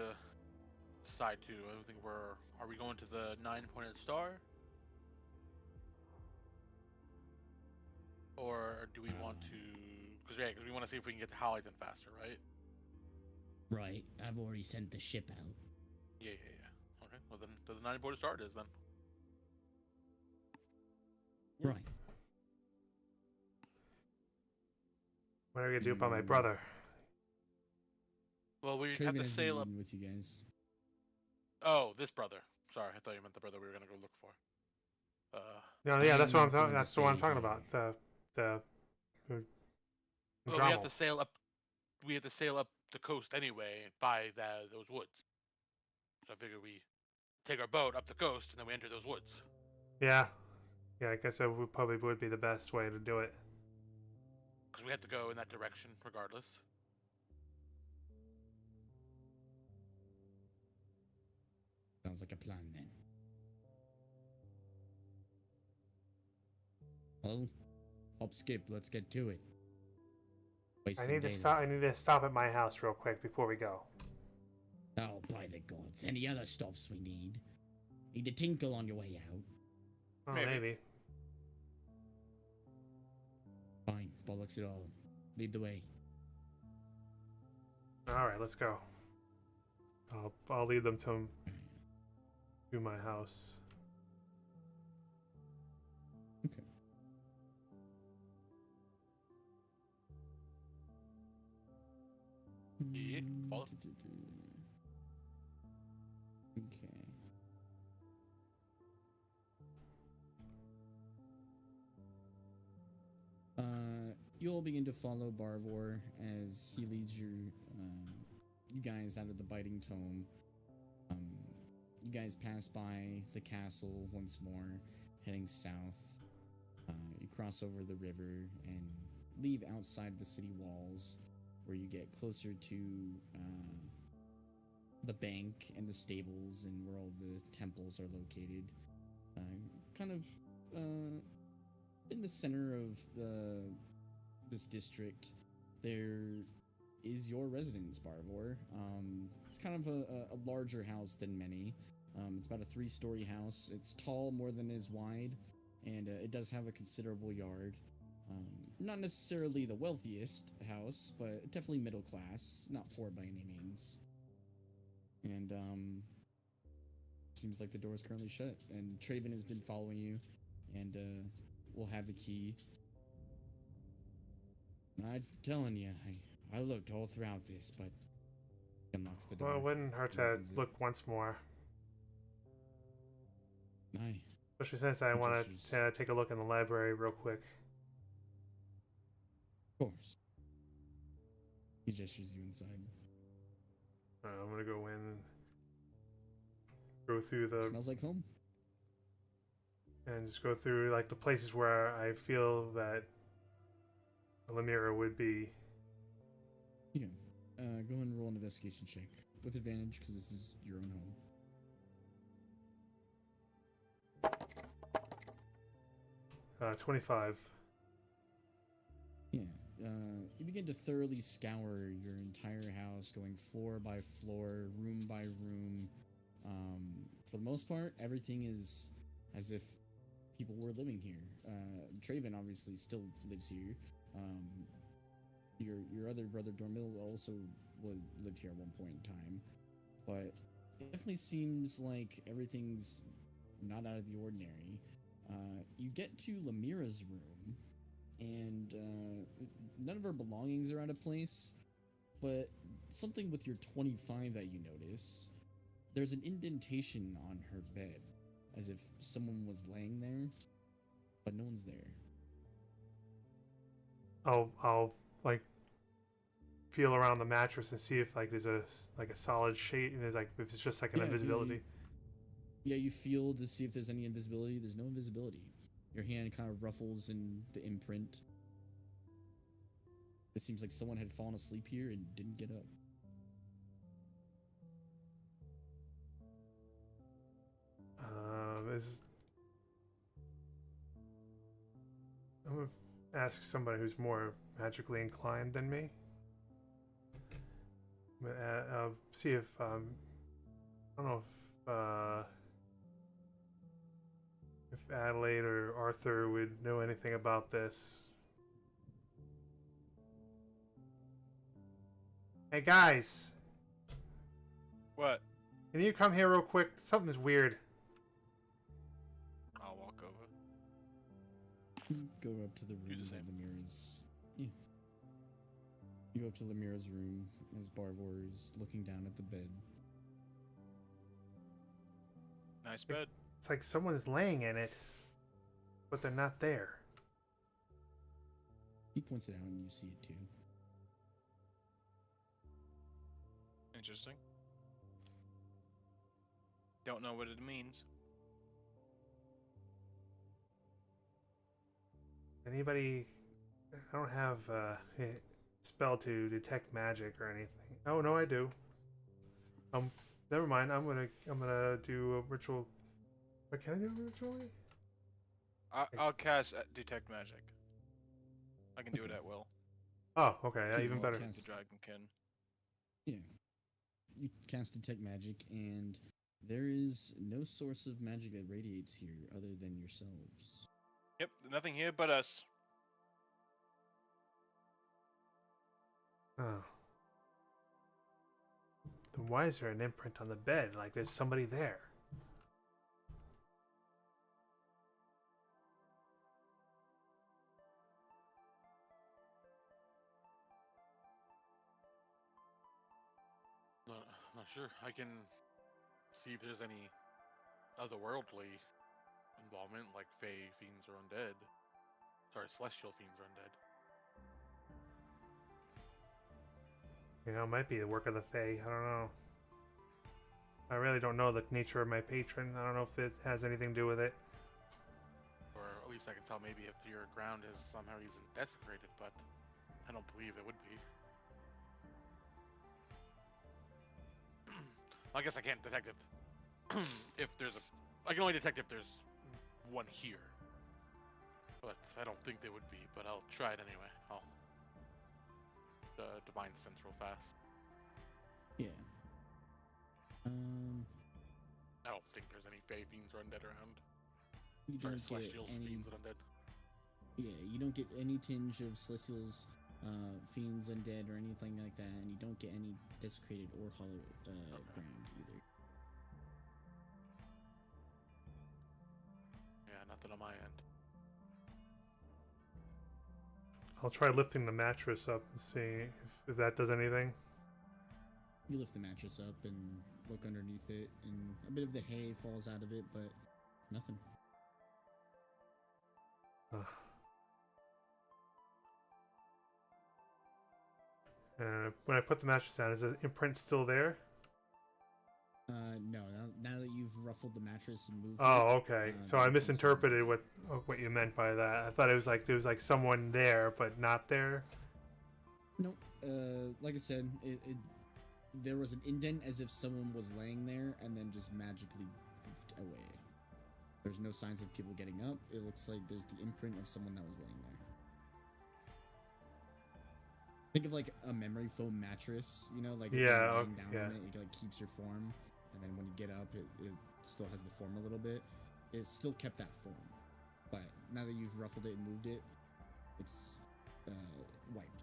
decide to. I think are we going to the 9-pointed star? Or do we want to, because we want to see if we can get to Halligan faster, right? Right. I've already sent the ship out. Yeah. Okay, well then, the 9-pointed star it is then. Right. What are we gonna do about my brother? Well, we have Traven to has been sail up. meeting with you guys. Oh, this brother. Sorry, I thought you meant the brother we were gonna go look for. No, yeah, that's what I'm going talking. to That's the one I'm stay talking here. about. The well, we Jamal. had to sail up. We had to sail up the coast anyway by those woods. So I figured we take our boat up the coast and then we enter those woods. Yeah, I guess that would probably would be the best way to do it. Because we had to go in that direction regardless. Sounds like a plan then. Well, hop skip, let's get to it. I Wasting need to daylight. stop. I need to stop at my house real quick before we go. Oh, by the gods. Any other stops we need? Need a tinkle on your way out? Oh, Maybe. maybe. Fine, bollocks it all. Lead the way. All right, let's go. I'll lead them to my house. Okay. Yeah, follow. Okay. You all begin to follow Barvor as he leads you guys out of the biting tome. You guys pass by the castle once more, heading south. You cross over the river and leave outside the city walls, where you get closer to the bank and the stables and where all the temples are located. Kind of in the center of this district, there is your residence, Barvor. It's kind of a larger house than many. It's about a 3-story house. It's tall more than it is wide, and it does have a considerable yard. Not necessarily the wealthiest house, but definitely middle class, not poor by any means. And seems like the door is currently shut, and Traven has been following you, and will have the key. I'm telling you, I looked all throughout this, but he unlocks the door. Well, it wouldn't hurt to opens it. look once more. Aye. Especially since I It want just to take a look in the library real quick. Of course. He gestures you inside. I'm gonna go in and go through the Smells like home. and just go through like the places where I feel that Lemira would be. You can go and roll an investigation check with advantage because this is your own home. 25. Yeah. You begin to thoroughly scour your entire house, going floor by floor, room by room. For the most part, everything is as if people were living here. Traven obviously still lives here. Your other brother Dormil also lived here at one point in time, but it definitely seems like everything's not out of the ordinary. You get to Lemira's room, and none of her belongings are out of place, but something with your 25 that you notice. There's an indentation on her bed, as if someone was laying there, but no one's there. I'll like feel around the mattress and see if like there's a solid shade and there's like if it's just like an Yeah, invisibility. You feel to see if there's any invisibility. There's no invisibility. Your hand kind of ruffles in the imprint. It seems like someone had fallen asleep here and didn't get up. I'm gonna ask somebody who's more magically inclined than me. I'm gonna see if I don't know if Adelaide or Arthur would know anything about this. Hey guys, What? can you come here real quick? Something's weird. I'll walk over. Go up to the Do room the that same. Lemira's. Yeah. You go up to Lemira's room as Barvor is looking down at the bed. Nice bed. It's like someone's laying in it, but they're not there. He points it out and you see it too. Interesting. Don't know what it means. Anybody? I don't have a spell to detect magic or anything. Oh no, I do. Never mind. I'm gonna do a ritual. What can I do ritually? I'll cast detect magic. I can do it Okay. at will. Oh, okay. Yeah, Yeah, even I'll better. cast- The dragon can. Yeah. You cast detect magic, and there is no source of magic that radiates here other than yourselves. Yep, nothing here but us. Oh. Then why is there an imprint on the bed? Like there's somebody there. I'm not sure. I can see if there's any otherworldly involvement, like Fey, fiends, or undead. Sorry, celestial fiends or undead. You know, it might be the work of the Fae. I don't know. I really don't know the nature of my patron. I don't know if it has anything to do with it. Or at least I can tell maybe if your ground is somehow even desecrated, but I don't believe it would be. I guess I can't detect it if there's a... I can only detect if there's one here. But I don't think there would be, but I'll try it anyway. I'll... The divine sense real fast. Yeah. I don't think there's any Fey fiends or undead around. You Sorry, don't get celestials, any. fiends, and undead. Yeah, you don't get any tinge of celestials, fiends, undead, or anything like that, and you don't get any desecrated or hollow ground either. Yeah, nothing on my end. I'll try lifting the mattress up and see if that does anything. You lift the mattress up and look underneath it, and a bit of the hay falls out of it, but nothing. And when I put the mattress down, is the imprint still there? No. Now that you've ruffled the mattress and moved Oh, it, okay. So the I imprint's misinterpreted not what you meant by that. I thought it was like there was like someone there, but not there. there. No, like I said, there was an indent as if someone was laying there and then just magically poofed away. There's no signs of people getting up. It looks like there's the imprint of someone that was laying there. Think of like a memory foam mattress, you know, like if you're Yeah, laying down yeah. on it, it like keeps your form, and then when you get up, it still has the form a little bit. It still kept that form, but now that you've ruffled it and moved it, it's wiped.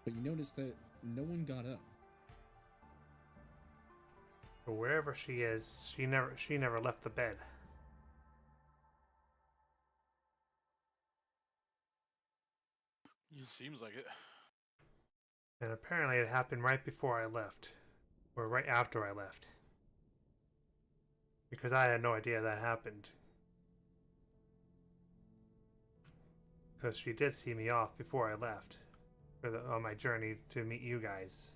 But you notice that no one got up. But wherever she is, she never left the bed. It seems like it. And apparently it happened right before I left. Or right after I left. Because I had no idea that happened. Because she did see me off before I left. On my journey to meet you guys.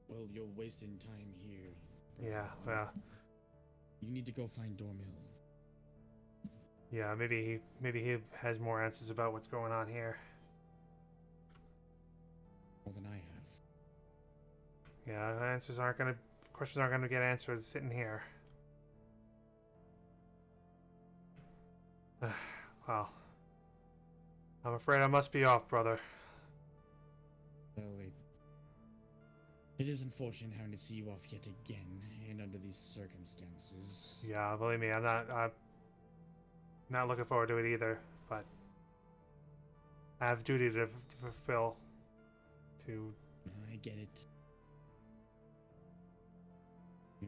Well, you're wasting time here. Yeah, Barvor. well, You need to go find Dormil. yeah, maybe he has more answers about what's going on here. More than I have. Yeah, questions aren't gonna get answered sitting here. Well, I'm afraid I must be off, brother. Well, it is unfortunate having to see you off yet again, and under these circumstances. Yeah, believe me, I'm not looking forward to it either. But I have duty to fulfill. I get it.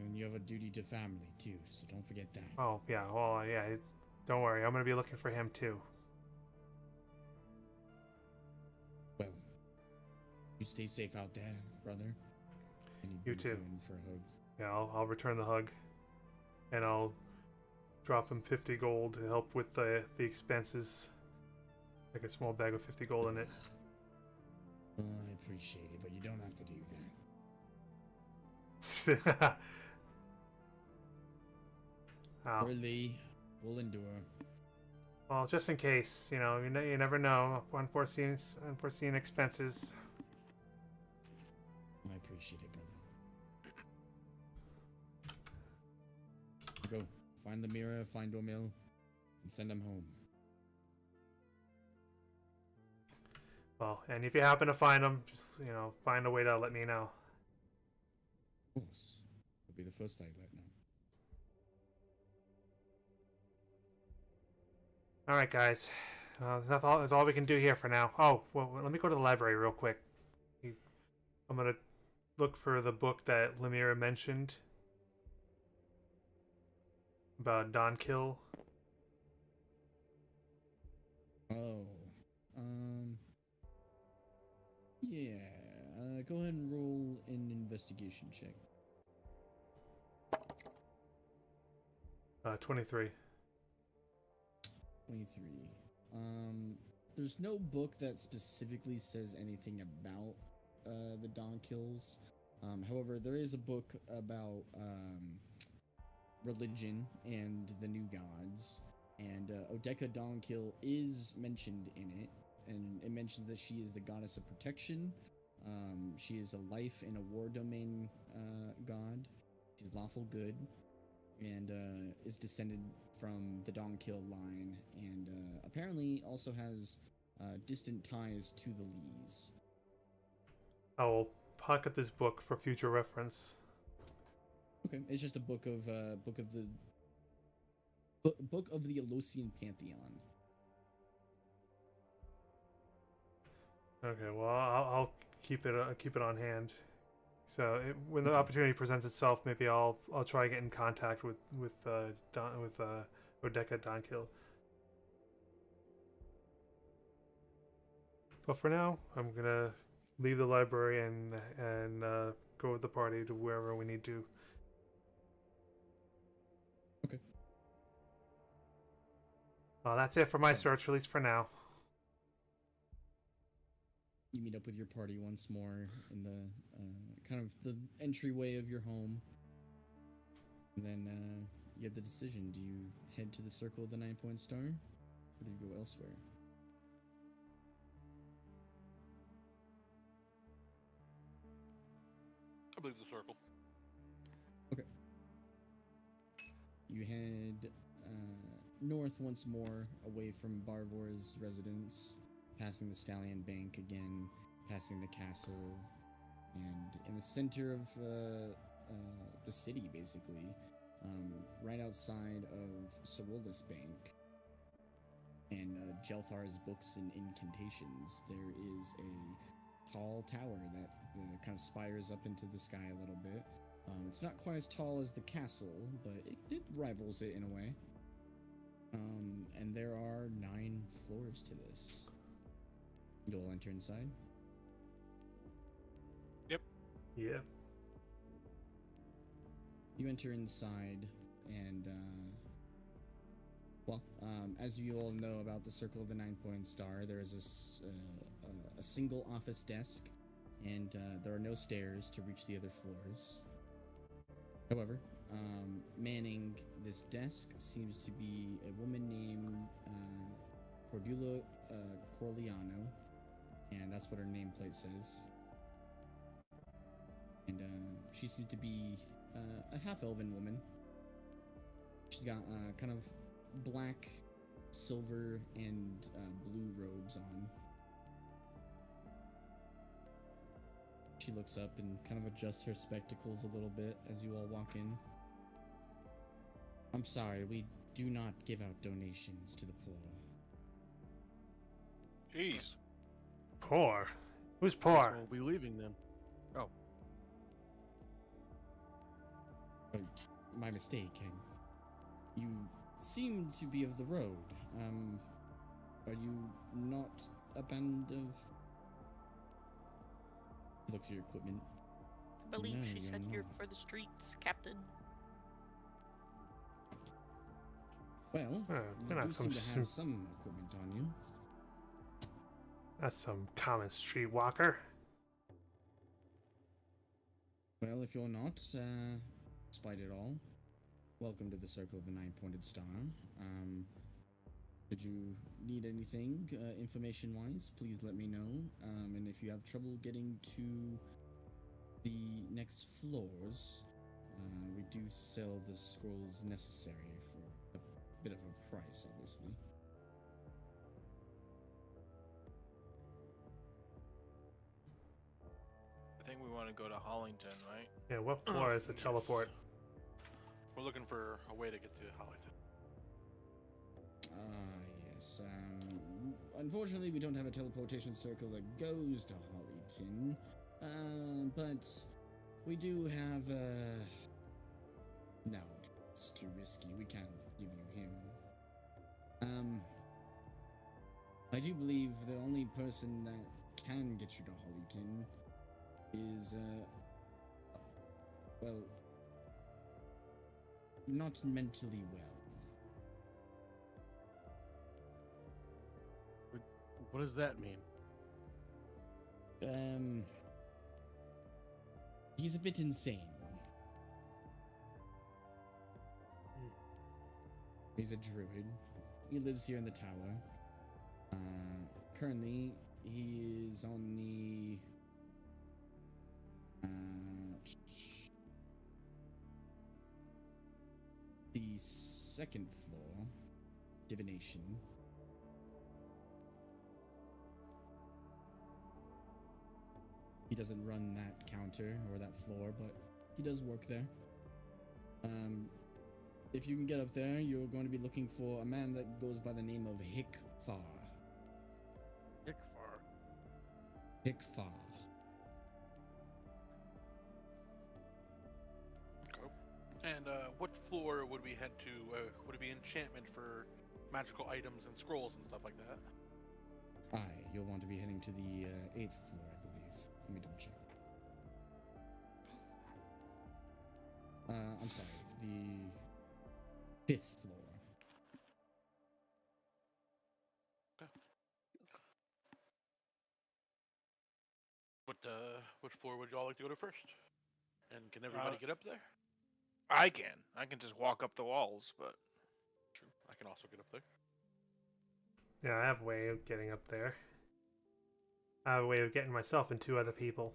And you have a duty to family too, so don't forget that. Oh, yeah, well, yeah, don't worry. I'm going to be looking for him, too. Well, you stay safe out there, brother. And he You brings too. in for a hug. Yeah, I'll return the hug. And I'll drop him 50 gold to help with the expenses. Like a small bag with 50 gold in it. I appreciate it, but you don't have to do that. Wow. Lee, we'll endure. Well, just in case, you never know. Unforeseen expenses. I appreciate it, brother. Go. Find the mirror, find Dormil, and send him home. Well, and if you happen to find him, just, find a way to let me know. Of course. Will be the first I let know. Alright, guys. That's all we can do here for now. Oh, well, let me go to the library real quick. I'm going to look for the book that Lemira mentioned. About Don Kill. Oh. Yeah. Go ahead and roll an investigation check. 23. 23. There's no book that specifically says anything about the Dawn Kills. However, there is a book about religion and the new gods, and Odeka Dawnkill is mentioned in it, and it mentions that she is the goddess of protection. She is a life and a war domain god. She's lawful good, and is descended from the Dawnkill line, and apparently also has distant ties to the Lees. I will pocket this book for future reference. Okay, it's just a book of the Elosian Pantheon. Okay, well, I'll keep it on hand. So when the opportunity presents itself, maybe I'll try to get in contact with Odeka Dawnkill. But for now, I'm gonna leave the library and go with the party to wherever we need to. Okay. Well, that's it for my search, at least for now. You meet up with your party once more in the kind of the entryway of your home. And then you have the decision. Do you head to the Circle of the 9-Point Star? Or do you go elsewhere? I believe the circle. Okay. You head north once more, away from Barvor's residence, passing the Stallion Bank again, passing the castle, and in the center of the city, basically, right outside of Sorolus Bank and Jelthar's Books and Incantations, there is a tall tower that kind of spires up into the sky a little bit. It's not quite as tall as the castle, but it rivals it in a way. And there are 9 floors to this. You'll enter inside. Yep. Yep. You enter inside, and as you all know about the Circle of the 9-Point Star, there is a single office desk, and there are no stairs to reach the other floors. However, manning this desk seems to be a woman named Cordula Corleano, and that's what her nameplate says. And she seems to be a half-elven woman. She's got kind of black, silver, and blue robes on. She looks up and kind of adjusts her spectacles a little bit as you all walk in. I'm sorry, we do not give out donations to the poor. Jeez. Poor? Who's So poor? we'll be leaving then. Oh, My mistake. You seem to be of the road. Are you not a band of... Looks at your equipment. I believe No, she you're said you're not. for the streets, Captain. Well, we you have do some seem to have some equipment on you. that's some common streetwalker. Well, if you're not, despite it all, welcome to the Circle of the Nine-Pointed Star. Did you need anything, information-wise, please let me know. And if you have trouble getting to the next floors, we do sell the scrolls necessary for a bit of a price, obviously. I think we want to go to Hollington, right? Yeah, what floor is the Yes. teleport? We're looking for a way to get to Hollington. Yes. Unfortunately, we don't have a teleportation circle that goes to Hollyton. But we do have, No, it's too risky. We can't give you him. I do believe the only person that can get you to Hollyton is, well, not mentally well. What does that mean? He's a bit insane. He's a druid. He lives here in the tower. Currently, he is on the second floor, divination. He doesn't run that counter or that floor, but he does work there. If you can get up there, you're going to be looking for a man that goes by the name of Hickfar. Hickfar. Hickfar. Okay. And what floor would we head to? Would it be enchantment for magical items and scrolls and stuff like that? Aye, you'll want to be heading to the 8th floor, I believe. Let me double check. I'm sorry, the 5th floor. Which floor would y'all like to go to first? And can everybody get up there? I can. I can just walk up the walls, but True. I can also get up there. Yeah, I have a way of getting up there. I have a way of getting myself and two other people.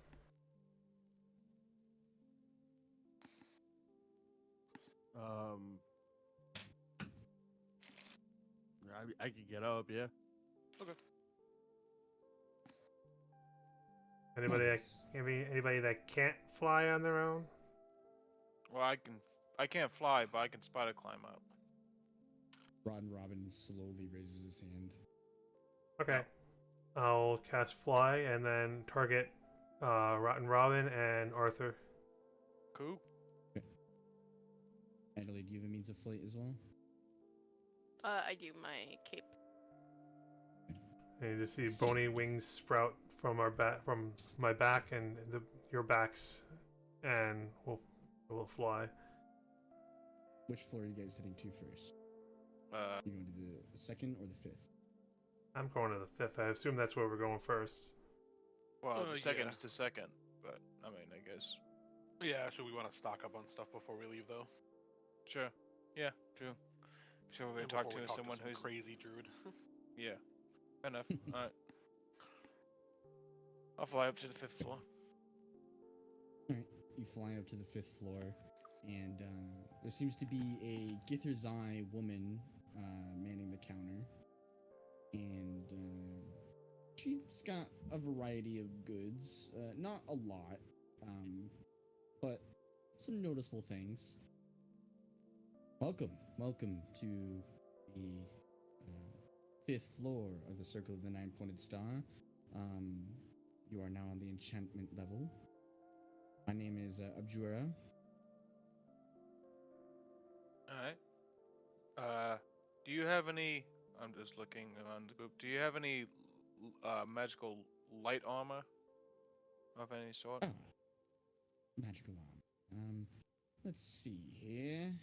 I could get up, yeah. Okay. Anybody that can't fly on their own? well, I can't fly, but I can spider climb up. Rotten Robin slowly raises his hand. Okay. I'll cast fly and then target Rotten Robin and Arthur. Cool. Adelaide, do you have a means of flight as well? I do my cape. And you just see bony wings sprout from my back and your backs, and we'll fly. Which floor are you guys heading to first? You going to the 2nd or the 5th? I'm going to the 5th. I assume that's where we're going first. Well, the second yeah. is the second, but I mean, I guess. Yeah, so we want to stock up on stuff before we leave, though. Sure. Yeah, true. So we're gonna And talk before to we someone some who's crazy druid. yeah. Fair enough. Alright. I'll fly up to the 5th floor. Alright, you fly up to the 5th floor, and there seems to be a Githzerai woman manning the counter. And she's got a variety of goods. Not a lot, but some noticeable things. Welcome to the 5th floor of the Circle of the Nine-Pointed Star. You are now on the enchantment level. My name is Abjura. Do you have any? I'm just looking around the group. Do you have any magical light armor of any sort? Ah, magical arm. Let's see here.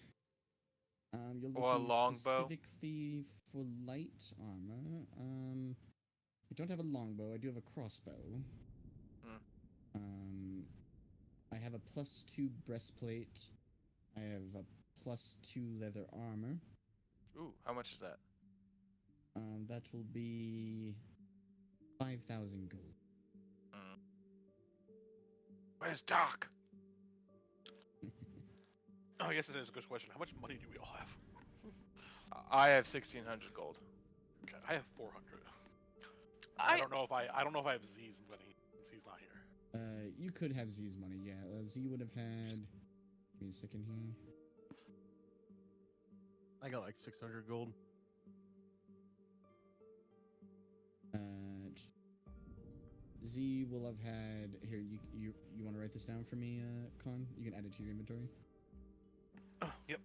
You're Or a looking longbow? specifically for light armor. I don't have a longbow. I do have a crossbow. Hmm. I have a +2 breastplate. I have a +2 leather armor. Ooh, how much is that? That will be 5,000 gold. Hmm. Where's Doc? Oh, I guess it is a good question. How much money do we all have? I have 1,600 gold. Okay, I have 400. I don't know if I don't know if I have Z's money since he's not here. You could have Z's money, yeah. Z would have had. Give me a second here. I got like 600 gold. Z will have had. Here, you want to write this down for me, Con? You can add it to your inventory. Yep.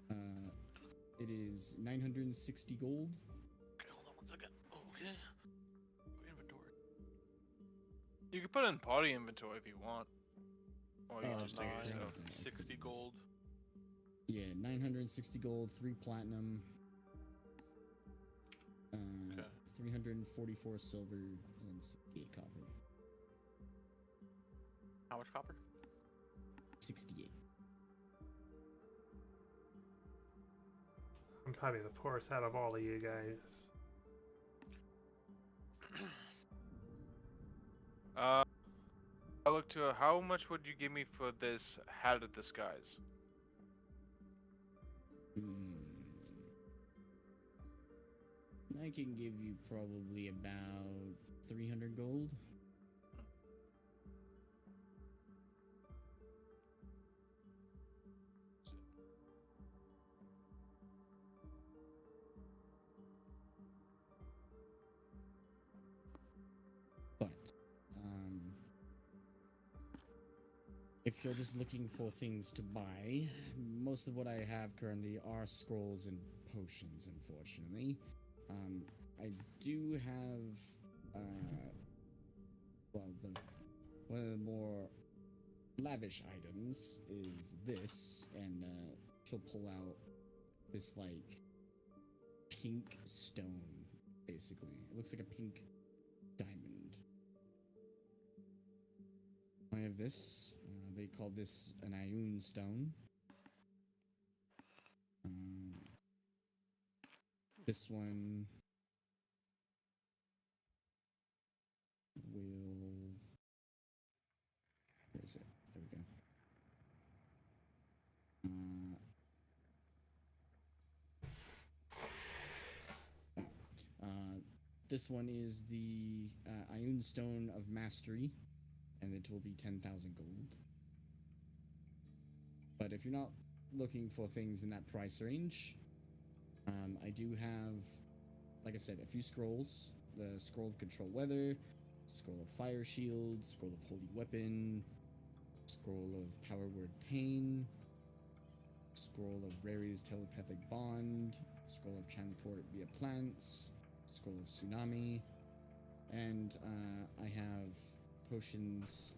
It is 960 gold. Okay, hold on 1 second. Okay. Inventory. You can put it in party inventory if you want. Or you Oh, just take it nine. yourself. 60 gold. Yeah, 960 gold, 3 platinum, Okay. 344 silver, and 68 copper. How much copper? 68. I'm probably the poorest out of all of you guys. I look to how much would you give me for this hat of disguise? I can give you probably about 300 gold. But, if you're just looking for things to buy, most of what I have currently are scrolls and potions, unfortunately. I do have, well, one of the more lavish items is this, and she'll pull out this, like, pink stone, basically. It looks like a pink diamond. I have this. They call this an Ioun stone. This one will. Where is it? There we go. This one is the Ioun Stone of Mastery, and it will be 10,000 gold. But if you're not looking for things in that price range, I do have, like I said, a few scrolls. The Scroll of Control Weather, Scroll of Fire Shield, Scroll of Holy Weapon, Scroll of Power Word Pain, Scroll of Rari's Telepathic Bond, Scroll of Transport via Plants, Scroll of Tsunami, and I have potions.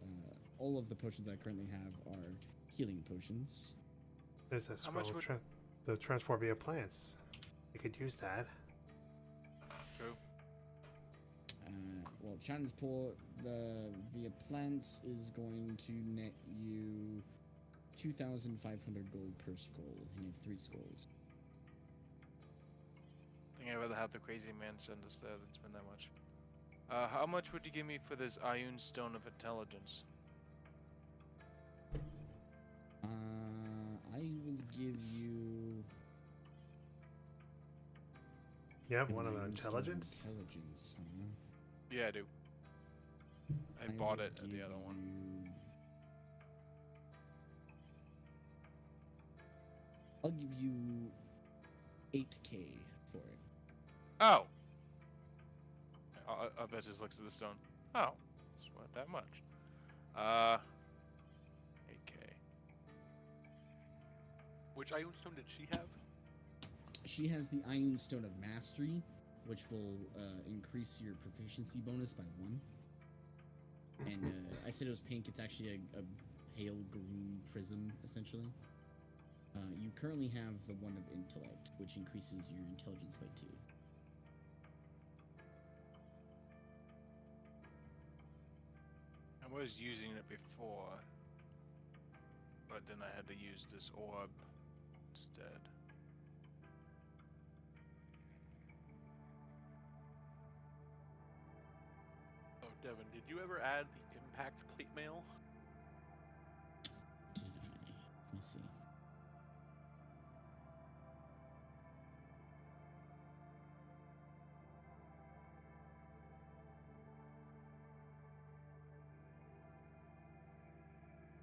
All of the potions I currently have are healing potions. There's a scroll of the transport via plants. You could use that. True. Well, transport via plants is going to net you 2,500 gold per scroll, and you have 3 scrolls. I think I'd rather have the crazy man send us there than spend that much. How much would you give me for this Ioun Stone of Intelligence? I will give you. You have one of Ioun Stone intelligence? Intelligence, huh? Yeah, I do. I bought it at the other one. I'll give you 8K for it. Oh! I bet just looks at the stone. Oh, it's worth that much. 8K. Which Ioun stone did she have? She has the Iron Stone of Mastery, which will increase your proficiency bonus by 1. And I said it was pink. It's actually a pale green prism, essentially. You currently have the one of Intellect, which increases your intelligence by 2. I was using it before, but then I had to use this orb instead. Oh, Devin, did you ever add the impact plate mail? Did I? Let me see.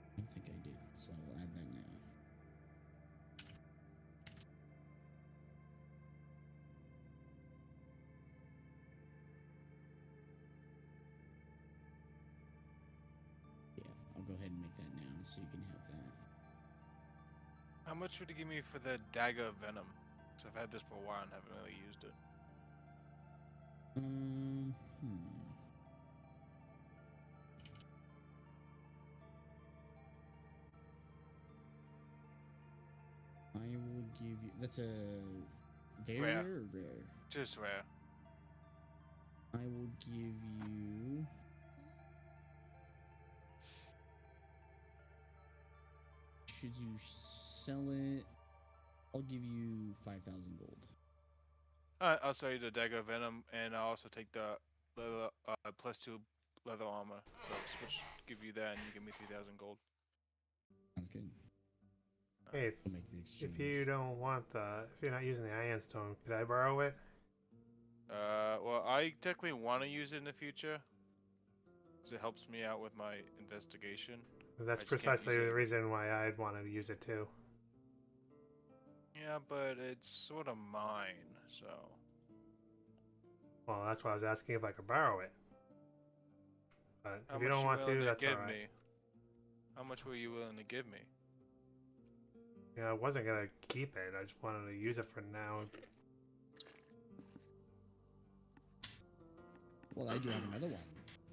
I don't think I did, so I will add that now. Yeah, I'll go ahead and make that now so you can have that. How much would you give me for the Dagger of Venom? So I've had this for a while and haven't really used it. I will give you. That's a very Rare. rare or rare? Just rare. I will give you. Should you sell it? I'll give you 5,000 gold. Alright, I'll sell you the Dagger of Venom, and I'll also take the leather, +2 leather armor. So switch, give you that, and you give me 3,000 gold. Sounds good. Hey, I'll make the exchange. if you don't want if you're not using the Iron Stone, could I borrow it? Well, I technically want to use it in the future, because it helps me out with my investigation. That's I just can't precisely use the it. reason why I'd want to use it too. Yeah, but it's sort of mine, so... Well, that's why I was asking if I could borrow it. But How if you much don't want willing to, that's give alright. me? How much were you willing to give me? Yeah, I wasn't gonna keep it. I just wanted to use it for now. Well, I do have another one.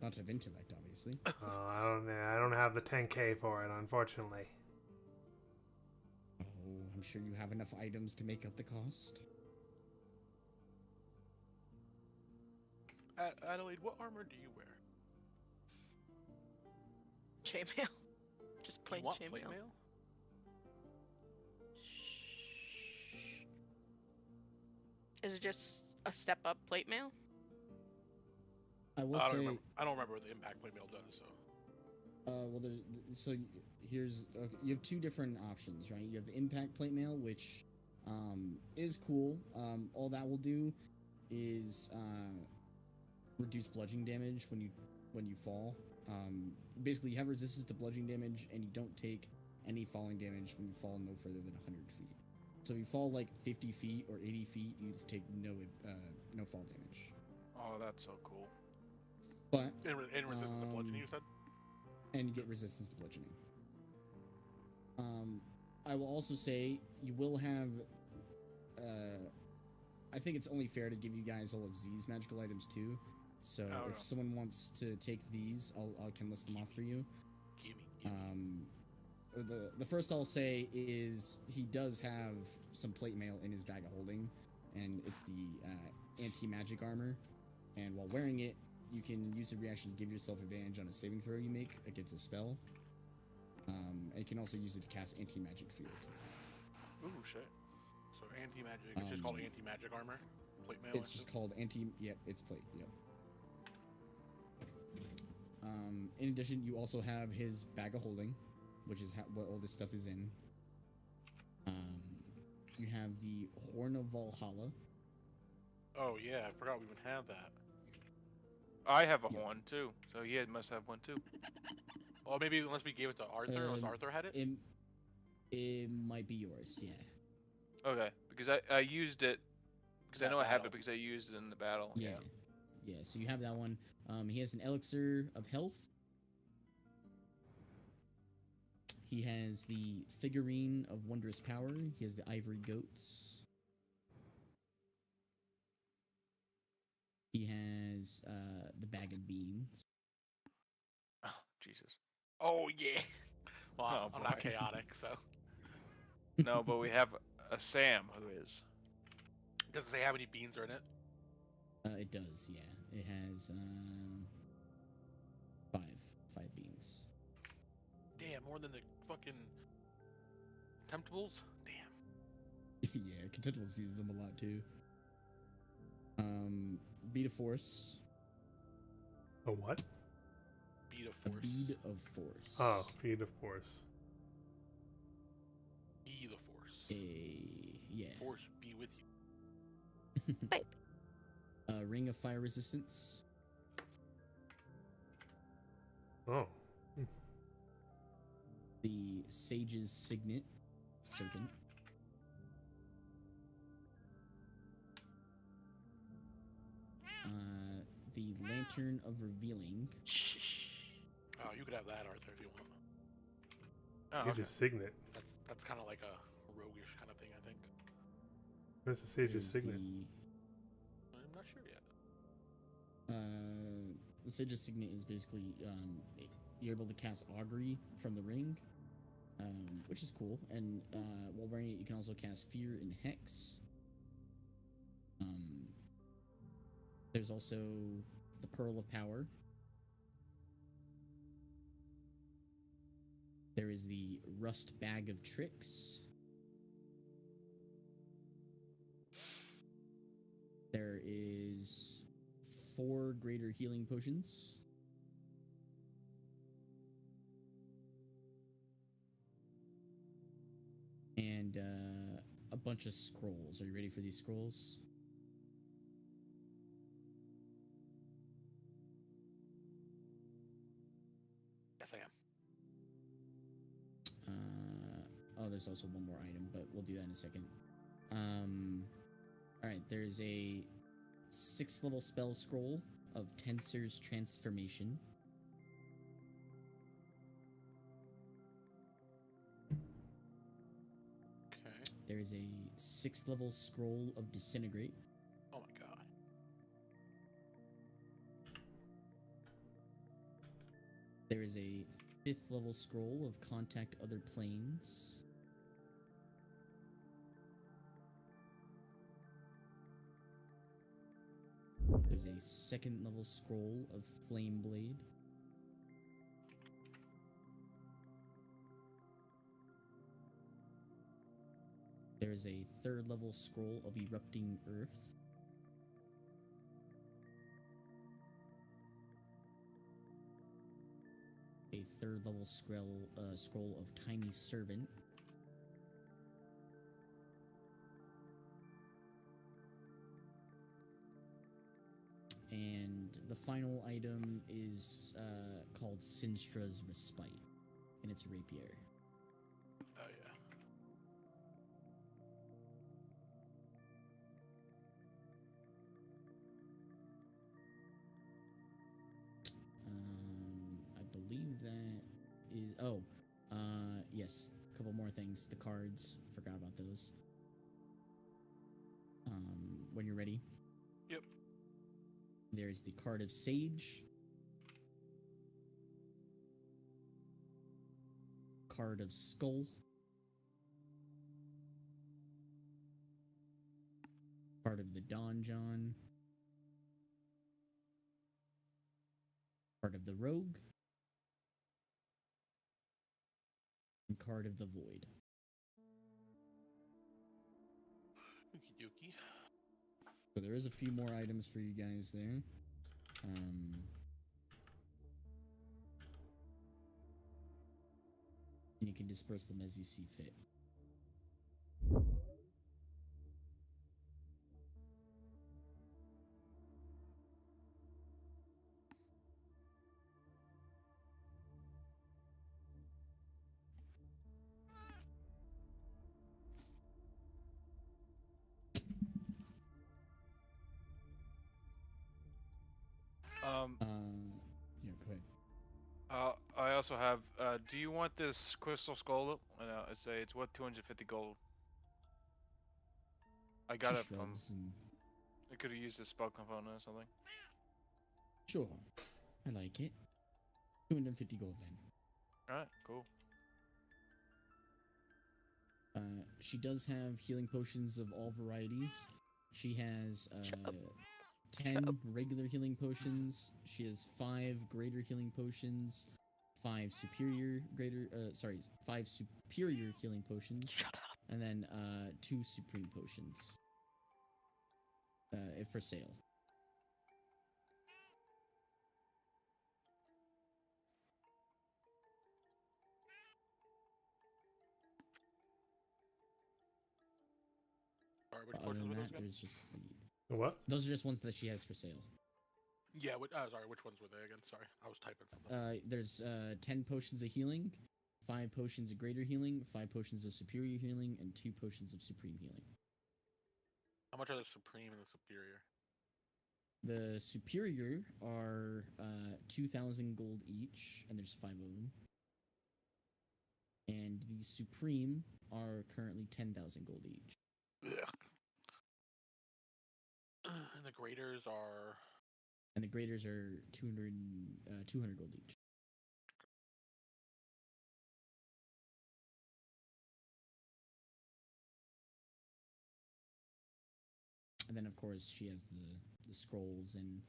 Not of intellect, obviously. I don't have the 10k for it, unfortunately. Oh, I'm sure you have enough items to make up the cost. Adelaide, what armor do you wear? Chainmail. Just plain you want chainmail. plate mail? Is it just a step up plate mail? I will I say. don't remember what the impact plate mail does. So. Well, here's you have 2 different options, right? You have the impact plate mail, which is cool. All that will do is reduce bludgeoning damage when you fall. Basically, you have resistance to bludgeoning damage, and you don't take any falling damage when you fall no further than 100 feet. So if you fall like 50 feet or 80 feet, you take no fall damage. Oh, that's so cool. But And resistance to bludgeoning, you said? and you get resistance to bludgeoning. I will also say you will have. I think it's only fair to give you guys all of Z's magical items too. So if someone wants to take these, I can list them off for you. The first I'll say is he does have some plate mail in his bag of holding, and it's the anti-magic armor. And while wearing it, you can use a reaction to give yourself advantage on a saving throw you make against a spell. And you can also use it to cast anti-magic field. Ooh, shit. So anti-magic, it's just called anti-magic armor? Plate mail? It's just called yep, it's plate, yep. In addition, you also have his bag of holding, which is what all this stuff is in. You have the Horn of Valhalla. Oh yeah, I forgot we even had that. I have a horn too, so he must have one too. Well, maybe unless we gave it to Arthur, unless Arthur had it? It might be yours, yeah. Okay, because I used it, because I know I have battle. it because I used it in the battle. Yeah, so you have that one. He has an elixir of health. He has the figurine of wondrous power. He has the ivory goats. He has the bag of beans. Oh, Jesus. Oh yeah. Well, Oh, I'm not boy. chaotic, so No, but we have a Sam who is. does it say how many beans are in it? It does, yeah. It has five beans. Damn, more than the fucking temptables. Damn. Yeah, Contentables uses them a lot too. Bead of force. A what? Bead of A force. bead of force. Oh, feed of force. Be the force. Yeah. Force be with you. A ring of fire resistance. Oh. The sage's signet, serpent. The lantern of revealing. Oh, you could have that, Arthur, if you want. Oh, Sage's okay. signet. That's kind of like a roguish kind of thing, I think. What's the Sage's There's signet? I'm not sure yet. The sage's signet is basically you're able to cast augury from the ring, which is cool. And while wearing it, you can also cast fear and hex. There's also the pearl of power. There is the rust bag of tricks. There is 4 greater healing potions. And a bunch of scrolls. Are you ready for these scrolls? Yes, I am. Oh, there's also one more item, but we'll do that in a second. All right, there's a 6th level spell scroll of Tensor's Transformation. Okay. There is a 6th level scroll of Disintegrate. Oh my god. There is a 5th level scroll of Contact Other Planes. There's a 2nd level scroll of Flame Blade. There is a 3rd level scroll of Erupting Earth. A 3rd level scroll of Tiny Servant. And the final item is called Sinstra's Respite, and it's rapier. Oh yeah. I believe that is. Oh, yes. A couple more things. The cards. Forgot about those. When you're ready. Yep. There's the card of Sage. Card of Skull. Card of the Donjon. Card of the Rogue. And card of the Void. Okie dokie. So there is a few more items for you guys there. And you can disperse them as you see fit. Yeah, go ahead. I also have. Do you want this crystal skull? It's worth 250 gold. I got She it from. shrugs and could have used a spell component or something. Sure. I like it. 250 gold then. Alright, cool. She does have healing potions of all varieties. She has 10 regular healing potions. She has 5 greater healing potions, 5 superior healing potions, and then 2 supreme potions. For sale. Sorry, which Other portions than were that, those again? there's just What? those are just ones that she has for sale. Yeah, sorry, which ones were they again? Sorry, I was typing something. There's 10 potions of healing, 5 potions of greater healing, 5 potions of superior healing, and 2 potions of supreme healing. How much are the supreme and the superior? The superior are 2,000 gold each, and there's 5 of them. And the supreme are currently 10,000 gold each. Ugh. And the graders are. And the graders are 200 gold each. And then, of course, she has the scrolls and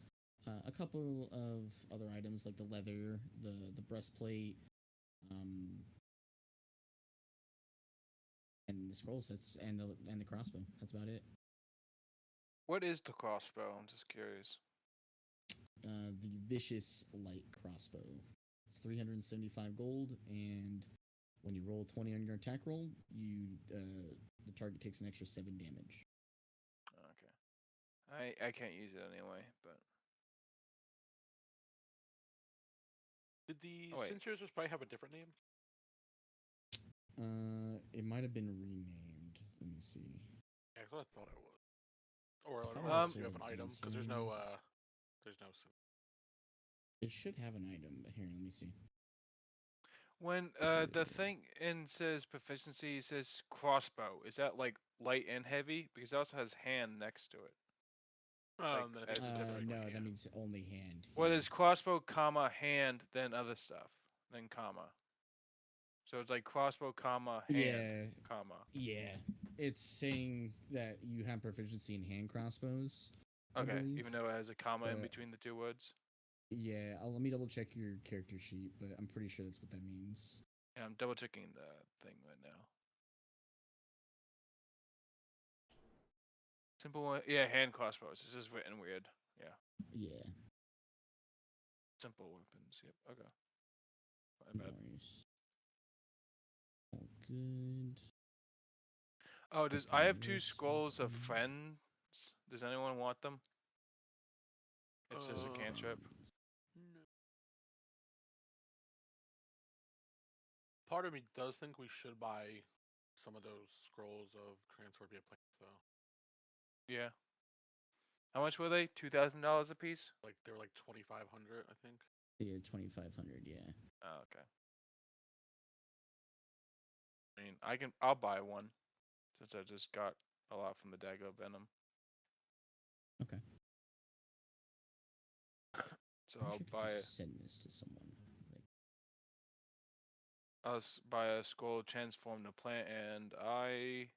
a couple of other items like the leather, the breastplate, and the scrolls. And the crossbow. That's about it. What is the crossbow? I'm just curious. The vicious light crossbow. It's 375 gold, and when you roll 20 on your attack roll, the target takes an extra 7 damage. Okay. I can't use it anyway, but Did the Oh, wait. Cinctures probably have a different name? It might have been renamed. Let me see. Yeah, that's what I thought it was. Or I thought it unless was a you have sword an item, and because there's sword. no It should have an item, but here, let me see. when It's the already- thing in says proficiency says crossbow, is that like light and heavy? Because it also has hand next to it. then I think it's different. No, Yeah. that means only hand. Well, here. there's crossbow, comma, hand, then other stuff, then comma. So it's like crossbow, comma, hand, Yeah, comma. yeah. It's saying that you have proficiency in hand crossbows. I Okay, believe. even though it has a comma in But- between the 2 words. Yeah, let me double check your character sheet, but I'm pretty sure that's what that means. Yeah, I'm double checking the thing right now. Simple one, yeah, hand crossbows. It's just written weird. Yeah, Yeah, simple weapons. Yep. Okay. My no bad. worries. All good. Oh, does Okay, I have 2 this scrolls of one. friends? Does anyone want them? It's just a cantrip. No. Part of me does think we should buy some of those scrolls of transfer via plants, though. Yeah. How much were they? $2,000 a piece? Like they were like 2,500, I think. Yeah, 2,500. Yeah. Oh, okay. I mean, I'll buy one since I just got a lot from the Dagger of Venom. Okay. So I wish I I'll could buy just send this to someone. Like, buy a scroll transform to plant, and I'll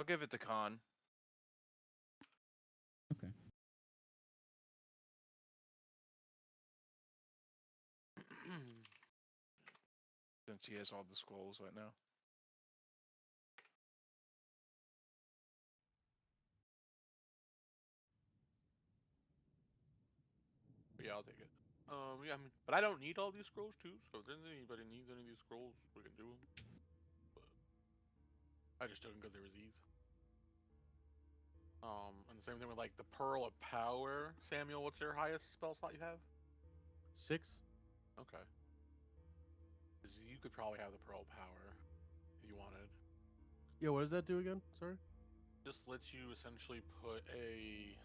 give it to Khan. okay. Since he has all the scrolls right now. But yeah, I'll take it. Yeah, but I don't need all these scrolls too. So if there's anybody needs any of these scrolls, we can do them. But I just took them because they were these. And the same thing with like the Pearl of Power. Samuel, what's your highest spell slot you have? 6. Okay. 'Cause you could probably have the Pearl of Power if you wanted. Yeah, what does that do again? Sorry. Just lets you essentially put a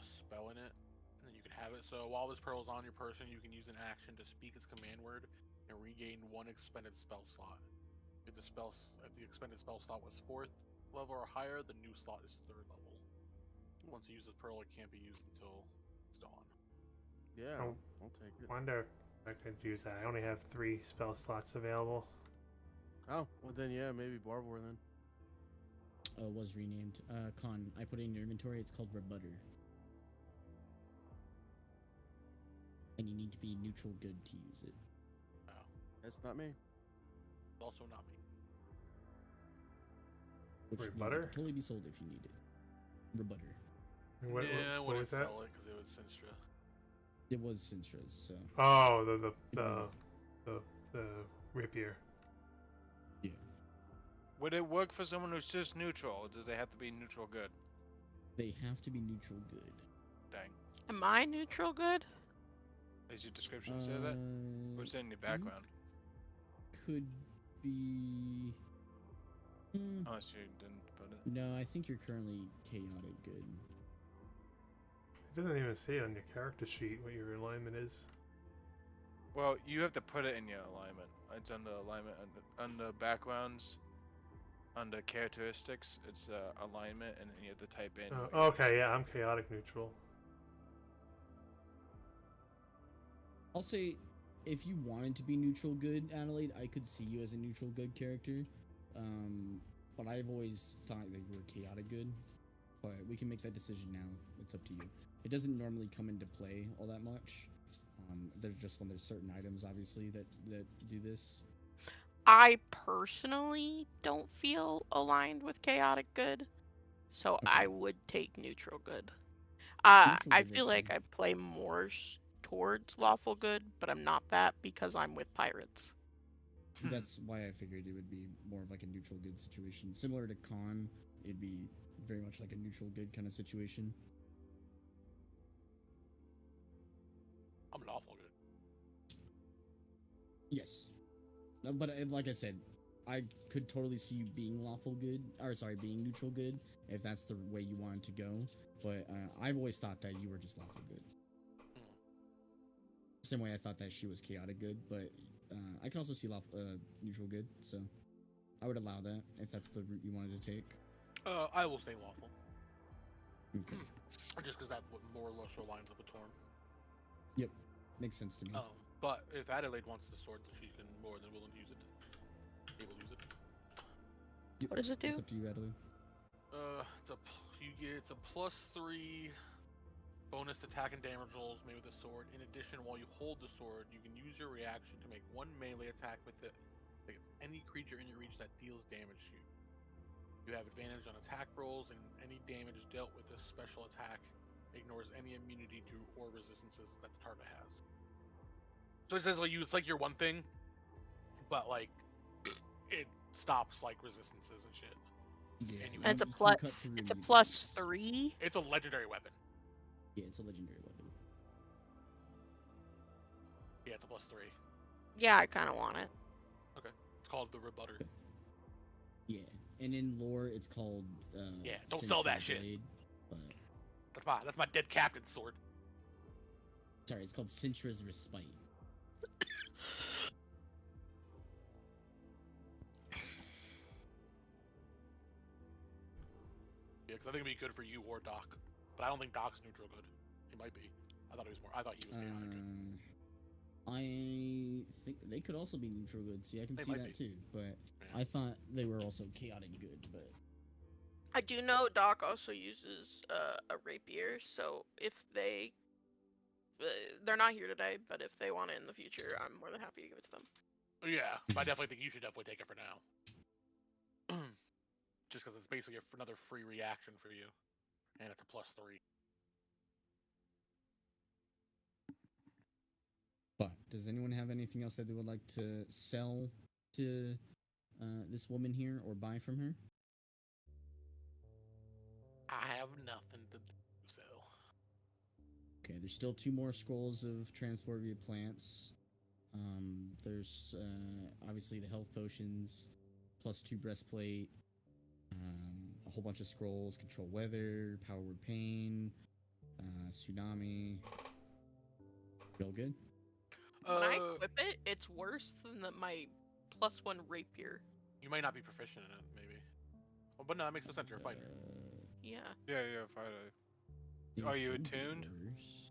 spell in it, and then you can have it. So while this pearl is on your person, you can use an action to speak its command word and regain 1 expended spell slot. If the expended spell slot was 4th, level or higher, the new slot is 3rd level. Once you use the pearl, it can't be used until it's dawn. Yeah, Oh. I'll take it. Wonder if I could use that. I only have 3 spell slots available. Oh, well then, yeah, maybe Barvor then. Was renamed. Con, I put it in your inventory. It's called Rebutter. And you need to be neutral good to use it. Oh, That's not me. it's also not me. Which means it Rebutter? can totally be sold if you need it. Rebutter. What, Yeah, I what wouldn't was that? sell it because it was Sinstra. It was Sinstra's, so Oh, the rapier. yeah. Would it work for someone who's just neutral, or does they have to be neutral good? They have to be neutral good. Dang. Am I neutral good? Does your description say that? Or is it in your background? Could be. Unless you didn't put it. No, I think you're currently chaotic good. It doesn't even say it on your character sheet what your alignment is. Well, you have to put it in your alignment. It's under alignment, under backgrounds, under characteristics. It's alignment, and then you have to type in. what your- Okay, yeah, I'm chaotic neutral. I'll say, if you wanted to be neutral good, Adelaide, I could see you as a neutral good character. But I've always thought that you were chaotic good. But we can make that decision now. It's up to you. It doesn't normally come into play all that much. There's just when there's certain items, obviously, that do this. I personally don't feel aligned with chaotic good, so Okay. I would take neutral good. Neutral I good feel is like fine. I play more towards lawful good, but I'm not that because I'm with pirates. That's why I figured it would be more of like a neutral good situation. Similar to Con, it'd be very much like a neutral good kind of situation. I'm an awful good. Yes. But like I said, I could totally see you being lawful good, or sorry, being neutral good, if that's the way you wanted to go. But I've always thought that you were just lawful good. Same way I thought that she was chaotic good, but I can also see neutral good, so I would allow that if that's the route you wanted to take. I will stay lawful. Okay. Just because that more or less lines up with Torm. Yep. Makes sense to me. But if Adelaide wants the sword, then she can more than willing to use it. Able to use it. Yep. What does it do? It's up to you, Adelaide. It's a +3 bonus attack and damage rolls made with the sword. In addition, while you hold the sword, you can use your reaction to make one melee attack with it against any creature in your reach that deals damage to you. You have advantage on attack rolls, and any damage dealt with this special attack ignores any immunity to or resistances that the target has. So it says like it's like your one thing, but like it stops like resistances and shit. Yeah. And you That's a can plus. cut through It's a immunities. +3. It's a legendary weapon. Yeah, it's a legendary weapon. Yeah, it's a +3. Yeah, I kind of want it. It's called the Rebutter. Yeah, and in lore, it's called. Yeah, don't sell that Sintra's shit. Blade, but That's my dead captain's sword. sorry, it's called Sintra's Respite. Yeah, because I think it'd be good for you or Doc. But I don't think Doc's neutral good. He might be. I thought he was more. I thought he was chaotic good. I think they could also be neutral good. See, I can They see might that be. too, but Yeah. I thought they were also chaotic good. But I do know Doc also uses a rapier, so if they're not here today, but if they want it in the future, I'm more than happy to give it to them. Yeah, but I definitely think you should definitely take it for now. Just because it's basically another free reaction for you, and it's a +3. does anyone have anything else that they would like to sell to this woman here or buy from her? I have nothing to do, so. Okay, there's still 2 more scrolls of Transformia plants. There's obviously the health potions, +2 breastplate, a whole bunch of scrolls, control weather, power word pain, tsunami. Feel good? When I equip it, it's worse than my +1 rapier. You might not be proficient in it, maybe. Oh, but no, that makes no sense. You're a fighter. Yeah. Yeah, you're a fighter. It Are you should be attuned? worse.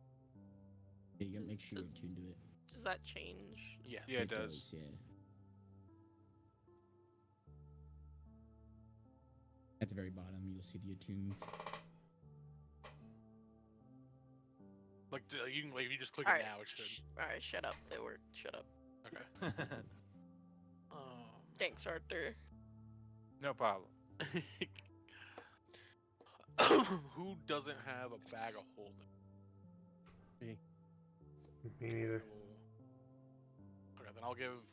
Yeah, you gotta make sure you're Does- attuned to it. Does that change? Yes. Yeah, it does. Yeah. At the very bottom, you'll see the attuned. Like you can, like, if you just click Alright. it now, it should. Alright, shut up. They were. Shut up. Okay. Thanks, Arthur. No problem. Who doesn't have a bag of holding? Me neither. Okay, then I'll give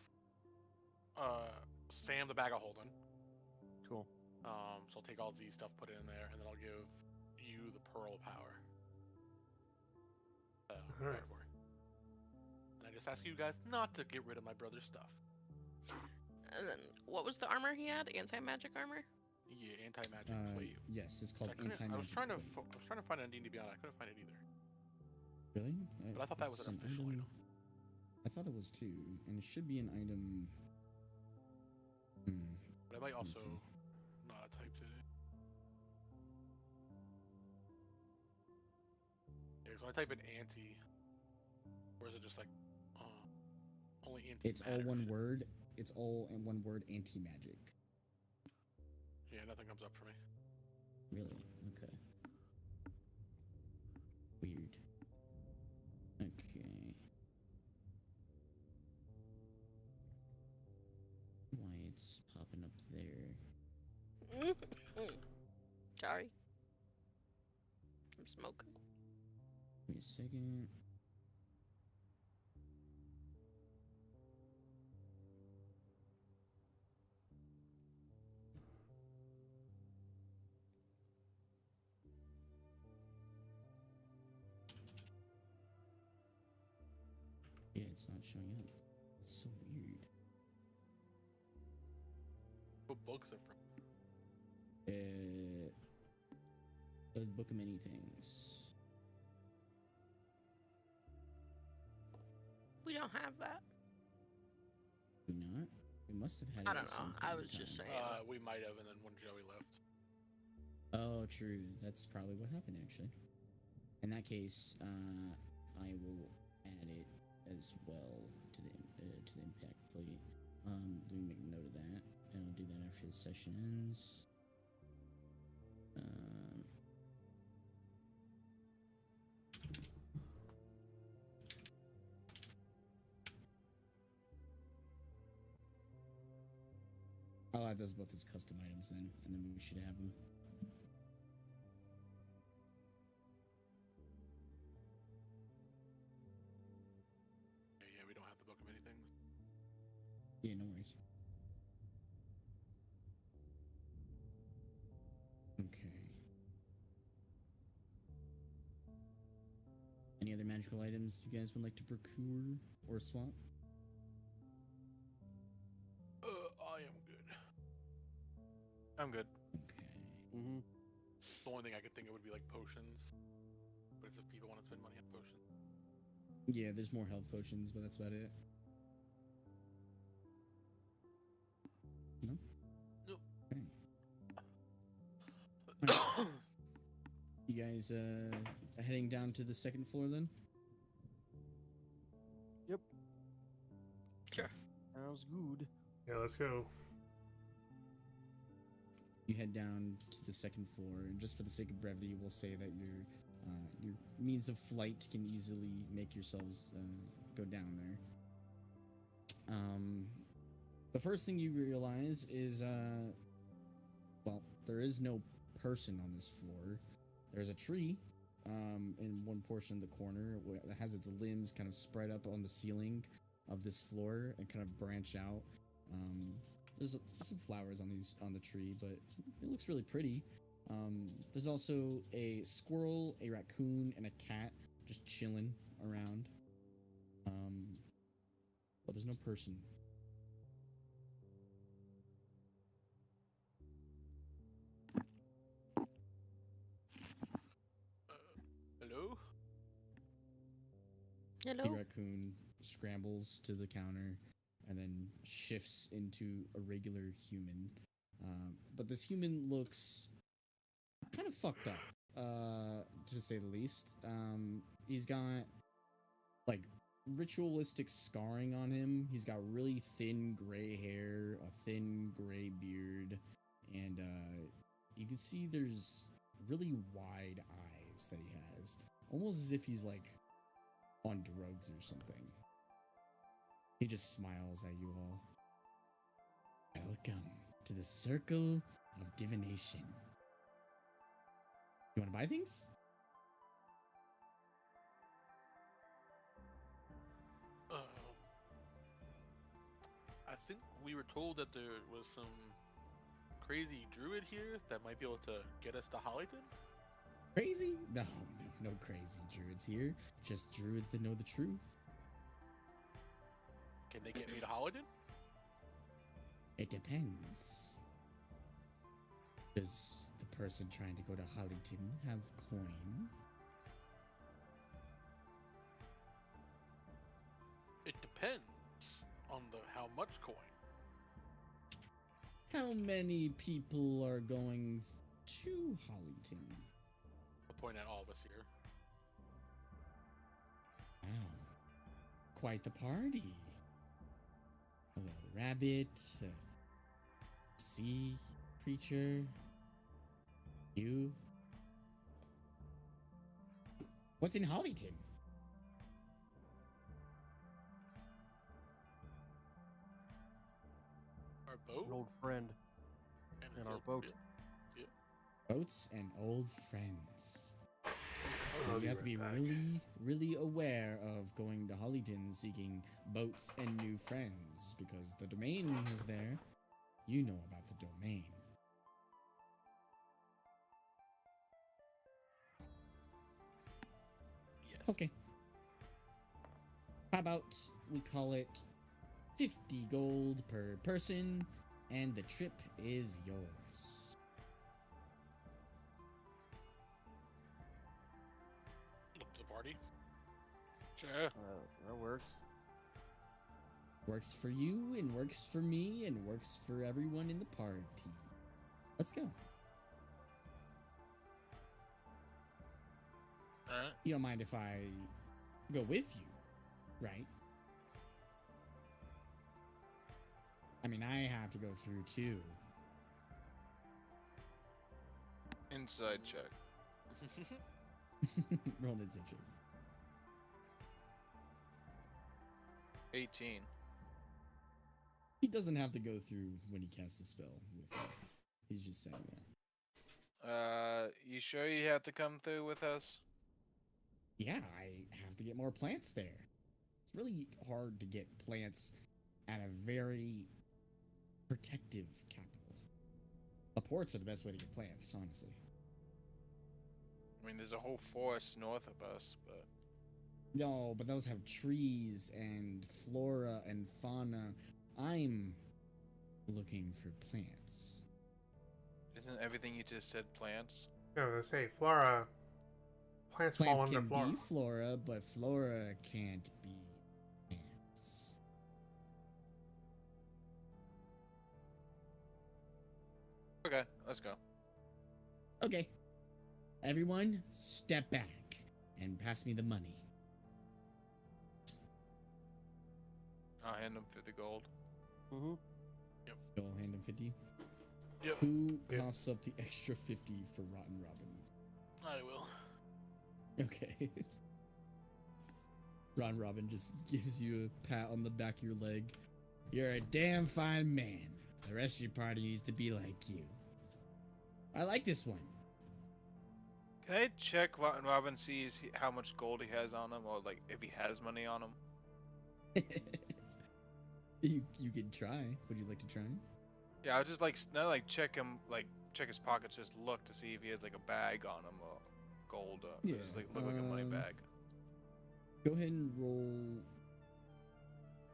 Sam the bag of holding. Cool. So I'll take all Z stuff, put it in there, and then I'll give you the pearl power. Alright. Barvor. And I just ask you guys not to get rid of my brother's stuff. And then, what was the armor he had? Anti-magic armor? Yeah, anti-magic plate. Yes, it's I called couldn't- anti-magic. I was trying to plate. I was trying to find it on D&D Beyond. I couldn't find it either. Really? But I thought that was it's an official item. I thought it was too, and it should be an item. But I might Let me also see. not have typed it in. Yeah, so when I type in anti, or is it just like only anti? It's all one word. It's all in one word. Anti-magic. Yeah, nothing comes up for me. Really? Okay. Weird. Okay. Why it's popping up there? Sorry. I'm smoking. Give me a second. Yeah, it's not showing up. It's so weird. What books are from? A book of many things. We don't have that. Do we not? We must have had it. I don't at some know. I point in was just time. saying. We might have, and then when Joey left. Oh, true. That's probably what happened, actually. In that case, I will add it as well to the impact plate. Let me make a note of that, and I'll do that after the session ends. I'll add those both as custom items then, and then we should have them. Yeah, we don't have the book of many things. Yeah, no worries. Okay. Any other magical items you guys would like to procure or swap? I am good. I'm good. Okay. Mm-hmm. The only thing I could think of would be like potions. But if people want to spend money on potions. Yeah, there's more health potions, but that's about it. No? Nope. Okay. Alright. You guys heading down to the second floor then? Yep. Sure. Sounds good. Yeah, let's go. You head down to the second floor, and just for the sake of brevity, we'll say that your means of flight can easily make yourselves go down there. The first thing you realize is, well, there is no person on this floor. There's a tree in one portion of the corner that has its limbs kind of spread up on the ceiling of this floor and kind of branch out. There's some flowers on the tree, but it looks really pretty. There's also a squirrel, a raccoon, and a cat just chilling around. But there's no person. Hello? The Hello? raccoon scrambles to the counter and then shifts into a regular human But this human looks kind of fucked up, to say the least. He's got like ritualistic scarring on him. He's got really thin gray hair, a thin gray beard, and you can see there's really wide eyes that he has, almost as if he's like on drugs or something. He just smiles at you all. Welcome to the circle of divination. You want to buy things? I think we were told that there was some crazy druid here that might be able to get us to Hollyton. Crazy? No crazy druids here. Just druids that know the truth. Can they get me to Hollyton? It depends. Does the person trying to go to Hollyton have coin? It depends on how much coin. How many people are going to Hollyton? I'll point at all of us here. Wow. Quite the party. A little rabbit, a sea creature. You. What's in Hollyton? Our An boat old friend and and his our old- boat. yeah. Boats and old friends. I'll You be have to be right back. really aware of going to Hollyton seeking boats and new friends, because the domain is there. You know about the domain. Yes. Okay. How about we call it 50 gold per person, and the trip is yours. Look to the party. Sure. That works. Works for you, and works for me, and works for everyone in the party. Let's go. Alright. You don't mind if I go with you, right? I mean, I have to go through too. Inside check. Roll an insight check. 18. He doesn't have to go through when he casts a spell with you. He's just saying that. You sure you have to come through with us? Yeah, I have to get more plants there. It's really hard to get plants at a very protective capital. The ports are the best way to get plants, honestly. I mean, there's a whole forest north of us, but No, but those have trees and flora and fauna. I'm looking for plants. isn't everything you just said plants? Yeah, I was gonna say flora. Plants fall Plants under can flora. be flora, but flora can't be plants. Okay, let's go. Okay. Everyone, step back and pass me the money. I'll hand him 50 gold. Mm-hmm. Go hand him 50. Yep. Who Yeah. coughs up the extra 50 for Rotten Robin? I will. Okay. Ron Robin just gives you a pat on the back of your leg. You're a damn fine man. The rest of your party needs to be like you. I like this one. Can I check Robin sees how much gold he has on him, or like if he has money on him? You can try. Would you like to try? Yeah, I'll just like not like check him, like check his pockets, just look to see if he has like a bag on him or gold. Yeah, Just like look like a money bag. Go ahead and roll.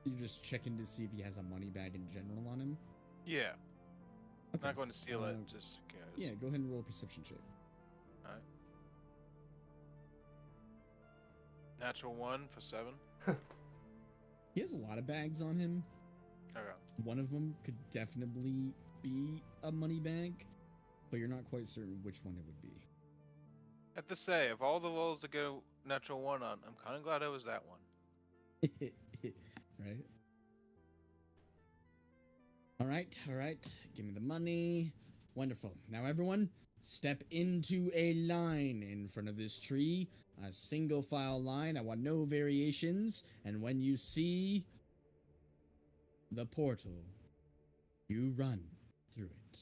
You're just checking to see if he has a money bag in general on him. Yeah, Okay. not going to steal it. Uh, Just in case. Yeah, go ahead and roll a perception check. Natural 1 for 7. He has a lot of bags on him. Okay. One of them could definitely be a money bag, but you're not quite certain which one it would be. I have to say, of all the rolls to get a natural 1 on, I'm kind of glad it was that one. Right? All right. Give me the money. Wonderful. Now, everyone, step into a line in front of this tree. A single file line. I want no variations. And when you see the portal, you run through it.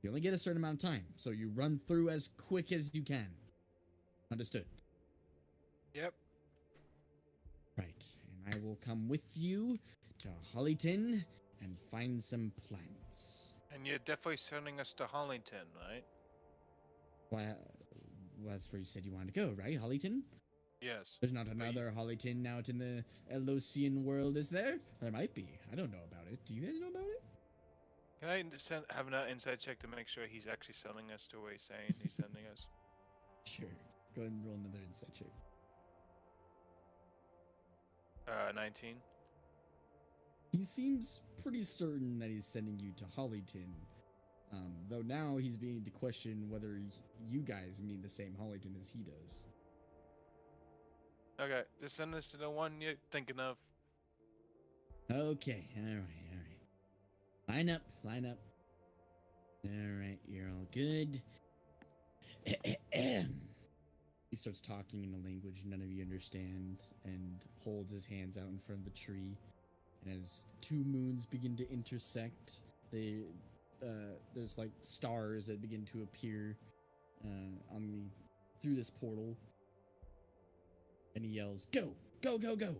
You only get a certain amount of time, so you run through as quick as you can. Understood? Yep. Right. And I will come with you to Hollyton and find some plants. And you're definitely sending us to Hollington, right? Well, that's where you said you wanted to go, right? Hollyton? Yes. There's not another Hollyton out in the Elosian world, is there? There might be. I don't know about it. Do you guys know about it? Can I have an inside check to make sure he's actually sending us to where he's saying he's sending us? Sure. Go ahead and roll another insight check. 19. He seems pretty certain that he's sending you to Hollyton. Though now he's beginning to question whether you guys mean the same Hollyton as he does. Okay, just send us to the one you're thinking of. Okay, all right. Line up. All right, you're all good. He starts talking in a language none of you understand and holds his hands out in front of the tree. And as two moons begin to intersect, there's like stars that begin to appear through this portal. And he yells, "Go! Go! Go! Go!"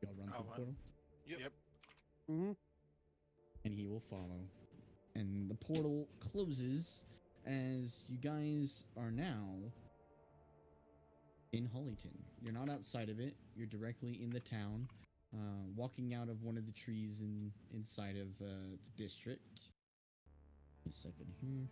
Y'all run through the portal? Yep. Mm-hmm. And he will follow. And the portal closes as you guys are now in Hollyton. You're not outside of it. You're directly in the town, walking out of one of the trees inside of the district. A second here.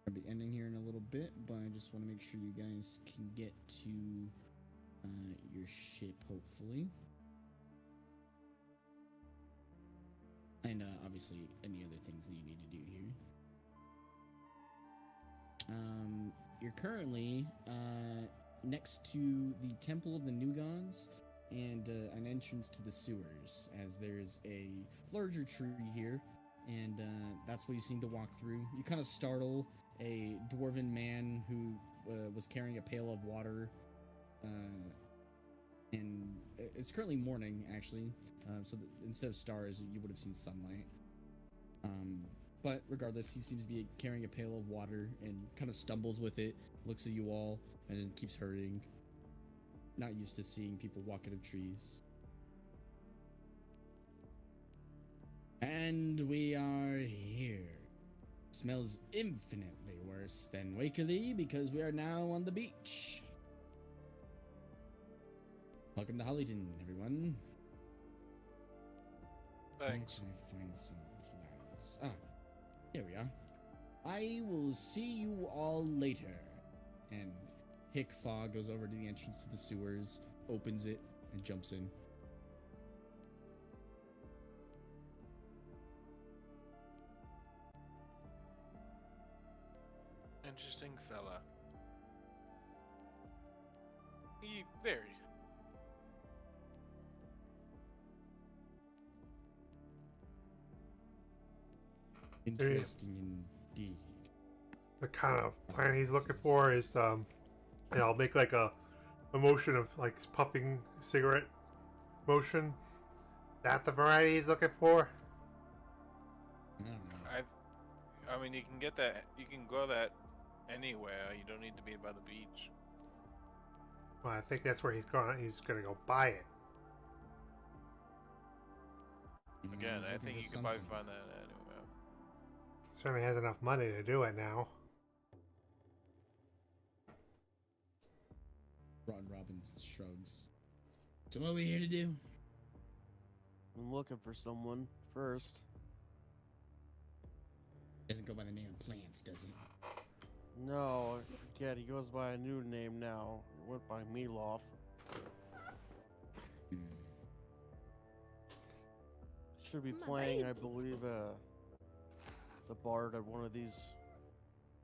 I'll be ending here in a little bit, but I just want to make sure you guys can get to your ship, hopefully. And obviously, any other things that you need to do here. You're currently next to the Temple of the New Gods and an entrance to the sewers, as there's a larger tree here, and that's what you seem to walk through. You kind of startle a dwarven man who was carrying a pail of water, and it's currently morning, actually, so instead of stars, you would have seen sunlight. But regardless, he seems to be carrying a pail of water and kind of stumbles with it, looks at you all, and then keeps hurrying. Not used to seeing people walk out of trees. And we are here. Smells infinitely worse than Wakerley because we are now on the beach. Welcome to Hollyton, everyone. Thanks. Where can I find some plants? Ah, here we are. I will see you all later. And Hickfaw goes over to the entrance to the sewers, opens it, and jumps in. Interesting fella. Very. Interesting indeed. The kind of plant he's looking for is, and I'll make like a motion of like puffing cigarette motion. That the variety he's looking for? I don't know. I mean, you can get that. You can grow that anywhere. You don't need to be by the beach. Well, I think that's where he's going. He's gonna go buy it. Again, He's I looking think for you can probably something. find that anywhere. Certainly has enough money to do it now. Ron Robbins shrugs. So what are we here to do? I'm looking for someone first. Doesn't go by the name of plants, does it? No, forget. He goes by a new name now. He went by Miloff. Hmm. Should be My playing, I baby. believe, it's a bard at one of these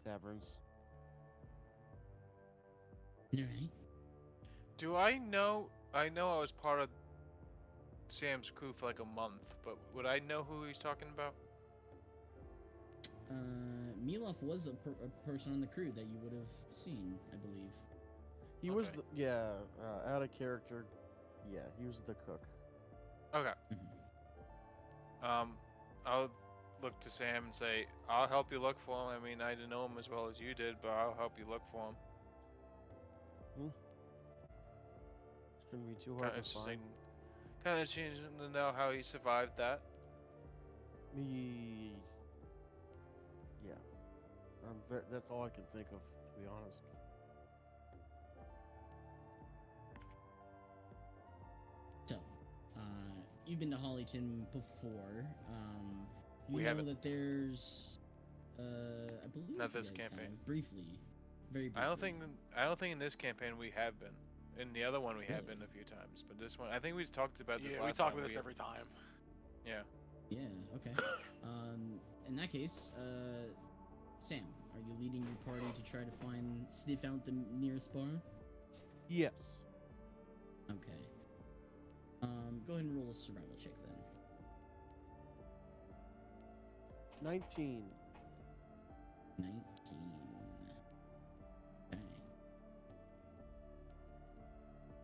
taverns. Alright. Do I know? I know I was part of Sam's crew for like a month, but would I know who he's talking about? Milov was a person on the crew that you would have seen, I believe. He was Okay. the, yeah, out of character. Yeah, he was the cook. Okay. Mhm. I'll look to Sam and say, I'll help you look for him. I mean, I didn't know him as well as you did, but I'll help you look for him. Shouldn't be too Kind hard of to find. kind of changing to know how he survived that. Me, yeah. That's all I can think of, to be honest. So, you've been to Hollyton before. You We know haven't. that there's, I believe Not you this guys campaign. have, briefly, very briefly. I don't think in this campaign we have been. In the other one we have been Really? a few times, but this one I think we talked about this Yeah, last we talk time. about this every time. Yeah. Yeah, okay. In that case, Sam, are you leading your party to try to sniff out the nearest bar? Yes. Okay. Go ahead and roll a survival check then. 19. 19. Okay.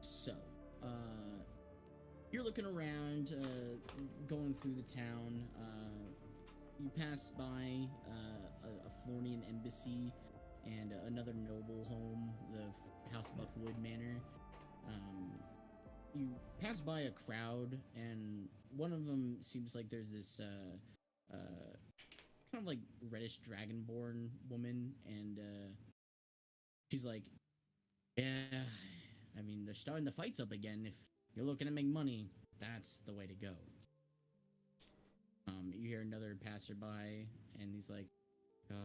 So, you're looking around, going through the town. You pass by a Flornian embassy and another noble home, the House Buckwood Manor. You pass by a crowd, and one of them seems like there's this kind of like reddish dragonborn woman, and she's like, "Yeah, I mean they're starting the fights up again. If you're looking to make money, that's the way to go." You hear another passerby, and he's like, "Ah,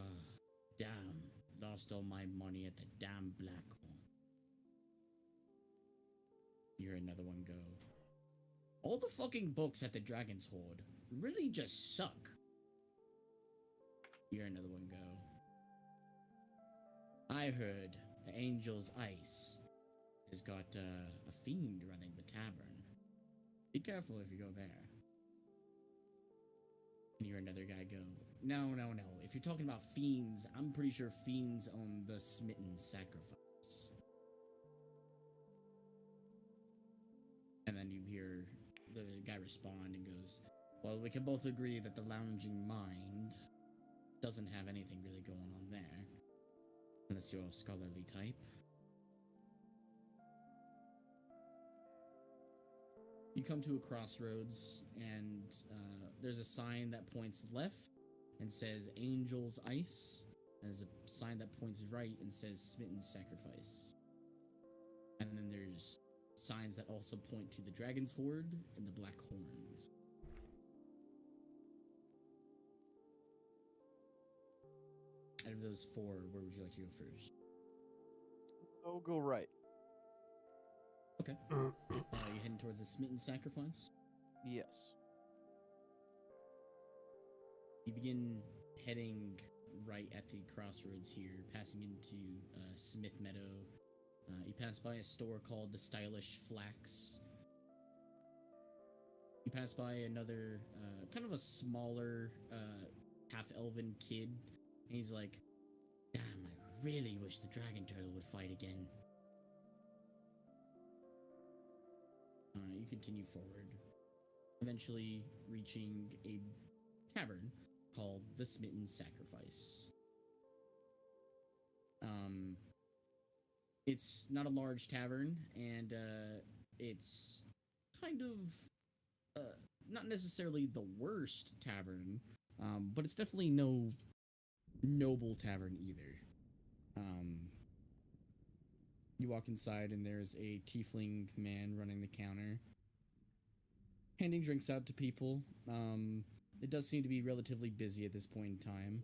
damn, lost all my money at the damn Blackhorn." You hear another one go, "All the fucking books at the Dragon's Hoard really just suck." You hear another one go, "I heard the Angel's Ice has got a fiend running the tavern. Be careful if you go there." And you hear another guy go, No. If you're talking about fiends, I'm pretty sure fiends own the Smitten Sacrifice." And then you hear the guy respond and goes, "Well, we can both agree that the Lounging Mind doesn't have anything really going on there. Unless you're a scholarly type." You come to a crossroads, and there's a sign that points left and says Angel's Ice, and there's a sign that points right and says Smitten Sacrifice. And then there's signs that also point to the Dragon's Hoard and the Black Horns. Out of those four, where would you like to go first? I'll go right. Okay. You heading towards the Smitten Sacrifice? Yes. You begin heading right at the crossroads here, passing into Smith Meadow. You pass by a store called the Stylish Flax. You pass by another, kind of a smaller, half-elven kid, and he's like, "Damn, I really wish the Dragon Turtle would fight again." You continue forward, eventually reaching a tavern called the Smitten Sacrifice. It's not a large tavern, and it's kind of not necessarily the worst tavern, but it's definitely no noble tavern either. You walk inside, and there's a tiefling man running the counter, handing drinks out to people. It does seem to be relatively busy at this point in time.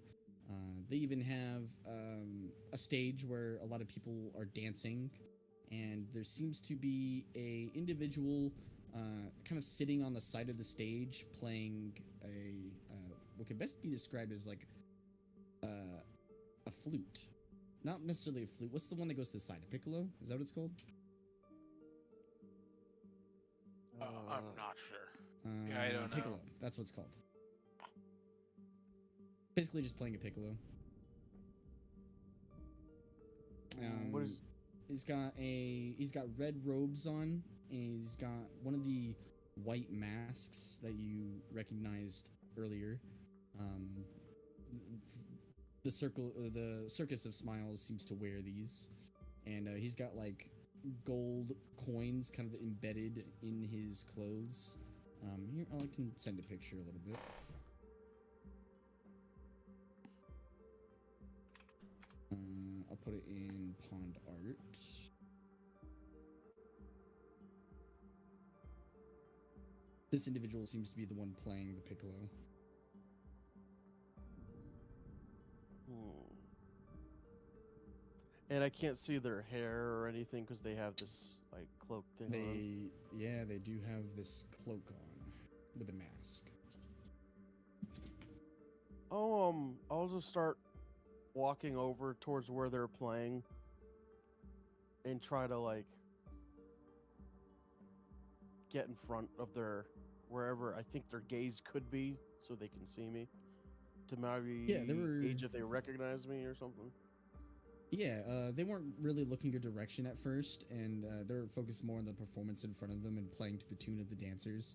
They even have a stage where a lot of people are dancing, and there seems to be a individual kind of sitting on the side of the stage playing what could best be described as like a flute. Not necessarily a flute. What's the one that goes to the side? A piccolo? Is that what it's called? I'm not sure. Yeah, I don't know. Piccolo. That's what it's called. Basically, just playing a piccolo. What is? He's got red robes on, and he's got one of the white masks that you recognized earlier. The Circus of Smiles seems to wear these, and he's got like gold coins kind of embedded in his clothes. Here, I can send a picture a little bit. I'll put it in Pond Art. This individual seems to be the one playing the piccolo. And I can't see their hair or anything because they have this like cloak thing on. They do have this cloak on with a mask. I'll just start walking over towards where they're playing and try to like get in front of their wherever I think their gaze could be so they can see me to maybe gauge if they recognize me or something. Yeah, they weren't really looking your direction at first, and they're focused more on the performance in front of them and playing to the tune of the dancers.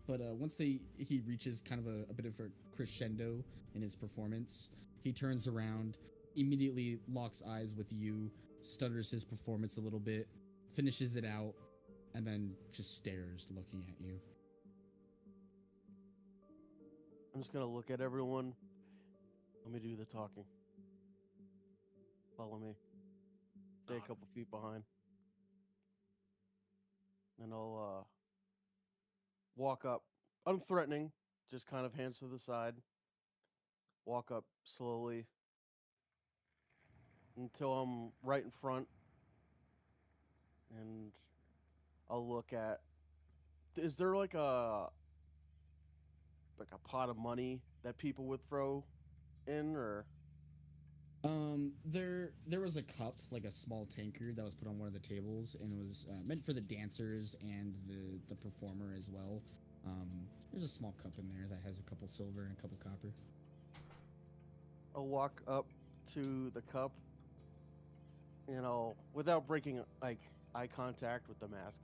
But once he reaches kind of a bit of a crescendo in his performance, he turns around, immediately locks eyes with you, stutters his performance a little bit, finishes it out, and then just stares, looking at you. I'm just gonna look at everyone. Let me do the talking. Follow me. Stay a couple feet behind. And I'll walk up, unthreatening, just kind of hands to the side. Walk up slowly until I'm right in front. And I'll look at, is there like a pot of money that people would throw in, or? There was a cup, like a small tankard that was put on one of the tables, and it was meant for the dancers and the performer as well. There's a small cup in there that has a couple silver and a couple copper. I'll walk up to the cup, and without breaking like eye contact with the mask,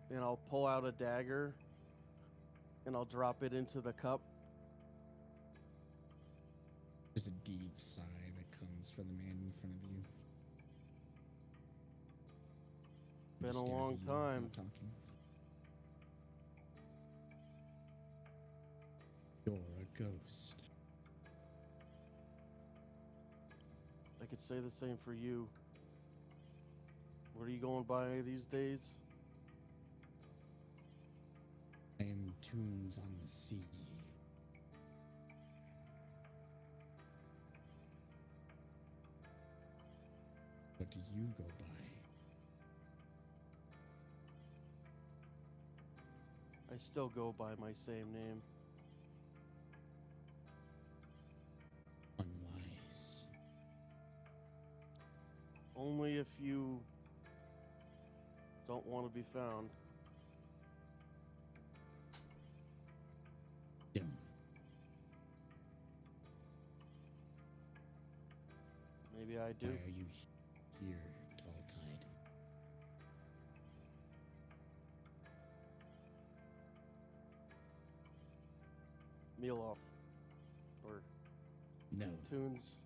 and I'll pull out a dagger, and I'll drop it into the cup. There's a deep sigh that comes from the man in front of you. Been a long time. Not talking. You're a ghost. I could say the same for you. What are you going by these days? I am Tunes on the Sea. What do you go by? I still go by my same name. Unwise. Only if you don't want to be found. Don't. Maybe I do. Why are you here, Talltide? Meal off. Or No. Tunes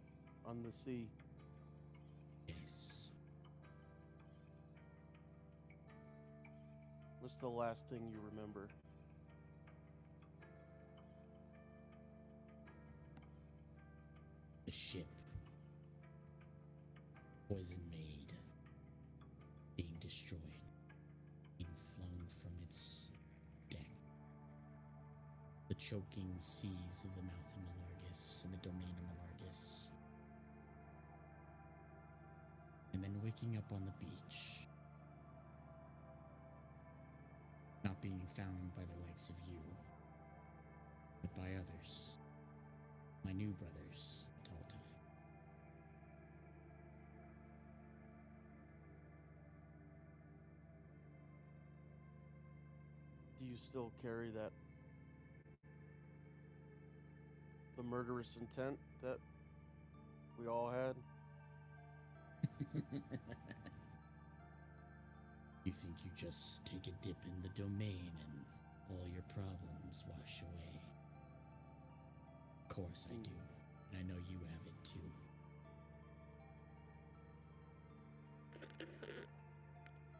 on the Sea. Yes. What's the last thing you remember? The ship. Poison made. Being destroyed. Being flung from its deck. The choking seas of the mouth of Malargus in the domain of Malargus. And then waking up on the beach. Not being found by the likes of you, but by others. My new brothers, Talltide. Do you still carry the murderous intent that we all had? You think you just take a dip in the domain and all your problems wash away? Of course I do, and I know you have it too.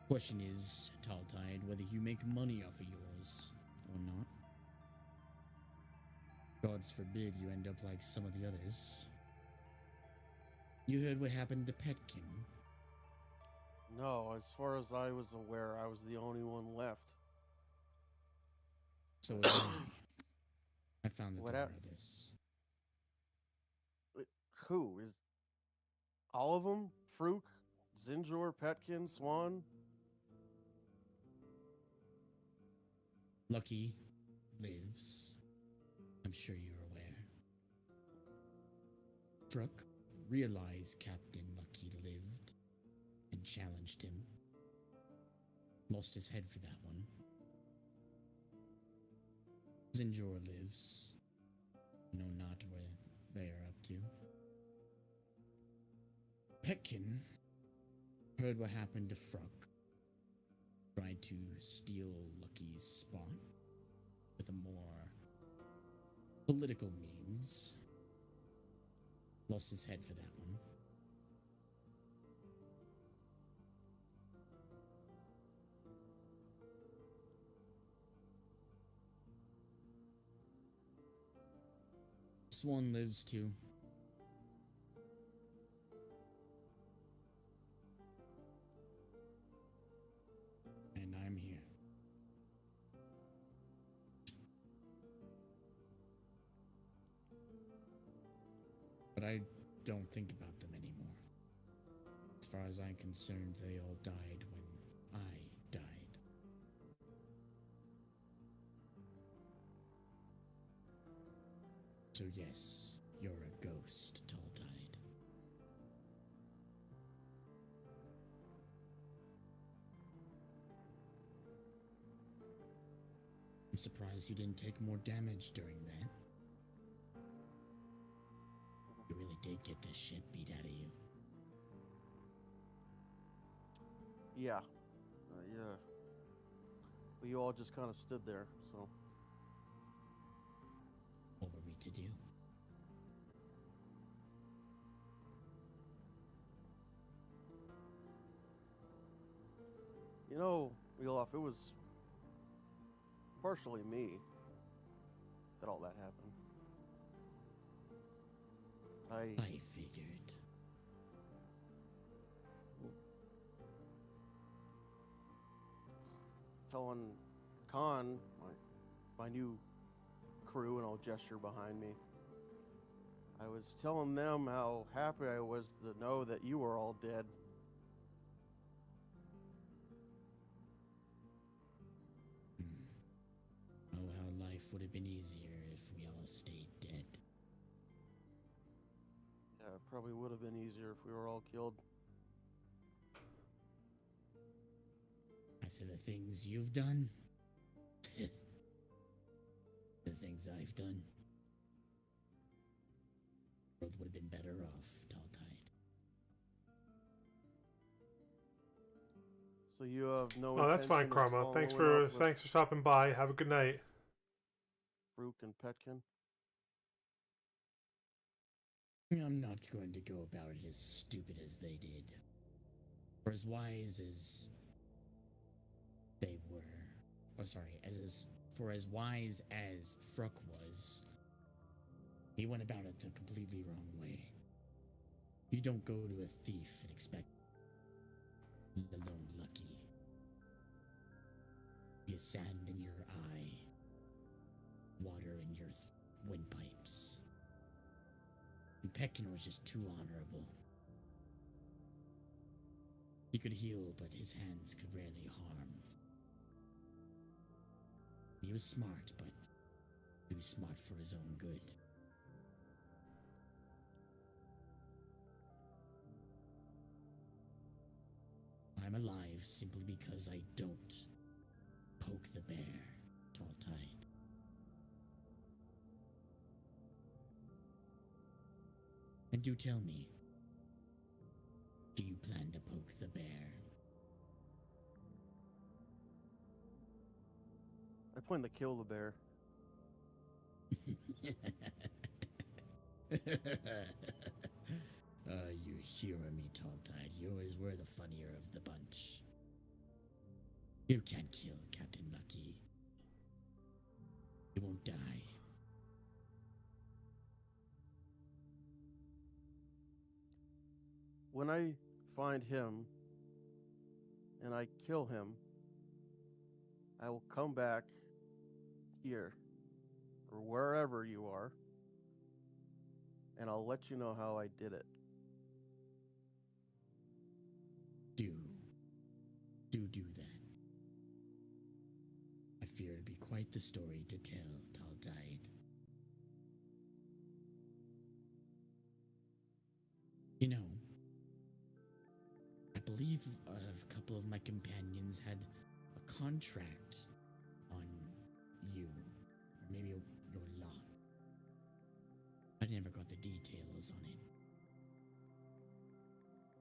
Question is, Talltide, whether you make money off of yours or not. Gods forbid you end up like some of the others. You heard what happened to Petkin. No, as far as I was aware, I was the only one left. So was I. I found that What there were hap- others. Who? Is all of them? Fruk, Zinjor, Petkin, Swan? Lucky lives. I'm sure you're aware. Fruk realized Captain Lucky lived and challenged him. Lost his head for that one. Zinjor lives. Know not where they are up to. Petkin heard what happened to Fruk. Tried to steal Lucky's spot with a more political means. Lost his head for that one. Swan lives too. And I'm here. But I don't think about them anymore. As far as I'm concerned, they all died when I died. So yes, you're a ghost, Talltide. I'm surprised you didn't take more damage during that. You really did get this shit beat out of you. Yeah. Yeah. But you all just kind of stood there, so. What were we to do? You know, Wheeloff, it was partially me that all that happened. I figured. Telling Khan, my new crew, and I'll gesture behind me. I was telling them how happy I was to know that you were all dead. Oh, how life would have been easier if we all stayed dead. Yeah, it probably would have been easier if we were all killed. After the things you've done, the things I've done, the world would have been better off, Talltide. So you have no. Oh, that's fine, intention of Karma. Thanks following for up with thanks for stopping by. Have a good night. Fruk and Petkin. I'm not going to go about it as stupid as they did, or as wise as they were. Oh, sorry, for as wise as Fruk was, he went about it the completely wrong way. You don't go to a thief and expect alone lucky. You sand in your eye, water in your windpipes. Peckin was just too honorable. He could heal, but his hands could rarely harm. He was smart, but too smart for his own good. I'm alive simply because I don't poke the bear, Talltide. And do tell me, do you plan to poke the bear? I plan to kill the bear. You humor me, Talltide. You always were the funnier of the bunch. You can't kill Captain Lucky. He won't die. When I find him and I kill him, I will come back here or wherever you are, and I'll let you know how I did it. Do that. I fear it'd be quite the story to tell, Talltide. You know, I believe a couple of my companions had a contract on you, or maybe your lot. I never got the details on it.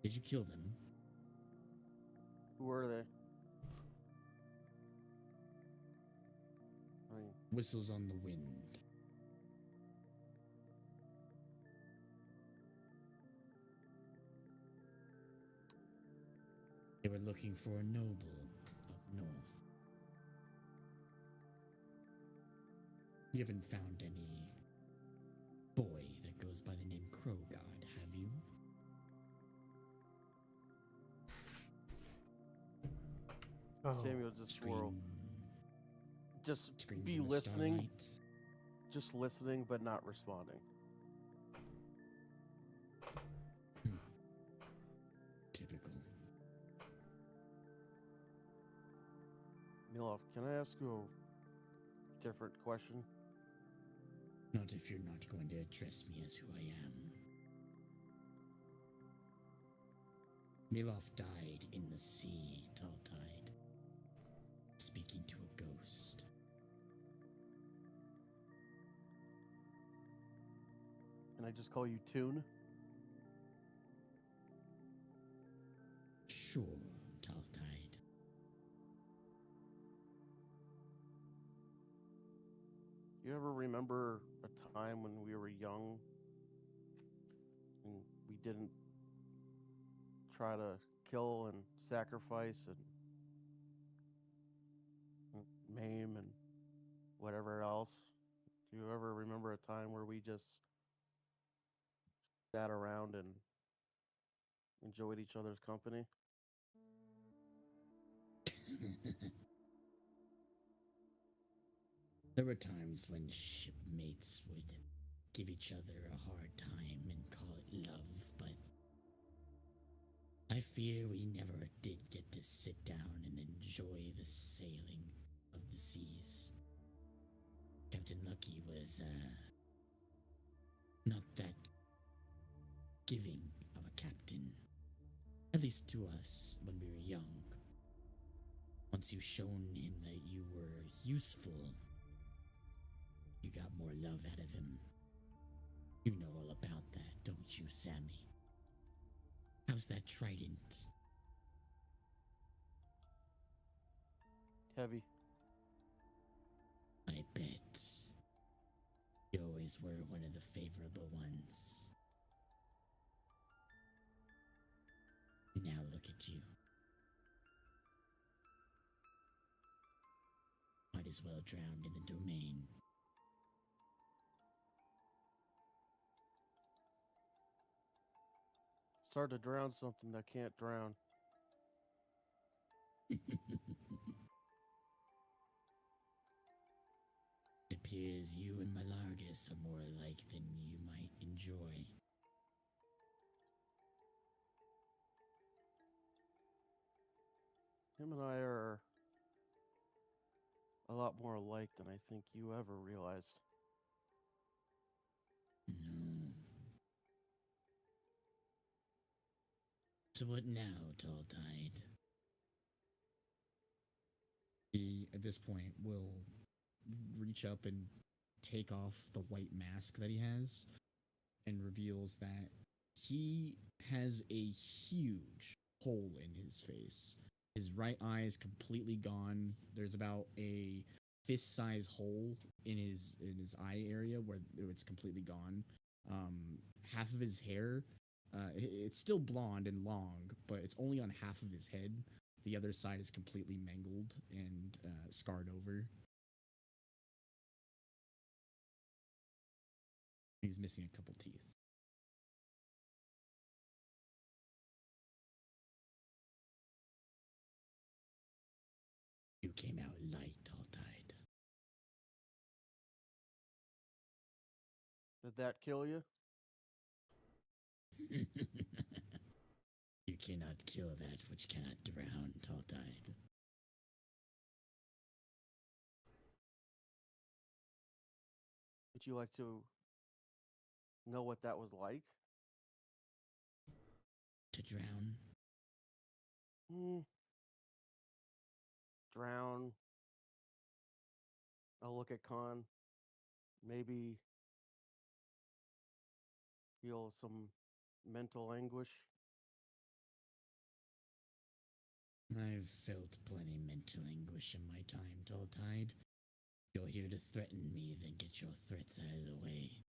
Did you kill them? Who are they? I mean, Whistles on the wind. They were looking for a noble up north. You haven't found any boy that goes by the name Crow God, have you? Oh, Samuel just swirled. Just Screams be in the listening, starlight. just listening, but not responding. Typical. Milov, can I ask you a different question? Not if you're not going to address me as who I am. Milov died in the sea, Talltide, speaking to a ghost. Can I just call you Toon? Sure, Talltide. You ever remember a time when we were young and we didn't try to kill and sacrifice and maim and whatever else? Do you ever remember a time where we just sat around and enjoyed each other's company? There were times when shipmates would give each other a hard time and call it love, but I fear we never did get to sit down and enjoy the sailing of the seas. Captain Lucky was, not that giving of a captain, at least to us when we were young. Once you've shown him that you were useful, you got more love out of him. You know all about that, don't you, Sammy? How's that trident? Heavy. I bet. You always were one of the favorable ones. Now look at you. Might as well drown in the domain. It's hard to drown something that can't drown. It appears you and Malargus are more alike than you might enjoy. Him and I are a lot more alike than I think you ever realized. No. So what now, Talltide? He, at this point, will reach up and take off the white mask that he has and reveals that he has a huge hole in his face. His right eye is completely gone. There's about a fist-size hole in his eye area where it's completely gone. Half of his hair, it's still blonde and long, but it's only on half of his head. The other side is completely mangled and scarred over. He's missing a couple teeth. You came out light, Talltide. Did that kill you? You cannot kill that which cannot drown, Talltide. Would you like to know what that was like? To drown? Drown. I'll look at Khan. Maybe feel some mental anguish. I've felt plenty mental anguish in my time, Talltide. If you're here to threaten me, then get your threats out of the way.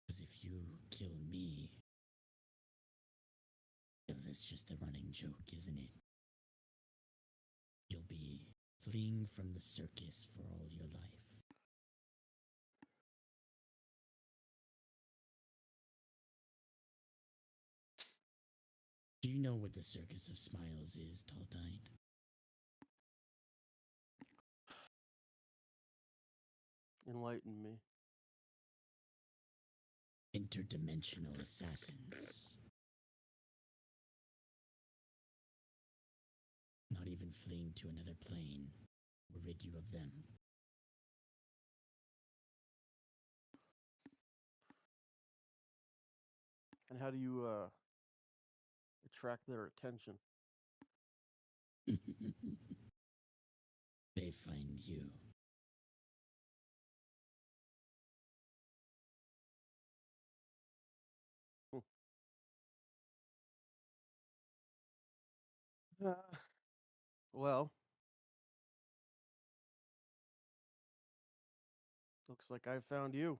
Because if you kill me, well, that's just a running joke, isn't it? You'll be fleeing from the circus for all your life. Do you know what the Circus of Smiles is, Talltide? Enlighten me. Interdimensional assassins. Not even fleeing to another plane will rid you of them. And how do you attract their attention? They find you. Well, looks like I found you.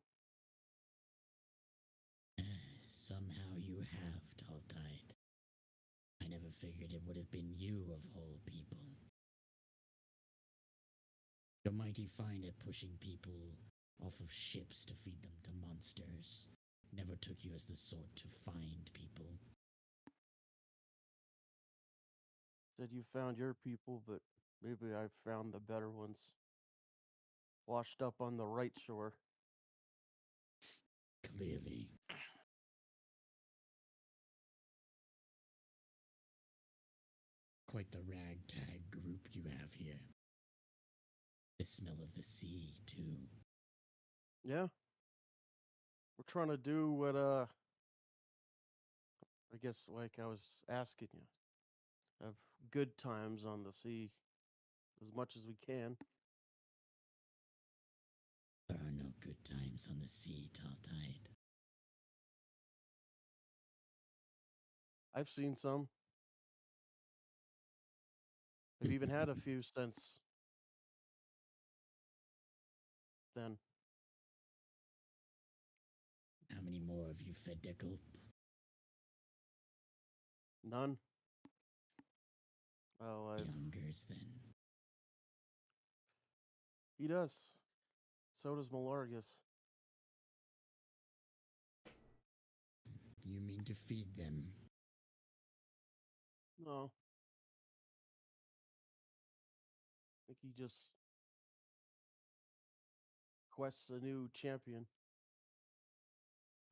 Somehow you have, Talltide. I never figured it would have been you of all people. You're mighty fine at pushing people off of ships to feed them to monsters. Never took you as the sort to find people. Said you found your people, but maybe I found the better ones. Washed up on the right shore. Clearly. Quite the ragtag group you have here. The smell of the sea, too. Yeah. We're trying to do what I guess like I was asking you. Have good times on the sea as much as we can. There are no good times on the sea, Talltide. I've seen some. I've even had a few since then. How many more have you fed their gulp? None. Oh, He hungers, then. he does. So does Malargus. You mean to feed them? No. I think he just quests a new champion.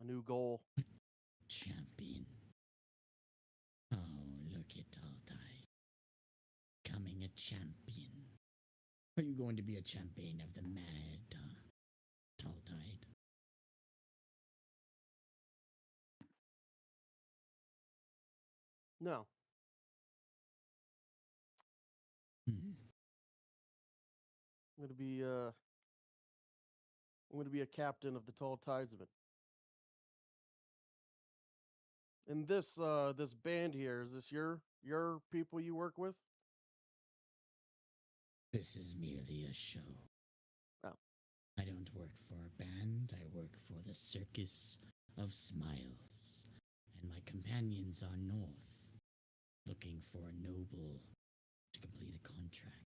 A new goal. Champion. Oh, look at Talltide. Coming champion. Are you going to be a champion of the mad Talltide? No. Hmm. I'm gonna be a captain of the Talltidesmen. And this band here, is this your people you work with? This is merely a show. Oh. I don't work for a band, I work for the Circus of Smiles. And my companions are north, looking for a noble to complete a contract.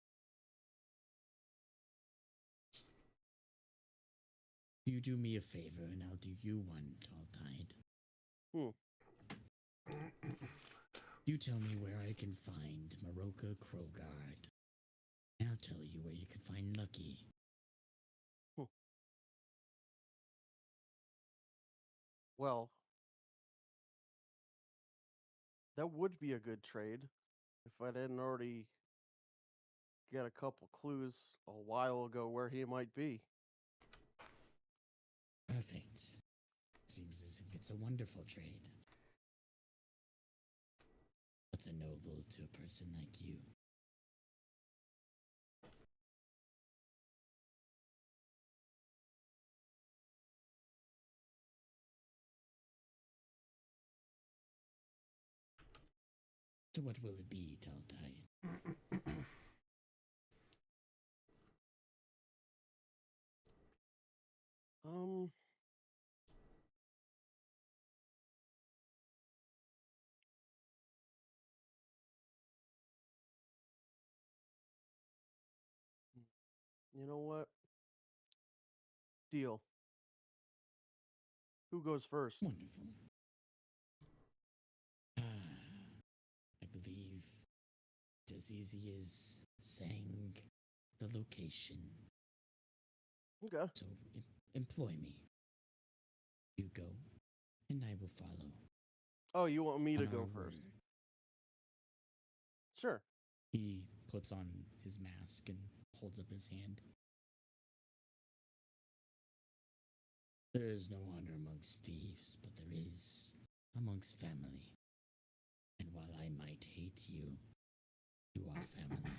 You do me a favor and I'll do you one, Talltide. You tell me where I can find Maroka Krogard. And I'll tell you where you can find Lucky. Well, that would be a good trade if I didn't already get a couple clues a while ago where he might be. Perfect. Seems as if it's a wonderful trade. What's a noble to a person like you? So what will it be, Talltide? You know what? Deal. Who goes first? Wonderful. I believe it's as easy as saying the location. Okay. So employ me. You go, and I will follow. Oh, you want me to On go our first? word. Sure. He puts on his mask and holds up his hand. There is no honor amongst thieves, but there is amongst family. And while I might hate you, you are family.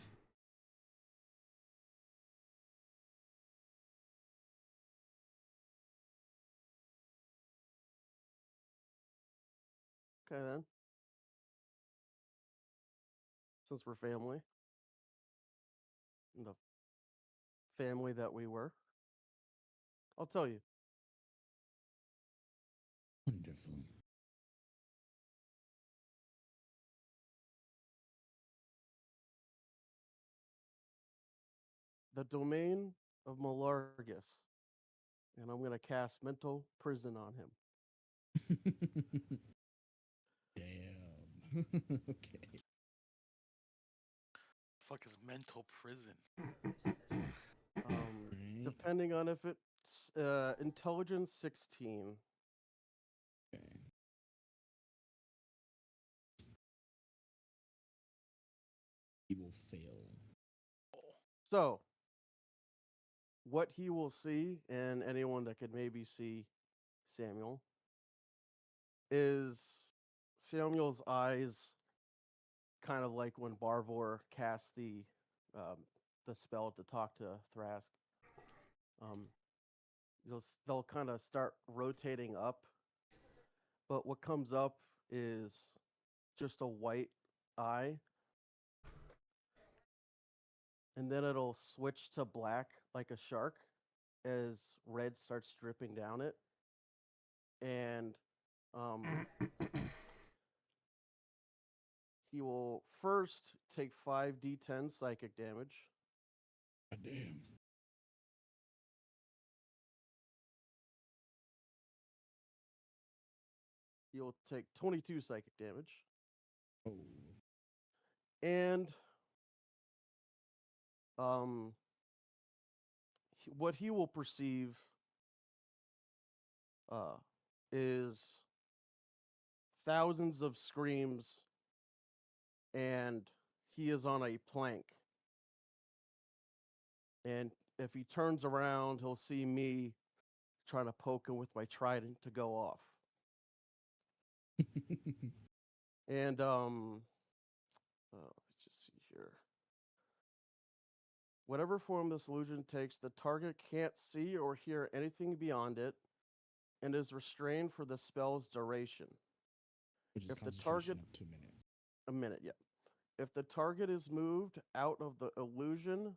Okay then. Since we're family, and the family that we were, I'll tell you. Wonderful. The domain of Malargus, and I'm gonna cast mental prison on him. Damn. Okay. Fuck is mental prison? Right. Depending on if it's intelligence 16. Okay. He will fail. So, what he will see, and anyone that could maybe see Samuel, is Samuel's eyes, kind of like when Barvor cast the spell to talk to Thrask. Um, they'll kind of start rotating up, but what comes up is just a white eye, and then it'll switch to black like a shark as red starts dripping down it, and um, he will first take 5d10 psychic damage. God damn. He'll take 22 psychic damage, Oh. and what he will perceive uh, is thousands of screams, and he is on a plank And if he turns around, he'll see me trying to poke him with my trident to go off. And let's just see here. Whatever form this illusion takes, the target can't see or hear anything beyond it, and is restrained for the spell's duration. Which is If the concentration target- up to a minute. A minute, yeah. If the target is moved out of the illusion,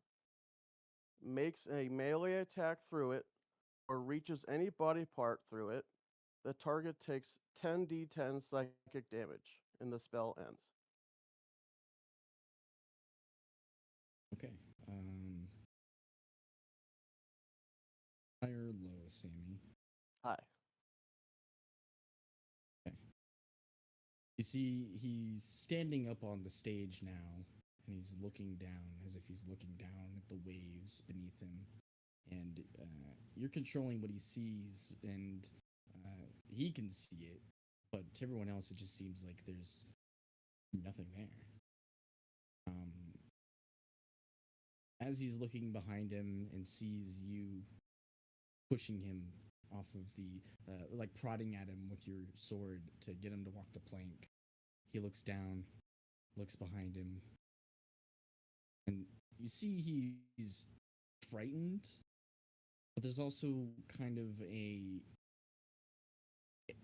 makes a melee attack through it, or reaches any body part through it, the target takes 10d10 psychic damage, and the spell ends. Okay. High or low, Sammy? Hi. Okay. You see, he's standing up on the stage now, and he's looking down as if he's looking down at the waves beneath him. And you're controlling what he sees, and he can see it, but to everyone else, it just seems like there's nothing there. As he's looking behind him and sees you pushing him off of the, like prodding at him with your sword to get him to walk the plank, he looks down, looks behind him, and you see he's frightened, but there's also kind of a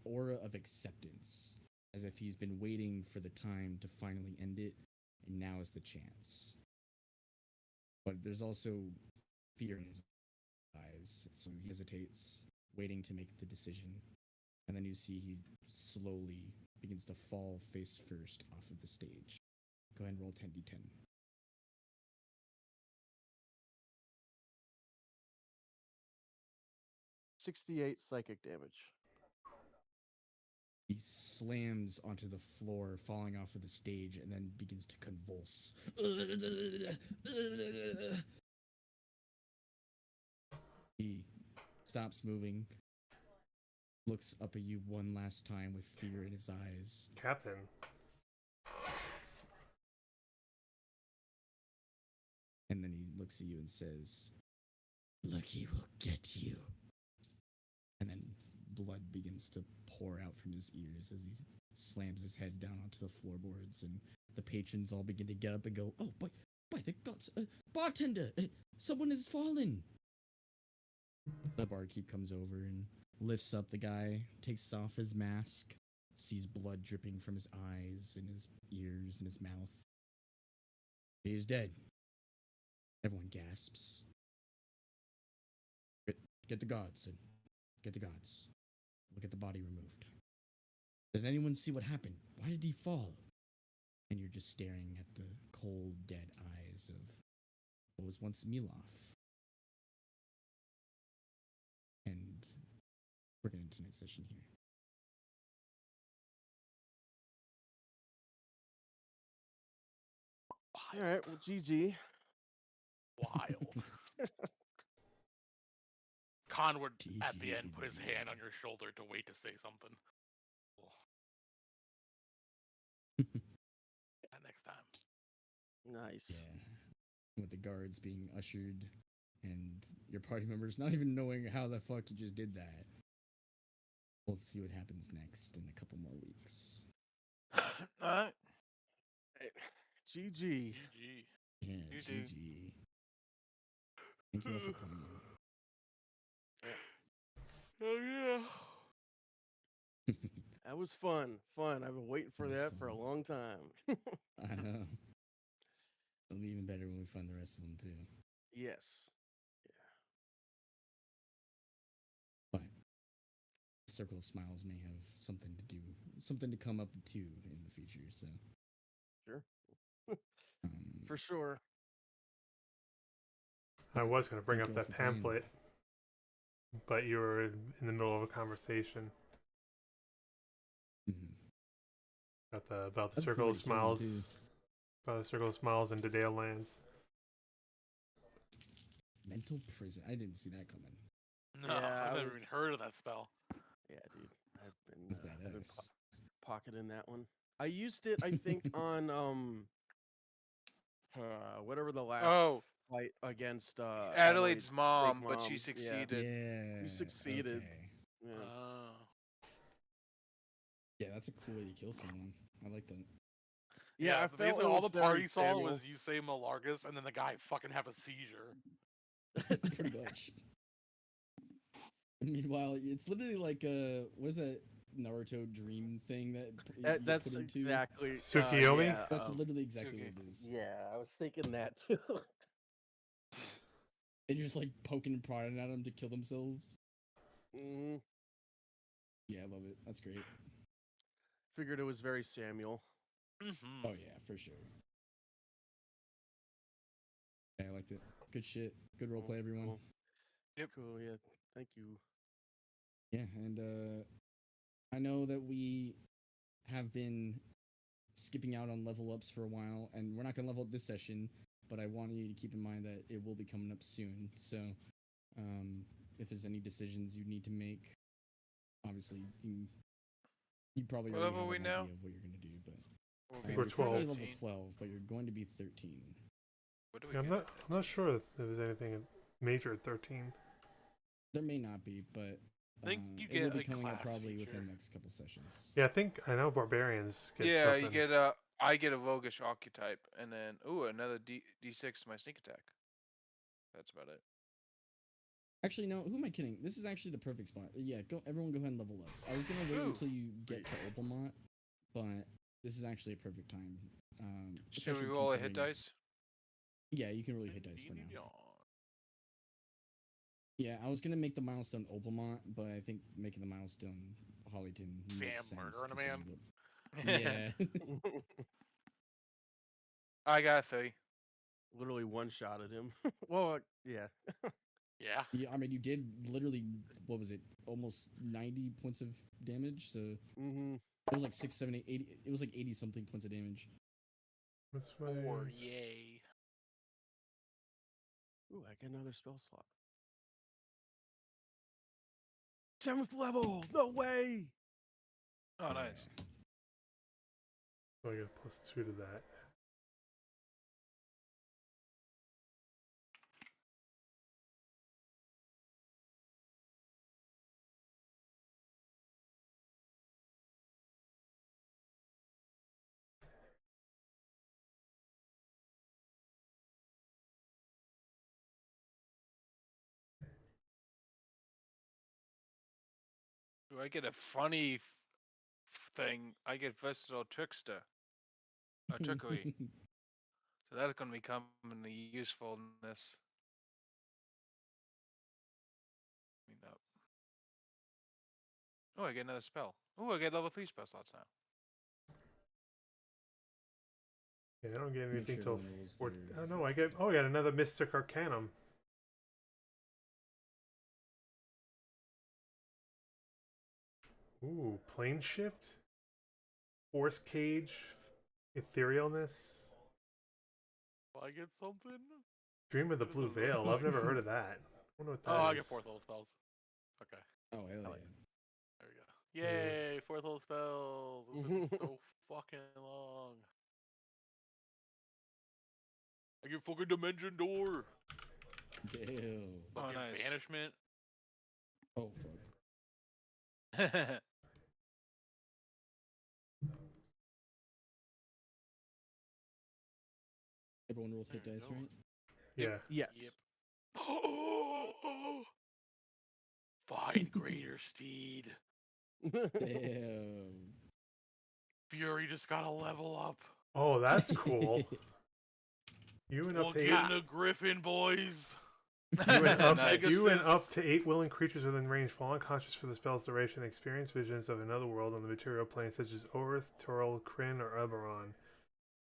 aura of acceptance, as if he's been waiting for the time to finally end it, and now is the chance. But there's also fear in his eyes, so he hesitates, waiting to make the decision. And then you see he slowly begins to fall face first off of the stage. Go ahead and roll 10d10. 68 psychic damage. He slams onto the floor, falling off of the stage, and then begins to convulse. He stops moving, looks up at you one last time with fear in his eyes. Captain. And then he looks at you and says, "Lucky will get you." And then blood begins to pour out from his ears as he slams his head down onto the floorboards, and the patrons all begin to get up and go, "Oh, by the gods, bartender, someone has fallen." The barkeep comes over and lifts up the guy, takes off his mask, sees blood dripping from his eyes and his ears and his mouth. "He is dead." Everyone gasps. Get the gods, and get the gods. We'll get the body removed. Did anyone see what happened? Why did he fall? And you're just staring at the cold, dead eyes of what was once Milov. And we're going to transition here. All right, well, GG. Wild. Khan would, at the end, put his hand on your shoulder to wait to say something. Next time. Nice. Yeah. With the guards being ushered and your party members not even knowing how the fuck you just did that. We'll see what happens next in a couple more weeks. Alright. GG. GG. Yeah, GG. GG. Thank you all for playing. Oh yeah. That was fun. I've been waiting for It was that for a fun. long time. I know. It'll be even better when we find the rest of them too. Yes. But Circle of Smiles may have something to come up to in the future. So Sure. um, For sure. I was going to bring Thank up you all that for playing. pamphlet, but you were in the middle of a conversation mhm. about the That's a Circle cool of way to kill him, Smiles, too. about the Circle of Smiles in Dedale Lands. Mental prison. I didn't see that coming. No, Yeah, I've I never was- even heard of that spell. Yeah, dude. That's I've been badass. pocketing that one. I used it, I think, on whatever the last. Oh, fight against Adelaide's fake mom, but she Yeah. succeeded. Yeah. You succeeded. Okay. Yeah. Yeah, that's a cool way to kill someone. I like that. Yeah, I Yeah, felt basically it all was the very party saw Samuel. was you say Malargus, and then the guy fucking have a seizure. Pretty much. Meanwhile, it's literally like what is that Naruto dream thing that you get That's put into? exactly Tsukiyomi? yeah, That's literally exactly what Suki. it is. yeah, I was thinking that too. And you're just like poking and prodding at them to kill themselves. Mhm. Yeah, I love it. That's great. Figured it was very Samuel. Mm-hmm. Oh yeah, for sure. Yeah, I liked it. Good shit. Good roleplay, everyone. Cool. Yep. Cool. Yeah. Thank you. Yeah, and I know that we have been skipping out on level ups for a while, and we're not gonna level up this session, but I want you to keep in mind that it will be coming up soon. So, if there's any decisions you need to make, obviously you probably What already level have are we an now? idea of what you're gonna do, but We'll think be we're you're currently 12. level 12, but you're going to be 13. What do we Yeah, I'm get not. I'm not sure if there's anything major at 13. There may not be, but I think you it will get be a coming up class probably feature. within the next couple sessions. Yeah, I know barbarians get Yeah, something. you get I get a Vogish archetype, and then another D6 to my sneak attack. That's about it. Actually, no. Who am I kidding? This is actually the perfect spot. Yeah, everyone go ahead and level up. I was gonna wait Ooh. until you get to Opalmont, but this is actually a perfect time. Should we especially roll a hit considering- dice? Yeah, you can really hit dice for now. Yeah, I was gonna make the milestone Opalmont, but I think making the milestone Hollyton makes Sam sense. murdering a man. Yeah. I got 3. Literally one shot at him. Well, yeah. Yeah. Yeah, I mean, you did literally, what was it, almost 90 points of damage, so Mm-hmm. it was like 6, 7, 8, 80, it was like 80 something points of damage. This way. 4, yay. Ooh, I get another spell slot. 7th level! No way! Oh, nice. So I get a +2 to that. Do I get a funny thing? I get versatile trickster. Or trickery. So that's going to become in the usefulness. Up. Oh, I get another spell. Oh, I get level 3 spell slots now. Yeah, I don't get Make anything sure till everyone rolls 4. their- Oh no, I get another Mystic Arcanum. Ooh, plane shift, force cage, etherealness, Will I get something? dream of the blue veil. I've never heard of that. I wonder what that Oh, I is. get 4th level spells. Okay. Oh, hell yeah. There we go. Yay, 4th level spells. It's been so fucking long. I get fucking Dimension Door. Damn. Fucking nice. Banishment. Oh, fuck. Everyone rolled hit There you dice, go. right? Yeah. Yes. Yep. Find Greater Steed. Damn. Fury just got a level up. Oh, that's cool. You went We'll up to get 8. in a Griffin, boys. Nice. You and Pegasus. up to 8 willing creatures within range fall unconscious for the spell's duration. Experience visions of another world on the material plane, such as Orith, Toril, Kryn, or Eberron.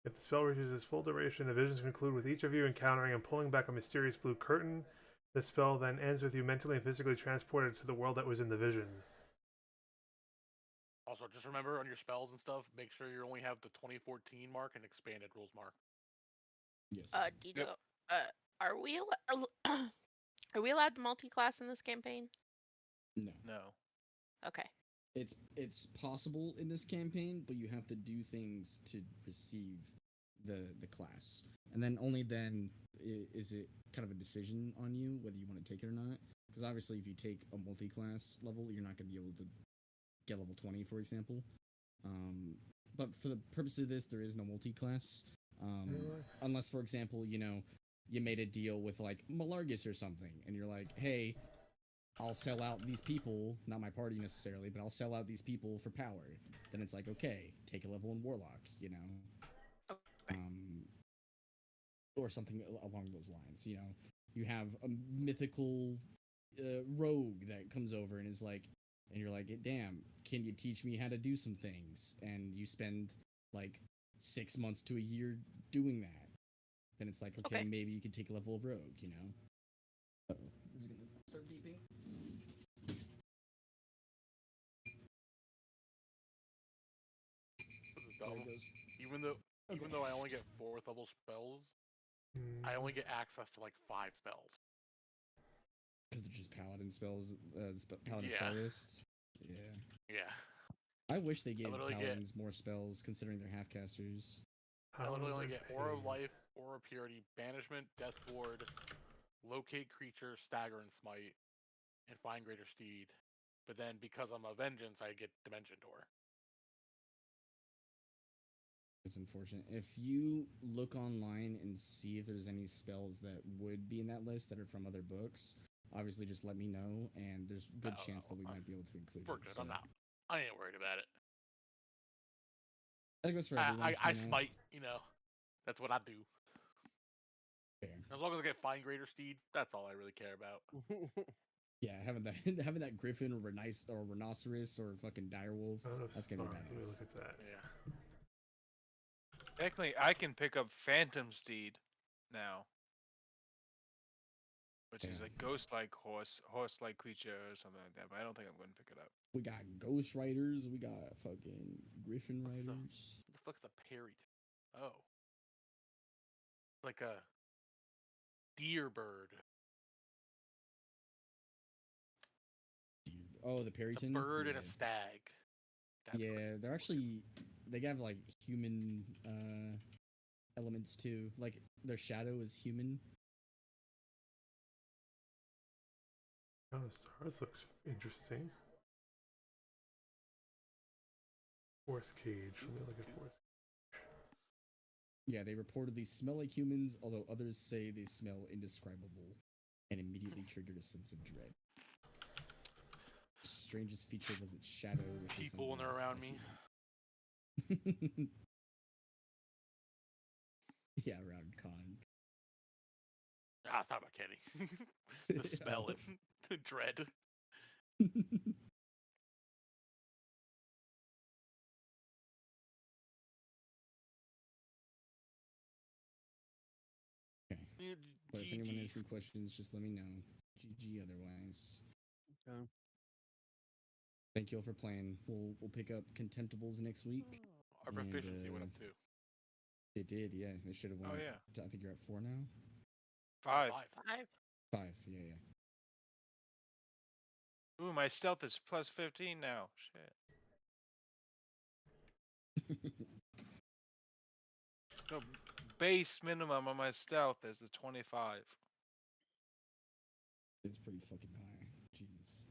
If the spell reaches its full duration, the visions conclude with each of you encountering and pulling back a mysterious blue curtain. The spell then ends with you mentally and physically transported to the world that was in the vision. Also, just remember on your spells and stuff, make sure you only have the 2014 mark and expanded rules mark. Yes. Dito, are we are we allowed to multi-class in this campaign? No. No. Okay. It's possible in this campaign, but you have to do things to receive the class, and then only then is it kind of a decision on you whether you want to take it or not? Because obviously, if you take a multi-class level, you're not going to be able to get level 20, for example. But for the purpose of this, there is no multi-class. Unless, for example, you made a deal with like Malargus or something, and you're like, hey, I'll sell out these people, not my party necessarily, but I'll sell out these people for power. Then it's like, okay, take a level in Warlock, or something along those lines. You have a mythical rogue that comes over and is like, and you're like, damn, can you teach me how to do some things? And you spend like 6 months to a year doing that. Then it's like, okay, maybe you can take a level of rogue, Uh-oh. Is it gonna start beeping? There it goes. Even though I only get 4th level spells, I only get access to like 5 spells. Because they're just paladin spells, paladin spell list. Yeah. Yeah. I wish they gave paladins more spells, considering they're half-casters. I literally only get Aura of Life, Aura of Purity, Banishment, Death Ward, Locate Creature, Stagger and Smite, and Find Greater Steed. But then because I'm a Vengeance, I get Dimension Door. It's unfortunate. If you look online and see if there's any spells that would be in that list that are from other books, obviously just let me know, and there's a good chance that we might be able to include We're good. So. I ain't worried about it. That goes for everyone. I smite, that's what I do. Fair. As long as I get Find Greater Steed, that's all I really care about. Yeah, having that griffin or rhinoceros or fucking direwolf, that's gonna be badass. Look at that. Yeah. Technically, I can pick up Phantom Steed now, which is a ghost-like horse-like creature or something like that. But I don't think I'm going to pick it up. We got Ghost Riders. We got fucking Griffin Riders. What the fuck is a parry? Oh, like a deer bird. Oh, the Parryton. It's a bird and a stag. That's they're actually they have like human elements too. Like their shadow is human. Oh, the stars looks interesting. Force cage. Let me look at force. Yeah, they reportedly smell like humans, although others say they smell indescribable and immediately triggered a sense of dread. Strangest feature was its shadow. People when they're around me. Yeah, around Khan. I thought about Kenny. The smell and the dread. Okay. But if anyone has any questions, just let me know. GG otherwise. Okay. Thank you all for playing. We'll pick up Contemptibles next week. Our proficiency went up too. It did, yeah. It should have went up. Yeah. I think you're at 4 now. 5. 5, yeah. Ooh, my stealth is plus 15 now. Shit. The base minimum on my stealth is a 25. It's pretty fucking high. Jesus.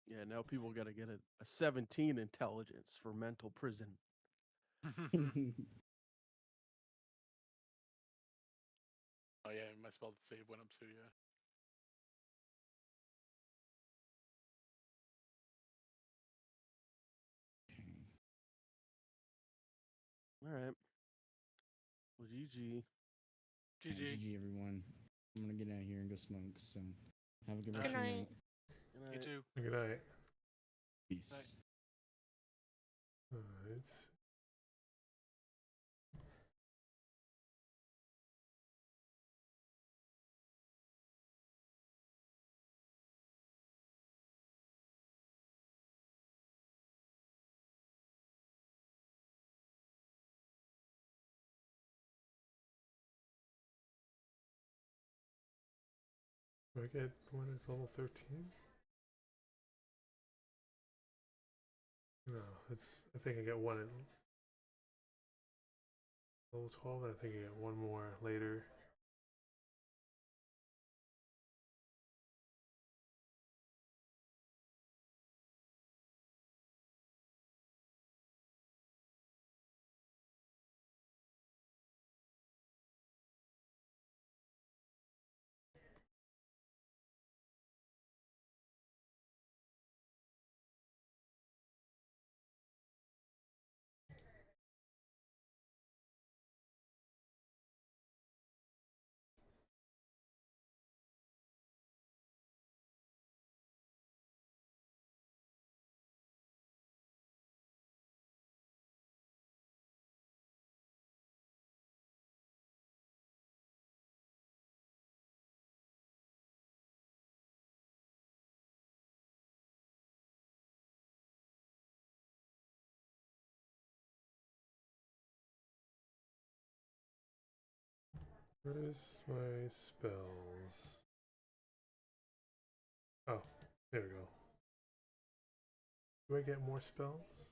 Yeah, now people got to get a 17 intelligence for mental prison. Oh yeah, my spell save went up too, yeah. All right. Well, GG. GG, everyone. I'm gonna get out of here and go smoke. So, have a good rest Good of your night. night. Good night. You too. Good night. Peace. Alright. Do I get one at level 13? No, I think I get one at level 12, and I think I get one more later. Where's my spells? Oh, there we go. Do I get more spells?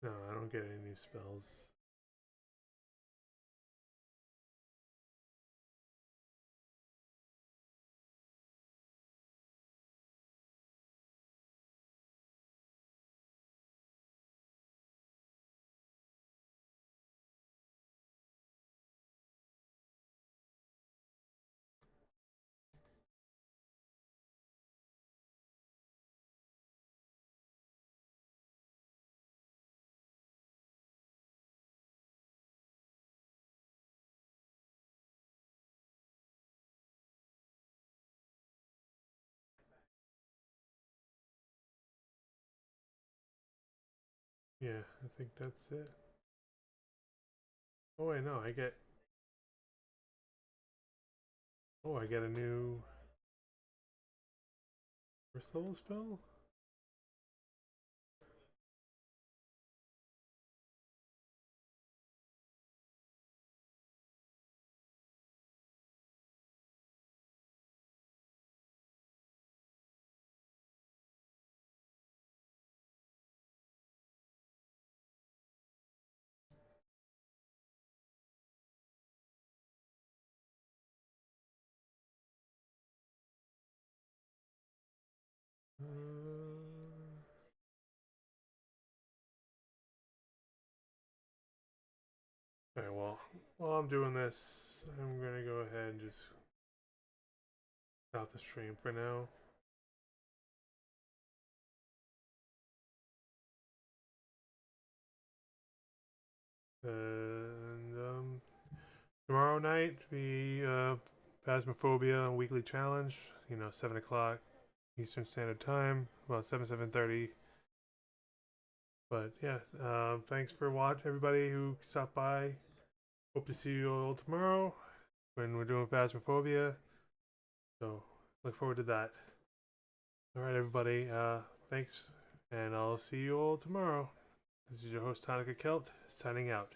No, I don't get any new spells. Yeah, I think that's it. Oh wait, no, I get... Oh, I get a new... first level spell? Okay, well, while I'm doing this, I'm gonna go ahead and just stop the stream for now. And tomorrow night, Phasmophobia weekly challenge. 7 o'clock Eastern Standard Time, well, 7:30. But yeah, thanks for watching, everybody who stopped by. Hope to see you all tomorrow when we're doing Phasmophobia. So look forward to that. All right, everybody. Thanks, and I'll see you all tomorrow. This is your host, Tonica Kelt, signing out.